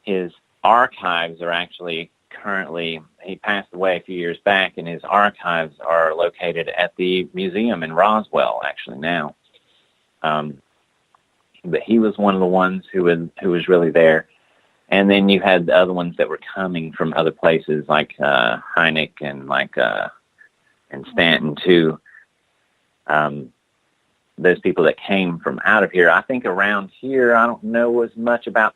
His archives are actually currently, he passed away a few years back, and his archives are located at the museum in Roswell, actually, now. But he was one of the ones who was really there. And then you had the other ones that were coming from other places, like Hynek and and Stanton too. Those people that came from out of here. I think around here, I don't know as much about.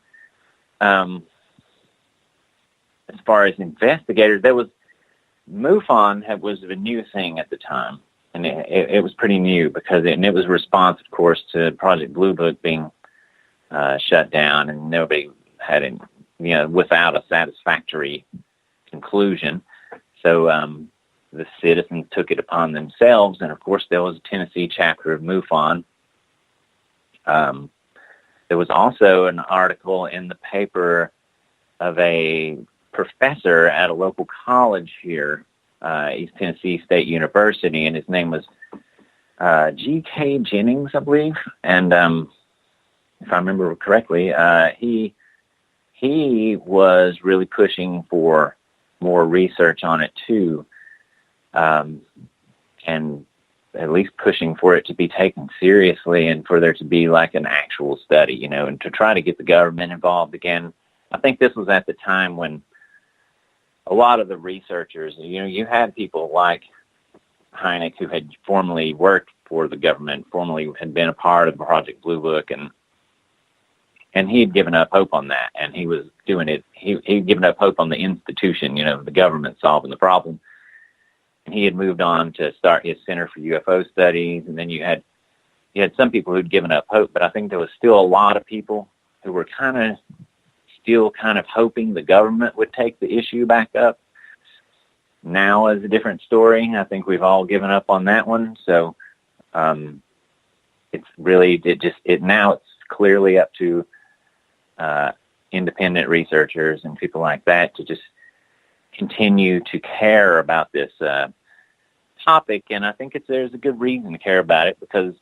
As far as investigators, there was MUFON was a new thing at the time, and it was pretty new because it was a response, of course, to Project Blue Book being shut down, and nobody had it, without a satisfactory conclusion. So the citizens took it upon themselves, and of course there was a Tennessee chapter of MUFON. There was also an article in the paper of a professor at a local college here, East Tennessee State University, and his name was G.K. Jennings, I believe. And if I remember correctly, he was really pushing for more research on it too, and at least pushing for it to be taken seriously and for there to be like an actual study, and to try to get the government involved again. I think this was at the time when a lot of the researchers, you had people like Hynek who had formerly worked for the government, formerly had been a part of Project Blue Book, and he had given up hope on that, and he was doing it. He'd given up hope on the institution, the government solving the problem, and he had moved on to start his Center for UFO Studies. And then you had some people who'd given up hope, but I think there was still a lot of people who were still kind of hoping the government would take the issue back up. Now is a different story. I think we've all given up on that one. So it's really now it's clearly up to independent researchers and people like that to just continue to care about this topic. And I think there's a good reason to care about it, because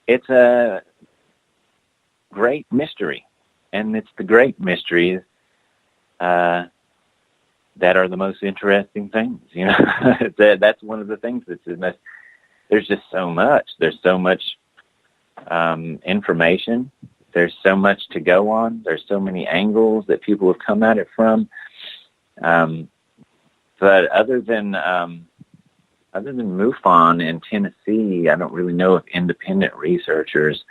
it's a great mystery. And it's the great mysteries that are the most interesting things. That's one of the things there's just so much. There's so much information. There's so much to go on. There's so many angles that people have come at it from. But other than MUFON in Tennessee, I don't really know if independent researchers,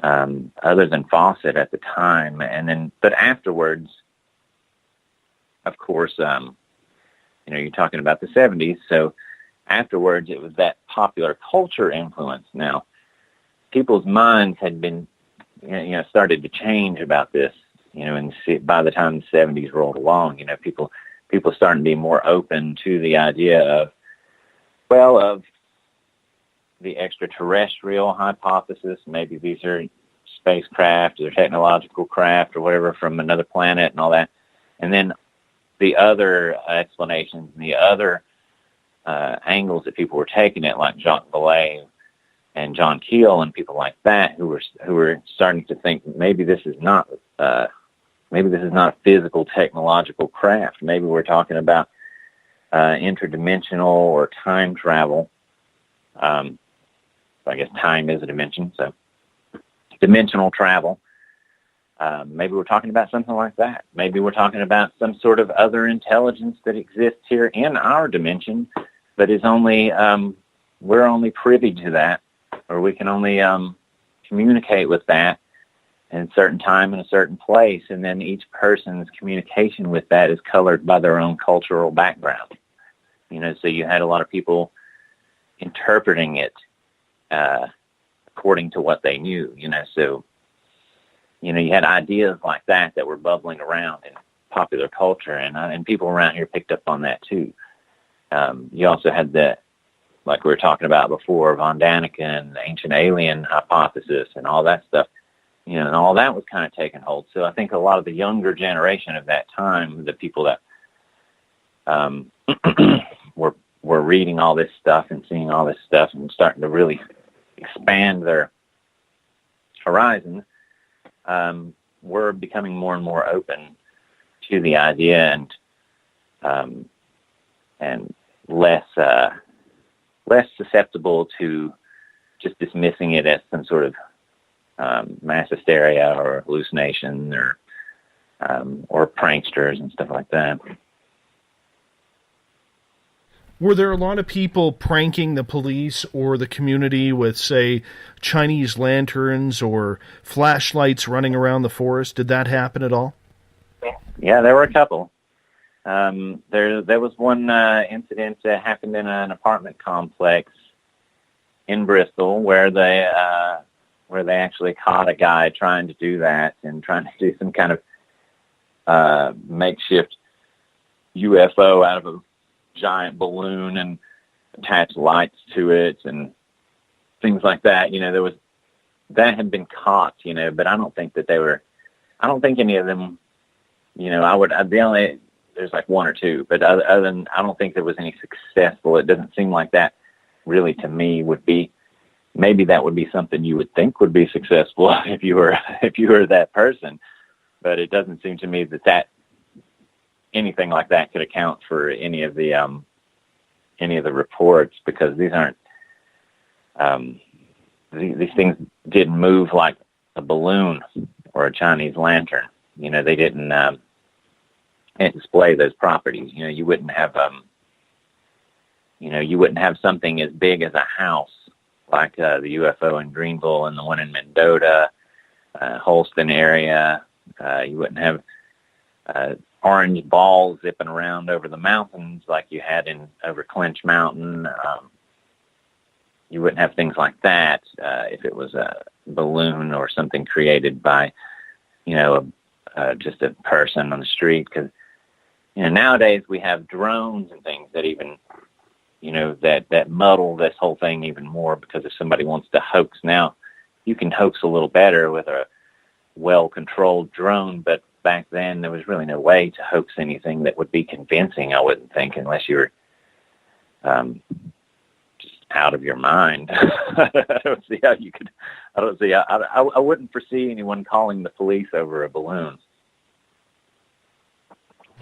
other than Fawcett at the time, but afterwards, of course, you're talking about the 70s. So afterwards, it was that popular culture influence. Now, people's minds had been, started to change about this, and by the time the 70s rolled along, people starting to be more open to the idea of the extraterrestrial hypothesis. Maybe these are spacecraft or technological craft or whatever from another planet and all that. And then the other explanations and the other angles that people were taking it, like Jacques Vallée and John Keel and people like that, who were starting to think maybe this is not physical technological craft. Maybe we're talking about interdimensional or time travel. I guess time is a dimension, so dimensional travel. Maybe we're talking about something like that. Maybe we're talking about some sort of other intelligence that exists here in our dimension, but is only we're only privy to that, or we can only communicate with that in a certain time in a certain place, and then each person's communication with that is colored by their own cultural background. So you had a lot of people interpreting it according to what they knew. So you had ideas like that were bubbling around in popular culture, and people around here picked up on that too. You also had like we were talking about before, Von Daniken, the ancient alien hypothesis, and all that stuff. And all that was kind of taking hold. So I think a lot of the younger generation of that time, the people that were reading all this stuff and seeing all this stuff and starting to really expand their horizons, were becoming more and more open to the idea and less susceptible to just dismissing it as some sort of mass hysteria or hallucination or pranksters and stuff like that. Were there a lot of people pranking the police or the community with, say, Chinese lanterns or flashlights running around the forest? Did that happen at all? Yeah, there were a couple. There was one incident that happened in an apartment complex in Bristol where they actually caught a guy trying to do that and trying to do some kind of makeshift UFO out of a giant balloon and attach lights to it and things like that. That had been caught, but I don't think any of them, there's like one or two, but other than, I don't think there was any successful. It doesn't seem like that really to me would be, maybe that would be something you would think would be successful if you were that person, but it doesn't seem to me that anything like that could account for any of the reports, because these aren't these things didn't move like a balloon or a Chinese lantern. They didn't display those properties. You wouldn't have something as big as a house like the UFO in Greenville and the one in Mendota, Holston area. You wouldn't have orange balls zipping around over the mountains like you had over Clinch Mountain. You wouldn't have things like that if it was a balloon or something created by, just a person on the street. Because nowadays we have drones and things that even, that muddle this whole thing even more, because if somebody wants to hoax now, you can hoax a little better with a well-controlled drone, but back then there was really no way to hoax anything that would be convincing, I wouldn't think, unless you were just out of your mind. I don't see how you could, I wouldn't foresee anyone calling the police over a balloon.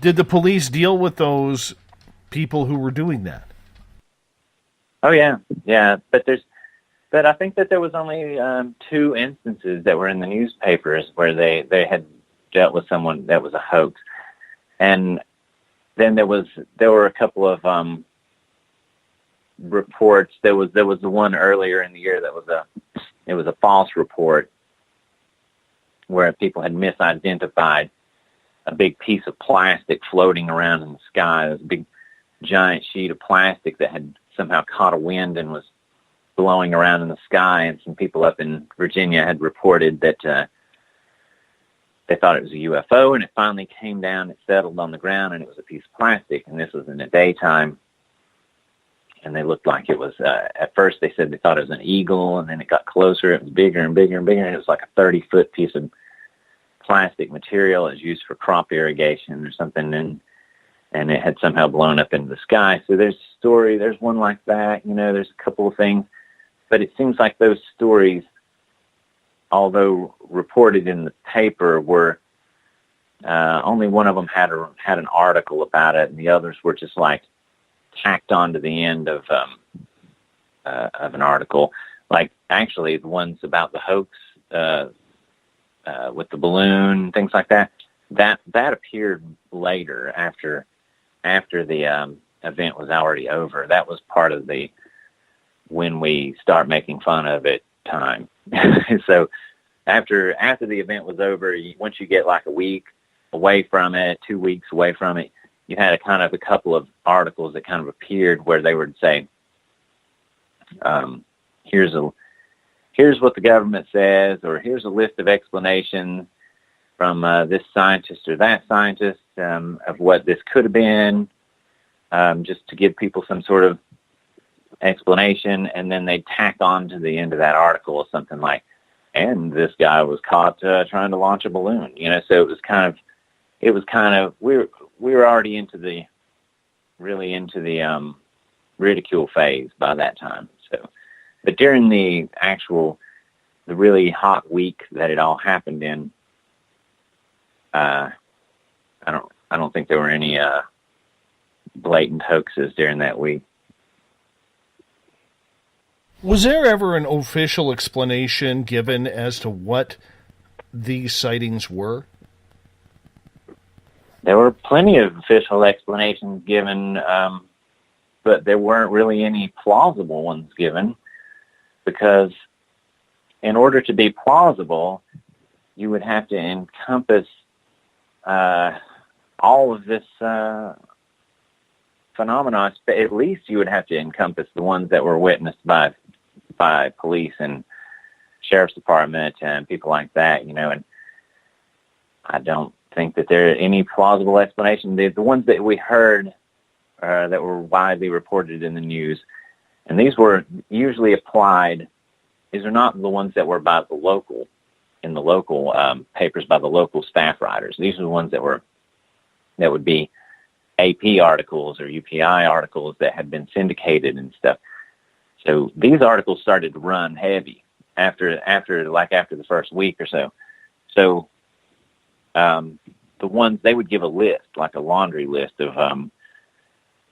Did the police deal with those people who were doing that? Oh yeah. But I think that there was only 2 instances that were in the newspapers where they had dealt with someone that was a hoax, and then there were a couple of reports. There was the one earlier in the year that was a false report where people had misidentified a big piece of plastic floating around in the sky. It was giant sheet of plastic that had somehow caught a wind and was blowing around in the sky. And some people up in Virginia had reported that they thought it was a UFO, and it finally came down, it settled on the ground, and it was a piece of plastic. And this was in the daytime, and they looked like it was, at first they said they thought it was an eagle, and then it got closer, it was bigger and bigger and bigger, and it was like a 30-foot piece of plastic material. It was used for crop irrigation or something, and it had somehow blown up into the sky. So there's a story, there's one like that, there's a couple of things, but it seems like those stories, although reported in the paper, were only one of them had an article about it, and the others were just like tacked on to the end of an article. Like actually the ones about the hoax with the balloon, things like that. That appeared later after the event was already over. That was part of the when we start making fun of it time. So after the event was over, once you get like a week away from it, 2 weeks away from it, you had a couple of articles that kind of appeared where they would say, here's what the government says, or here's a list of explanations from this scientist or that scientist of what this could have been, just to give people some sort of explanation, and then they'd tack on to the end of that article something like, and this guy was caught trying to launch a balloon. So it was kind of we were already into the ridicule phase by that time. So, but during the really hot week that it all happened in, I don't think there were any blatant hoaxes during that week. Was there ever an official explanation given as to what these sightings were? There were plenty of official explanations given, but there weren't really any plausible ones given, because in order to be plausible, you would have to encompass all of this phenomenon. At least you would have to encompass the ones that were witnessed by police and sheriff's department and people like that, and I don't think that there are any plausible explanation. The ones that we heard that were widely reported in the news, and these were usually applied, these are not the ones that were by the local papers, by the local staff writers. These are the ones that would be AP articles or UPI articles that had been syndicated and stuff. So these articles started to run heavy after the first week or so. So the ones, they would give a list, like a laundry list of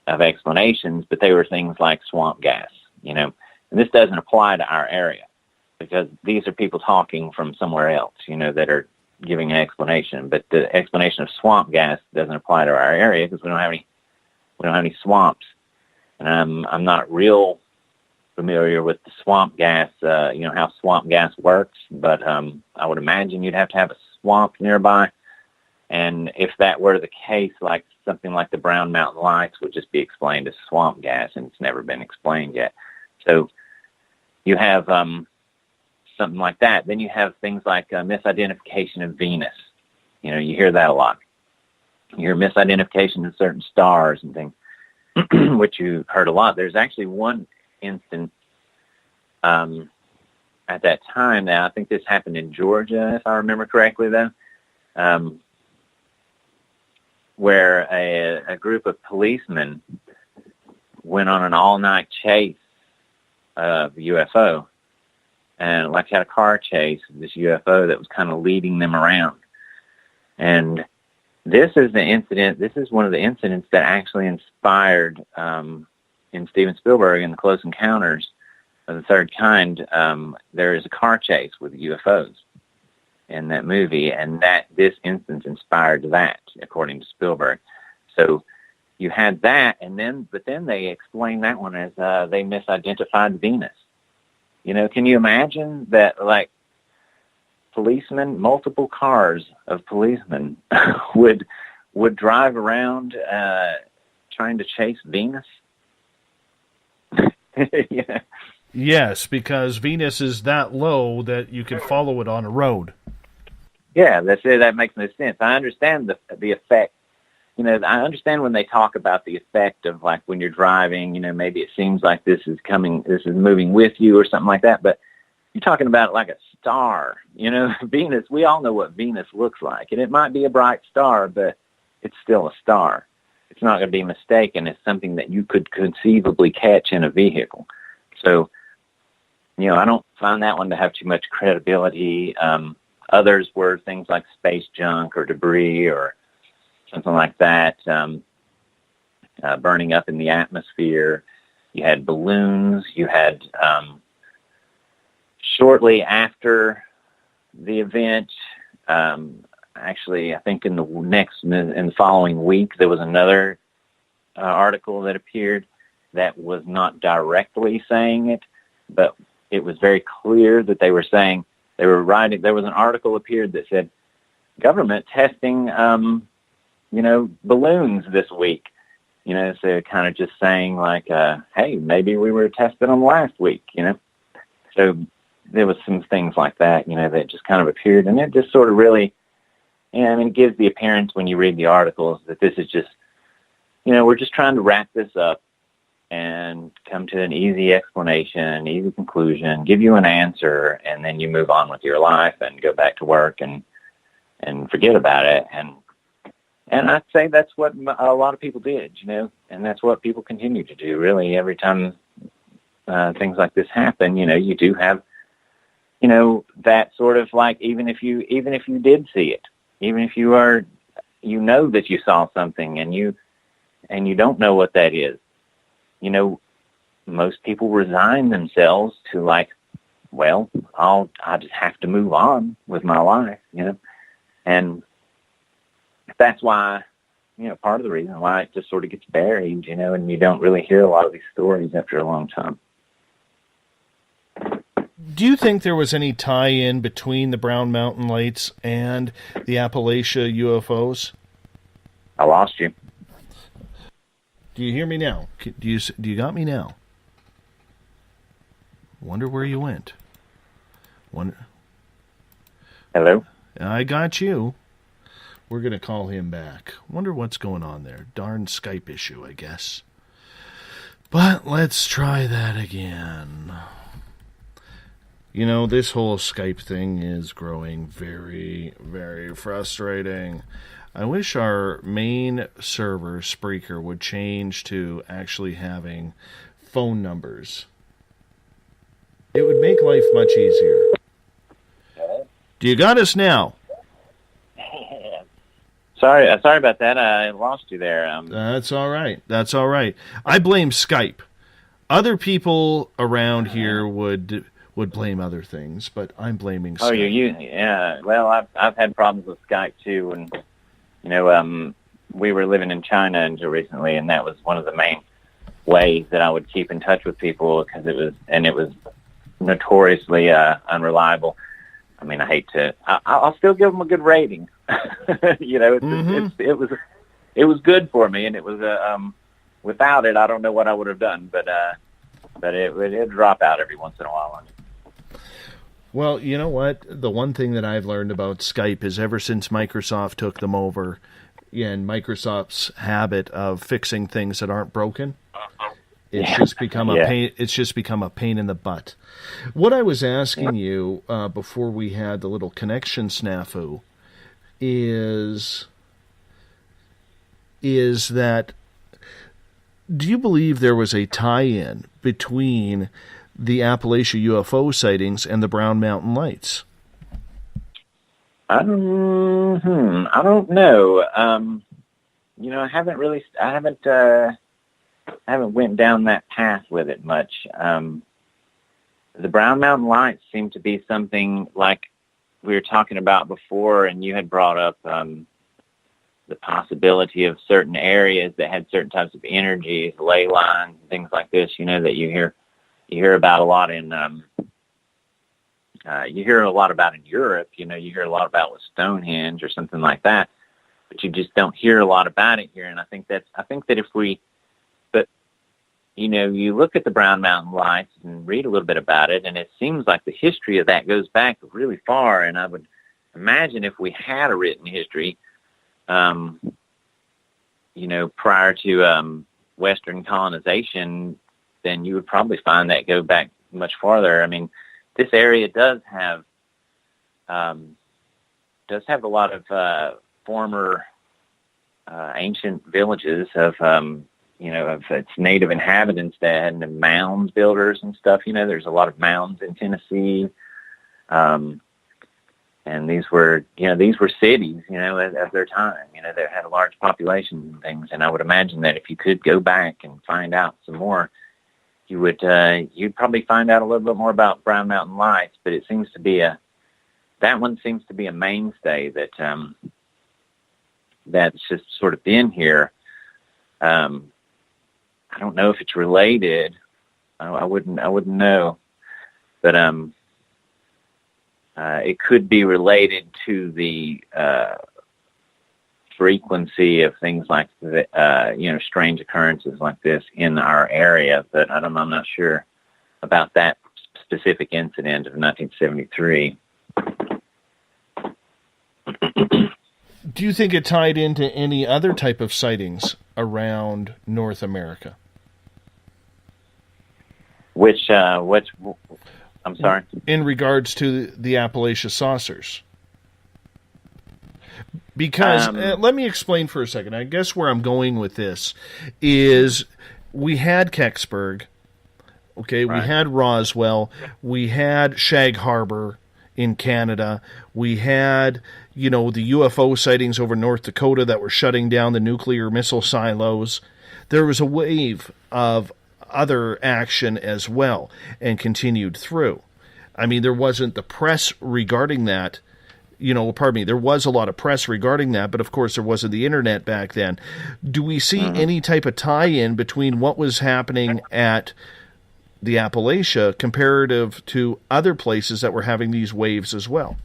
explanations, but they were things like swamp gas, and this doesn't apply to our area because these are people talking from somewhere else, that are giving an explanation. But the explanation of swamp gas doesn't apply to our area because we don't have any swamps, and I'm not real familiar with the swamp gas, how swamp gas works, but I would imagine you'd have to have a swamp nearby. And if that were the case, like something like the Brown Mountain Lights would just be explained as swamp gas, and it's never been explained yet. So you have something like that. Then you have things like misidentification of Venus. You hear that a lot. You hear misidentification of certain stars and things, which you heard a lot. There's actually one instance at that time. Now, I think this happened in Georgia, if I remember correctly, though, where a group of policemen went on an all-night chase of a UFO, and had a car chase of this UFO that was kind of leading them around. And this is one of the incidents that actually inspired in Steven Spielberg in the Close Encounters of the Third Kind. There is a car chase with UFOs in that movie, and this instance inspired that, according to Spielberg. So you had that, but then they explained that one as they misidentified Venus. Can you imagine that, policemen, multiple cars of policemen would drive around trying to chase Venus? Yeah. Yes, because Venus is that low that you can follow it on a road. Yeah, that's it. That makes no sense. I understand the effect. You know, I understand when they talk about the effect of, like, when you're driving, you know, maybe it seems like this is moving with you or something like that, but you're talking about like a star, you know. Venus, we all know what Venus looks like, and it might be a bright star, but it's still a star. It's not going to be mistaken as something that you could conceivably catch in a vehicle. So, you know, I don't find that one to have too much credibility. Others were things like space junk or debris or something like that, burning up in the atmosphere. You had balloons. You had, shortly after the event, actually, I think in the following week, there was another article that appeared that was not directly saying it, but it was very clear that they were saying, they were writing, there was an article appeared that said, government testing, you know, balloons this week. You know, so kind of just saying like, hey, maybe we were testing them last week, you know. So there was some things like that, you know, that just kind of appeared, and it just sort of really, you know, I mean, it gives the appearance when you read the articles that this is just, you know, we're just trying to wrap this up and come to an easy explanation, an easy conclusion, give you an answer, and then you move on with your life and go back to work and forget about it. And I'd say that's what a lot of people did, you know, and that's what people continue to do. Really, every time things like this happen, you know, you do have, you know, that sort of like, even if you did see it, even if you are, you know that you saw something and you don't know what that is, you know, most people resign themselves to like, well, I just have to move on with my life, you know, and that's why, you know, part of the reason why it just sort of gets buried, you know, and you don't really hear a lot of these stories after a long time. Do you think there was any tie-in between the Brown Mountain Lights and the Appalachia UFOs? I lost you. Do you hear me now? Do you got me now? Wonder where you went. Hello? I got you. We're going to call him back. Wonder what's going on there. Darn Skype issue, I guess. But let's try that again. You know, this whole Skype thing is growing very, very frustrating. I wish our main server, Spreaker, would change to actually having phone numbers. It would make life much easier. Do you got us now? Sorry about that. I lost you there. That's all right. That's all right. I blame Skype. Other people around here would blame other things, but I'm blaming Skype. Oh, yeah. Well, I've had problems with Skype too, and you know, we were living in China until recently, and that was one of the main ways that I would keep in touch with people, because it was notoriously unreliable. I mean, I hate to. I'll still give them a good rating. You know, it was good for me, and it was without it, I don't know what I would have done, but it'd drop out every once in a while on you. Well, you know what? The one thing that I've learned about Skype is ever since Microsoft took them over, and Microsoft's habit of fixing things that aren't broken, it's just become a pain. It's just become a pain in the butt. What I was asking you before we had the little connection snafu is that, do you believe there was a tie-in between the Appalachia UFO sightings and the Brown Mountain Lights? I don't know. You know, I haven't went down that path with it much. The Brown Mountain Lights seem to be something like we were talking about before, and you had brought up the possibility of certain areas that had certain types of energies, ley lines, things like this, you know, that you hear about a lot in you hear a lot about in Europe, you know, you hear a lot about with Stonehenge or something like that. but you just don't hear a lot about it here. And I think that if we, but you know, you look at the Brown Mountain Lights and read a little bit about it, and it seems like the history of that goes back really far. And I would imagine if we had a written history, you know, prior to Western colonization, then you would probably find that go back much farther. I mean, this area does have a lot of former ancient villages of you know, of its native inhabitants that had mounds builders and stuff. You know, there's a lot of mounds in Tennessee, and these were cities, you know, at their time. You know, they had a large population and things. And I would imagine that if you could go back and find out some more, you would you'd probably find out a little bit more about Brown Mountain Lights. But it seems to be that one seems to be a mainstay that that's just sort of been here. I don't know if it's related. I wouldn't know, but it could be related to the frequency of things like you know, strange occurrences like this in our area. But I'm not sure about that specific incident of 1973. Do you think it tied into any other type of sightings around North America? Which I'm sorry? In regards to the Appalachia saucers. Because, let me explain for a second. I guess where I'm going with this is we had Kecksburg, okay, right. We had Roswell, we had Shag Harbor in Canada, we had, you know, the UFO sightings over North Dakota that were shutting down the nuclear missile silos. There was a wave of other action as well and continued through. I mean, there wasn't the press regarding that, you know, pardon me, there was a lot of press regarding that, but of course there wasn't the internet back then. Do we see any type of tie-in between what was happening at the Appalachia comparative to other places that were having these waves as well?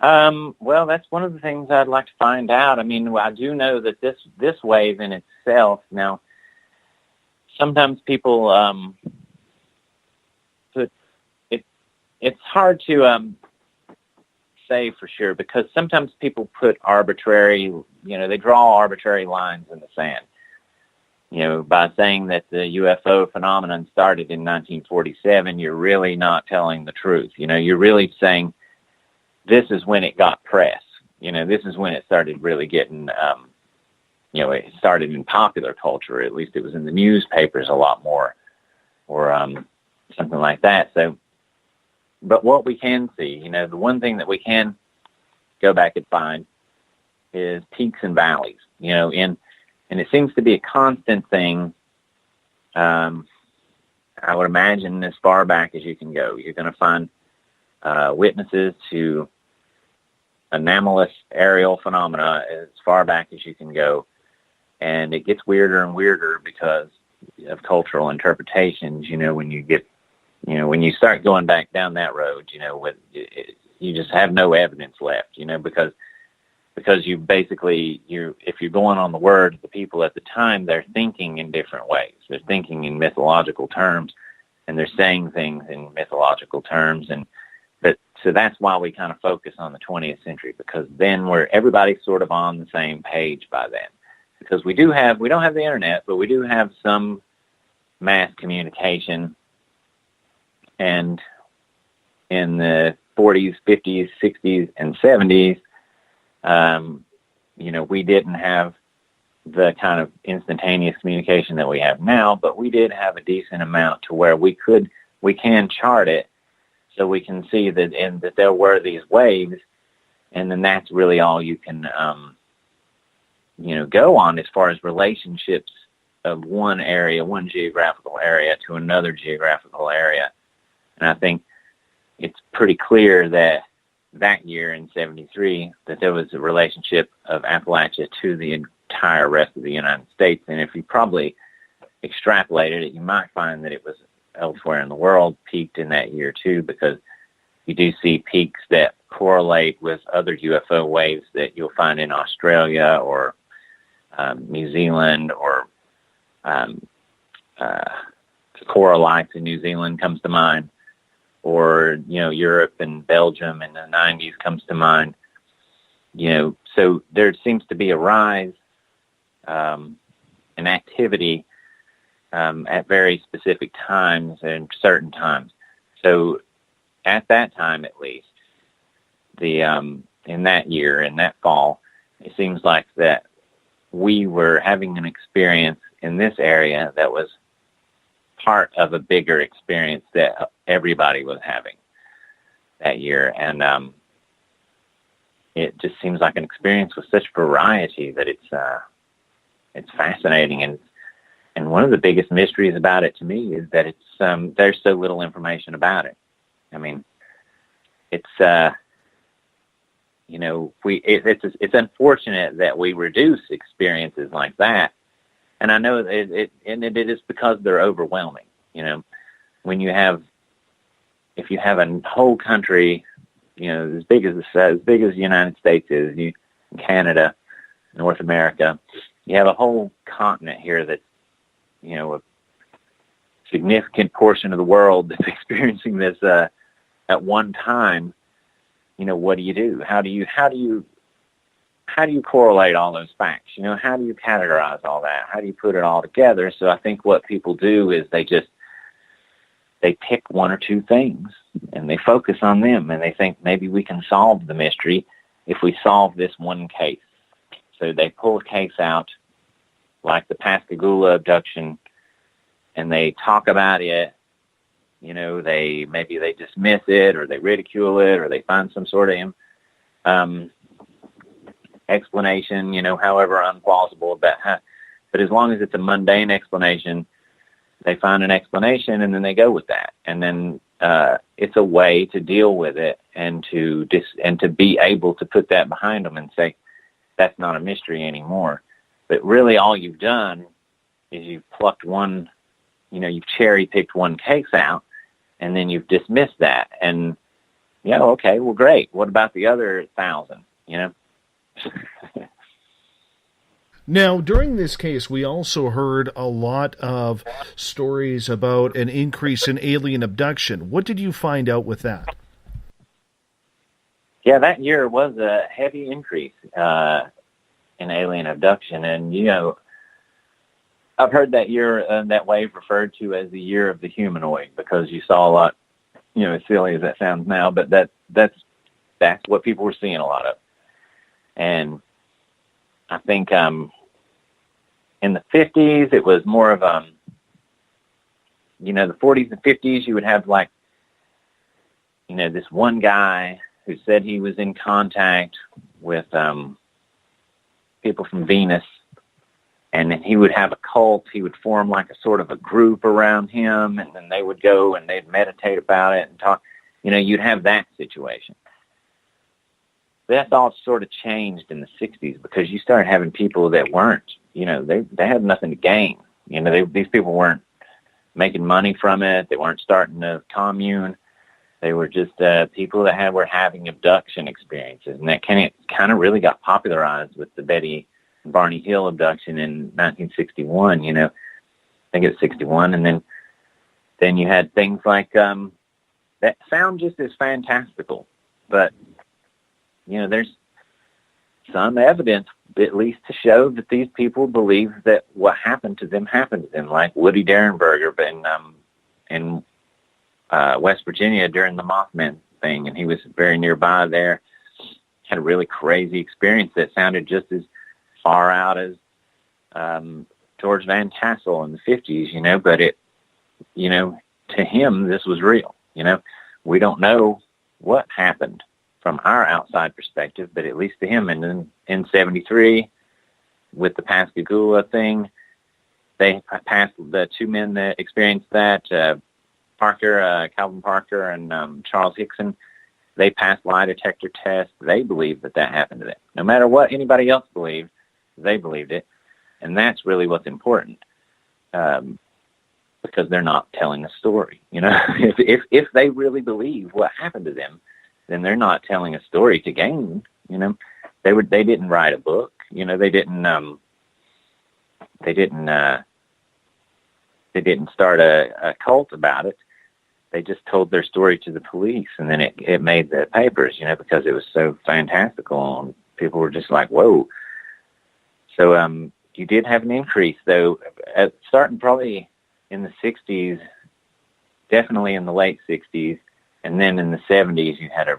Well, that's one of the things I'd like to find out. I mean, I do know that this wave in itself, now, sometimes people it's hard to say for sure, because sometimes people put arbitrary, you know, they draw arbitrary lines in the sand. You know, by saying that the UFO phenomenon started in 1947, you're really not telling the truth. You know, you're really saying this is when it got press. You know, this is when it started really getting, you know, it started in popular culture. At least it was in the newspapers a lot more, or something like that. So, but what we can see, you know, the one thing that we can go back and find is peaks and valleys, you know, and it seems to be a constant thing. I would imagine as far back as you can go, you're going to find witnesses to anomalous aerial phenomena as far back as you can go. And it gets weirder and weirder because of cultural interpretations. You know, when you get, you know, when you start going back down that road, you know, you just have no evidence left, you know, because you basically, if you're going on the word of the people at the time, they're thinking in different ways. They're thinking in mythological terms, and they're saying things in mythological terms. So that's why we kind of focus on the 20th century, because then everybody's sort of on the same page by then. Because we don't have the internet, but we do have some mass communication. And in the 40s, 50s, 60s, and 70s, you know, we didn't have the kind of instantaneous communication that we have now, but we did have a decent amount to where we can chart it, so we can see that there were these waves, and then that's really all you can, you know, go on as far as relationships of one geographical area to another geographical area. And I think it's pretty clear that year in 73 that there was a relationship of Appalachia to the entire rest of the United States. And if you probably extrapolated it, you might find that it was elsewhere in the world peaked in that year too, because you do see peaks that correlate with other UFO waves that you'll find in Australia or New Zealand, or coral lights in New Zealand comes to mind, or, Europe and Belgium in the 90s comes to mind. So there seems to be a rise in activity at very specific times and certain times. So at that time, at least, in that year, in that fall, it seems like that we were having an experience in this area that was part of a bigger experience that everybody was having that year. And it just seems like an experience with such variety that it's fascinating. And one of the biggest mysteries about it to me is that it's there's so little information about it. I mean, it's it's unfortunate that we reduce experiences like that. And I know it is because they're overwhelming. When if you have a whole country, as big as the United States is, Canada, North America, you have a whole continent here that's, a significant portion of the world that's experiencing this at one time. What do you do? How do you correlate all those facts? How do you categorize all that? How do you put it all together? So I think what people do is they pick one or two things and they focus on them, and they think maybe we can solve the mystery if we solve this one case. So they pull a case out like the Pascagoula abduction, and they talk about it. They dismiss it, or they ridicule it, or they find some sort of explanation, however unplausible about how. But as long as it's a mundane explanation, they find an explanation, and then they go with that. And then it's a way to deal with it, and to be able to put that behind them and say, that's not a mystery anymore. But really all you've done is you've plucked one, you've cherry-picked one case out, and then you've dismissed that. And, okay, well, great. What about the other 1,000, Now, during this case, we also heard a lot of stories about an increase in alien abduction. What did you find out with that? Yeah, that year was a heavy increase in alien abduction. And, I've heard that year, that wave referred to as the year of the humanoid, because you saw a lot, as silly as that sounds now, but that's what people were seeing a lot of. And I think in the 50s, it was more of the 40s and 50s, you would have this one guy who said he was in contact with people from Venus, and then he would have a cult. He would form like a sort of a group around him, and then they would go and they'd meditate about it and talk. You'd have that situation. That's all sort of changed in the 60s, because you started having people that weren't, they had nothing to gain. These people weren't making money from it. They weren't starting a commune. They were just people that were having abduction experiences. And that kind of really got popularized with the Betty and Barney Hill abduction in 1961, I think it was 61. And then you had things like that sound just as fantastical, but there's some evidence, at least, to show that these people believe that what happened to them, like Woody Derenberger in West Virginia during the Mothman thing, and he was very nearby there, had a really crazy experience that sounded just as far out as George Van Tassel in the 50s, but it, to him, this was real. We don't know what happened from our outside perspective, but at least to him. And then in 73, with the Pascagoula thing, they passed the two men that experienced that, Calvin Parker and Charles Hickson. They passed lie detector tests. They believed that happened to them. No matter what anybody else believed, they believed it. And that's really what's important, because they're not telling a story. If they really believe what happened to them, then they're not telling a story to gain. You know, they didn't write a book. You know, they didn't start a cult about it. They just told their story to the police, and then it made the papers, you know, because it was so fantastical, and people were just like, whoa. So you did have an increase, though, starting probably in the 60s, definitely in the late 60s, and then in the 70s, you had a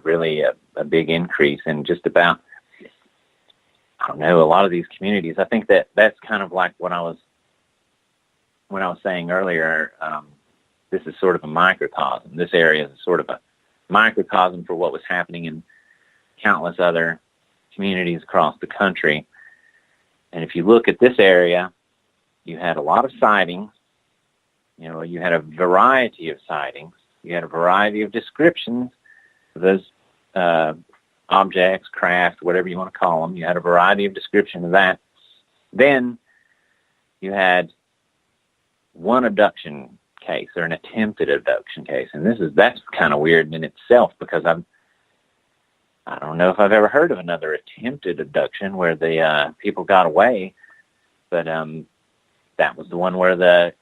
big increase in just about, I don't know, a lot of these communities. I think that's kind of like when I was saying earlier, this is sort of a microcosm. This area is sort of a microcosm for what was happening in countless other communities across the country. And if you look at this area, you had a lot of sightings. You know, you had a variety of sightings. You had a variety of descriptions of those objects, craft, whatever you want to call them. You had a variety of description of that. Then you had one abduction case, or an attempted abduction case, and that's kind of weird in itself, because I don't know if I've ever heard of another attempted abduction where the people got away, but that was the one where the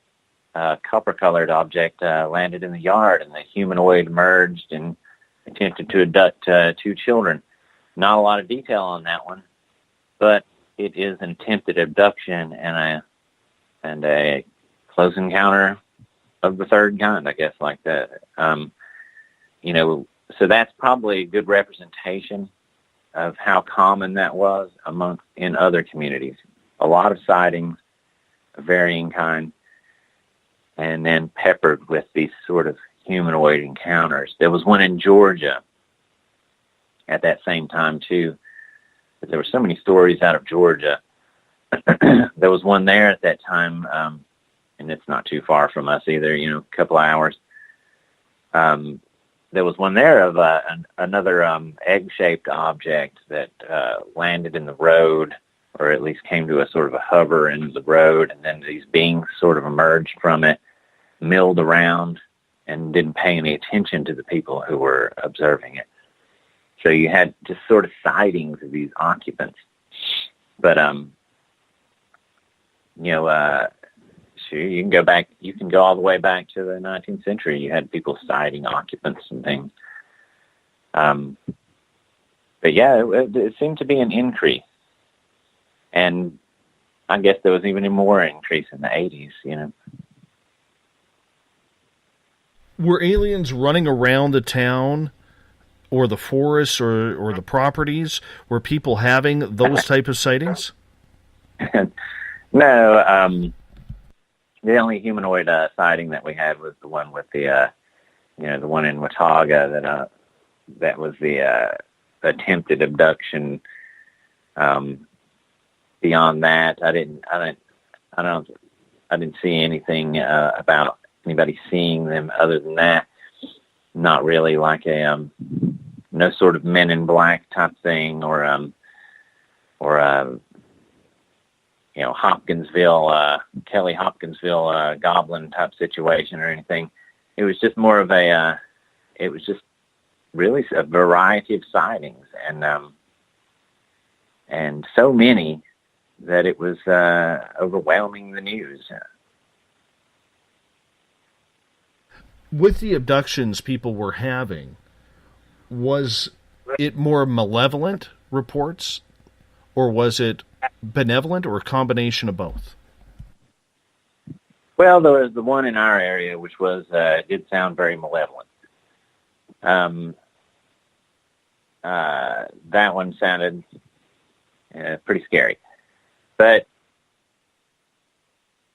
copper-colored object landed in the yard, and the humanoid emerged and attempted to abduct 2 children. Not a lot of detail on that one, but it is an attempted abduction and a close encounter of the third kind, I guess, like that. You know, so that's probably a good representation of how common that was in other communities. A lot of sightings of varying kind, and then peppered with these sort of humanoid encounters. There was one in Georgia at that same time, too. But there were so many stories out of Georgia. There was one there at that time, and it's not too far from us either, you know, a couple of hours. There was one there of another egg-shaped object that landed in the road, or at least came to a sort of a hover in the road, and then these beings sort of emerged from it, milled around, and didn't pay any attention to the people who were observing it. So you had just sort of sightings of these occupants. But, you know, sure, you can go all the way back to the 19th century. You had people sighting occupants and things. But yeah, it seemed to be an increase. And I guess there was even a more increase in the 80s, you know. Were aliens running around the town or the forests or the properties? Were people having those type of sightings? No, the only humanoid sighting that we had was the one with the, the one in Watauga that was the attempted abduction. Beyond that, I didn't see anything about anybody seeing them other than that. Not really like a no sort of Men in Black type thing or Hopkinsville, Kelly Hopkinsville goblin type situation or anything. It was just more of it was just really a variety of sightings and so many that it was overwhelming the news. With the abductions people were having, was it more malevolent reports, or was it benevolent, or a combination of both? Well, there was the one in our area, which was did sound very malevolent. That one sounded pretty scary. But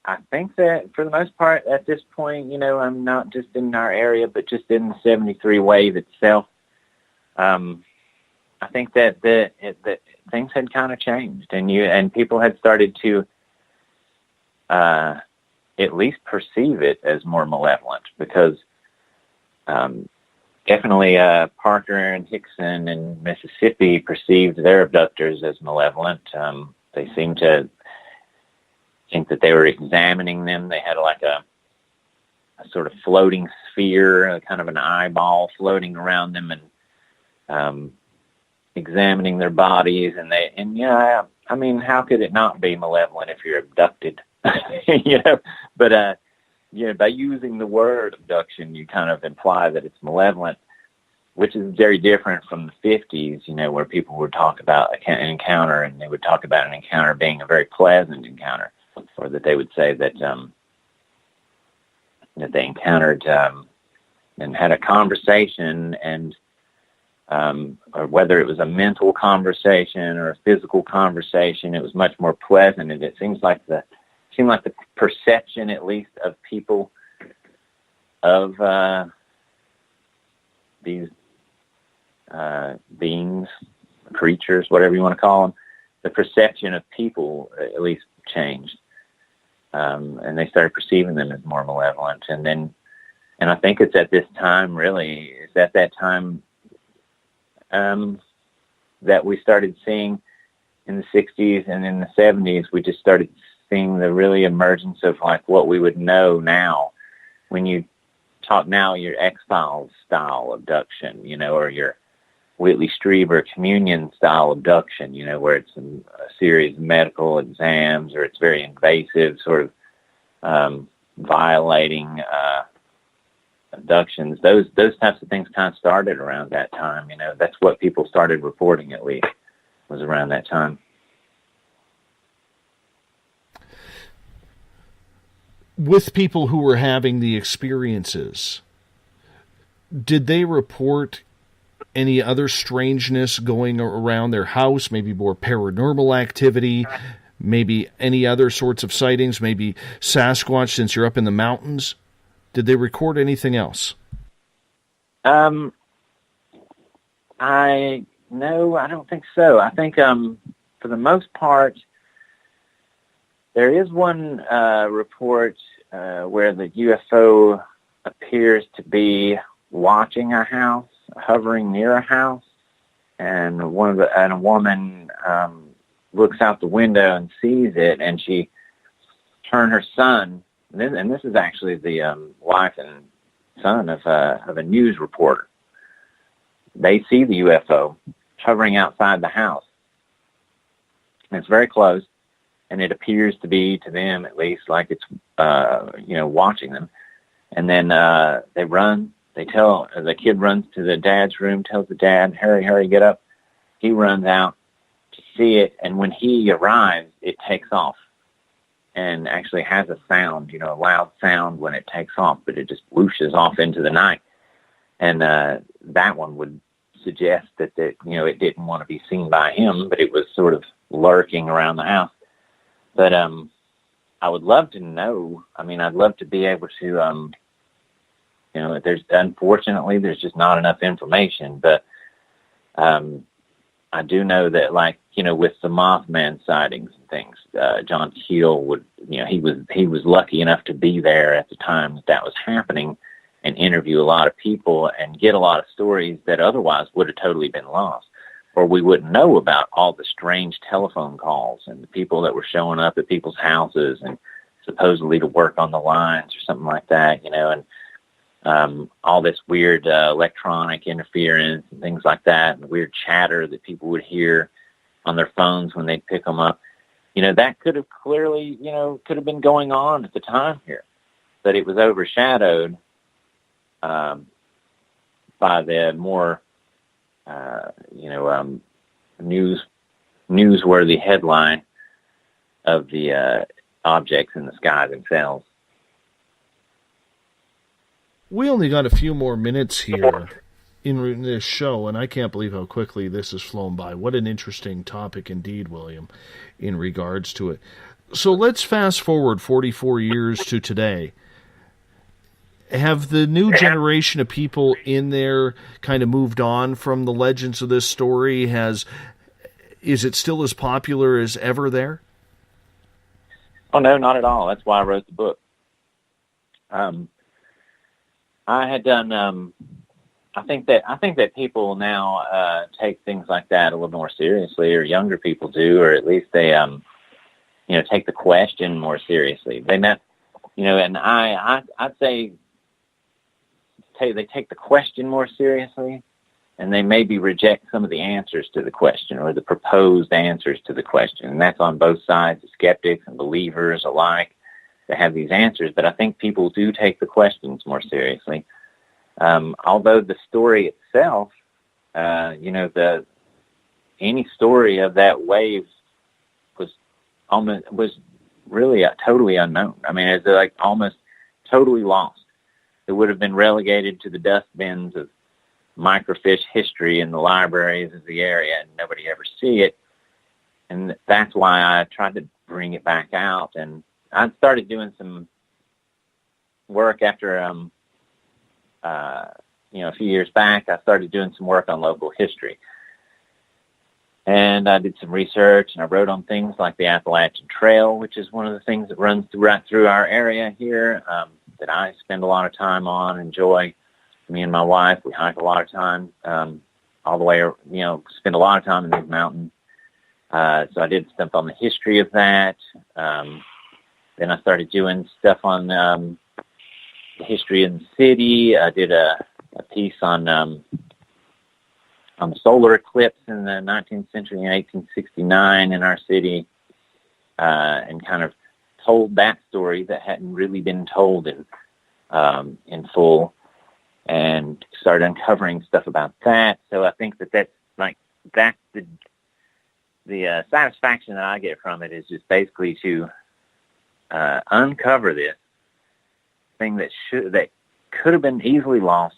I think that for the most part at this point, I'm not just in our area, but just in the 73 wave itself. I think that that things had kind of changed, and people had started to at least perceive it as more malevolent, because definitely Parker and Hickson in Mississippi perceived their abductors as malevolent. They seemed to think that they were examining them. They had like a sort of floating sphere, kind of an eyeball floating around them, and examining their bodies, and I mean, how could it not be malevolent if you're abducted? But by using the word abduction, you kind of imply that it's malevolent, which is very different from the 50s, where people would talk about an encounter, and they would talk about an encounter being a very pleasant encounter, or that they would say that that they encountered and had a conversation, and or whether it was a mental conversation or a physical conversation, it was much more pleasant. And it seemed like the perception, at least, of people of these beings, creatures, whatever you want to call them, the perception of people at least changed, and they started perceiving them as more malevolent. And I think it's at this time, really, it's at that time that we started seeing in the 60s and in the 70s, we just started seeing the really emergence of like what we would know now. When you talk now, your X-Files style abduction, or your Whitley Strieber communion style abduction, where it's a series of medical exams, or it's very invasive, sort of violating abductions. Those types of things kind of started around that time. That's what people started reporting, at least, was around that time. With people who were having the experiences, did they report any other strangeness going around their house, maybe more paranormal activity, maybe any other sorts of sightings, maybe Sasquatch since you're up in the mountains? Did they record anything else? No, I don't think so. I think for the most part, there is one report where the UFO appears to be watching a house, hovering near a house, and a woman looks out the window and sees it, and her and her son, and this is actually the wife and son of a news reporter. They see the UFO hovering outside the house, and it's very close. And it appears to be, to them at least, like it's, watching them. And then they run. The kid runs to the dad's room, tells the dad, hurry, get up. He runs out to see it. And when he arrives, it takes off and actually has a sound, a loud sound when it takes off, but it just whooshes off into the night. And that one would suggest that, it didn't want to be seen by him, but it was sort of lurking around the house. But I would love to know. I mean, I'd love to be able to, unfortunately, there's just not enough information. But I do know that, with the Mothman sightings and things, John Keel would, he was lucky enough to be there at the time that was happening and interview a lot of people and get a lot of stories that otherwise would have totally been lost. Or we wouldn't know about all the strange telephone calls and the people that were showing up at people's houses and supposedly to work on the lines or something like that, and all this weird electronic interference and things like that, and weird chatter that people would hear on their phones when they'd pick them up. That could have clearly, could have been going on at the time here, but it was overshadowed by the more newsworthy headline of the objects in the sky themselves. We only got a few more minutes here in this show, and I can't believe how quickly this has flown by. What an interesting topic indeed, William, in regards to it. So let's fast forward 44 years to today. Have the new generation of people in there kind of moved on from the legends of this story? Is it still as popular as ever there? Oh, no, not at all. That's why I wrote the book. I had done, I think that people now take things like that a little more seriously, or younger people do, or at least they, take the question more seriously. They met, and I'd say, they take the question more seriously, and they maybe reject some of the answers to the question or the proposed answers to the question. And that's on both sides, the skeptics and believers alike, to have these answers. But I think people do take the questions more seriously. Although the story itself, any story of that wave was really totally unknown. I mean, it's like almost totally lost. It would have been relegated to the dustbins of microfiche history in the libraries of the area, and nobody ever see it. And that's why I tried to bring it back out. And I started doing some work after, a few years back. I started doing some work on local history. And I did some research, and I wrote on things like the Appalachian Trail, which is one of the things that runs right through our area here, that I spend a lot of time on, enjoy. Me and my wife, we hike a lot of time, all the way, spend a lot of time in these mountains. So I did stuff on the history of that. Then I started doing stuff on the history in the city. I did a piece on the solar eclipse in the 19th century in 1869 in our city, and kind of told that story that hadn't really been told in full, and started uncovering stuff about that. So I think that's the satisfaction that I get from it is just basically to uncover this thing that could have been easily lost,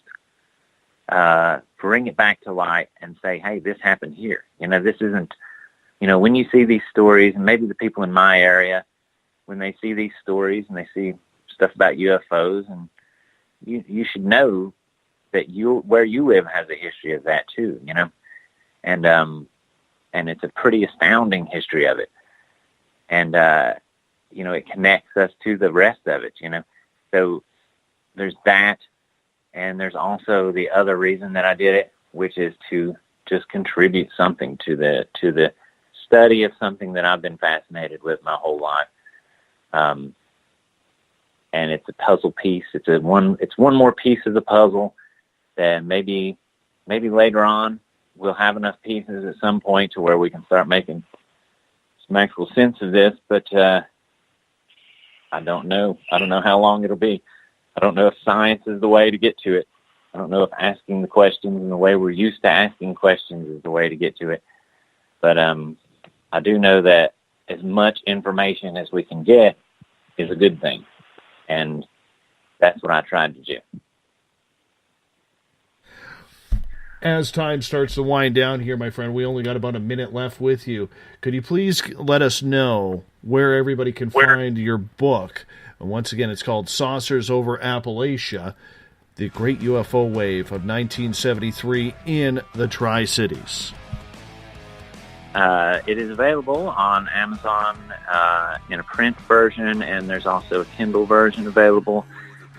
bring it back to light and say, hey, this happened here. This isn't, when you see these stories, and maybe the people in my area, when they see these stories and they see stuff about UFOs, and you should know that where you live has a history of that too, and it's a pretty astounding history of it. And, it connects us to the rest of it, So there's that. And there's also the other reason that I did it, which is to just contribute something to the study of something that I've been fascinated with my whole life. And it's a puzzle piece. It's one more piece of the puzzle that maybe later on we'll have enough pieces at some point to where we can start making some actual sense of this. But I don't know. I don't know how long it'll be. I don't know if science is the way to get to it. I don't know if asking the questions in the way we're used to asking questions is the way to get to it. But I do know that as much information as we can get is a good thing. And that's what I tried to do. As time starts to wind down here, my friend, we only got about a minute left with you. Could you please let us know where everybody can find your book? And once again, it's called Saucers Over Appalachia, the Great UFO Wave of 1973 in the Tri-Cities. It is available on Amazon in a print version, and there's also a Kindle version available.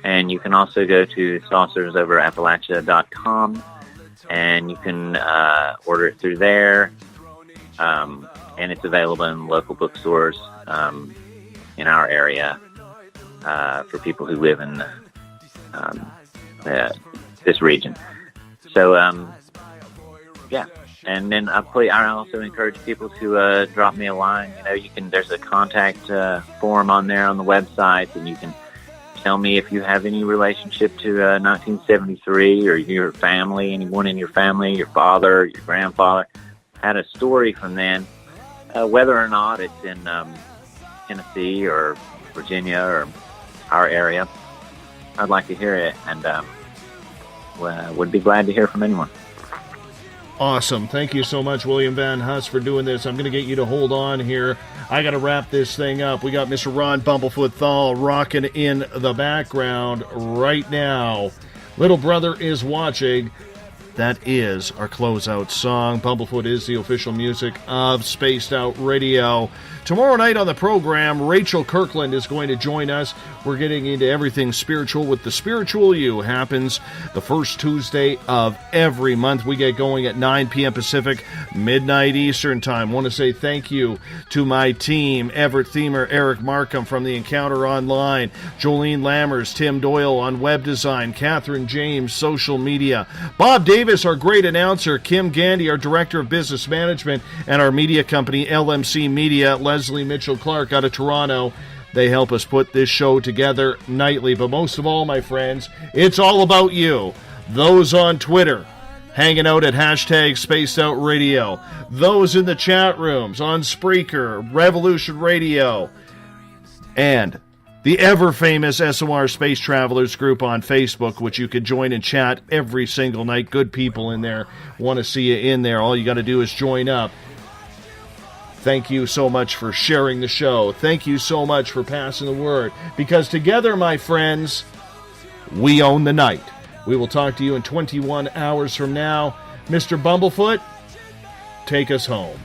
And you can also go to saucersover.appalachia.com, and you can order it through there. And it's available in local bookstores in our area for people who live in this region. So, yeah. And then I also encourage people to drop me a line. There's a contact form on there on the website, and you can tell me if you have any relationship to 1973 or your family, anyone in your family, your father, your grandfather, had a story from then, whether or not it's in Tennessee or Virginia or our area. I'd like to hear it, and would be glad to hear from anyone. Awesome. Thank you so much, William Van Huss, for doing this. I'm going to get you to hold on here. I got to wrap this thing up. We got Mr. Ron Bumblefoot THAL rocking in the background right now. Little Brother is Watching. That is our closeout song. Bumblefoot is the official music of Spaced Out Radio. Tomorrow night on the program, Rachel Kirkland is going to join us. We're getting into everything spiritual with The Spiritual You. Happens the first Tuesday of every month. We get going at 9 p.m. Pacific, midnight Eastern Time. Want to say thank you to my team, Everett Thiemer, Eric Markham from The Encounter Online, Jolene Lammers, Tim Doyle on web design, Catherine James, social media, Bob Davis Davis, our great announcer, Kim Gandy, our Director of Business Management, and our media company, LMC Media, Leslie Mitchell-Clark out of Toronto. They help us put this show together nightly. But most of all, my friends, it's all about you. Those on Twitter, hanging out at hashtag Spaced Out Radio. Those in the chat rooms on Spreaker, Revolution Radio, and the ever-famous SOR Space Travelers group on Facebook, which you can join and chat every single night. Good people in there. Want to see you in there. All you got to do is join up. Thank you so much for sharing the show. Thank you so much for passing the word. Because together, my friends, we own the night. We will talk to you in 21 hours from now. Mr. Bumblefoot, take us home.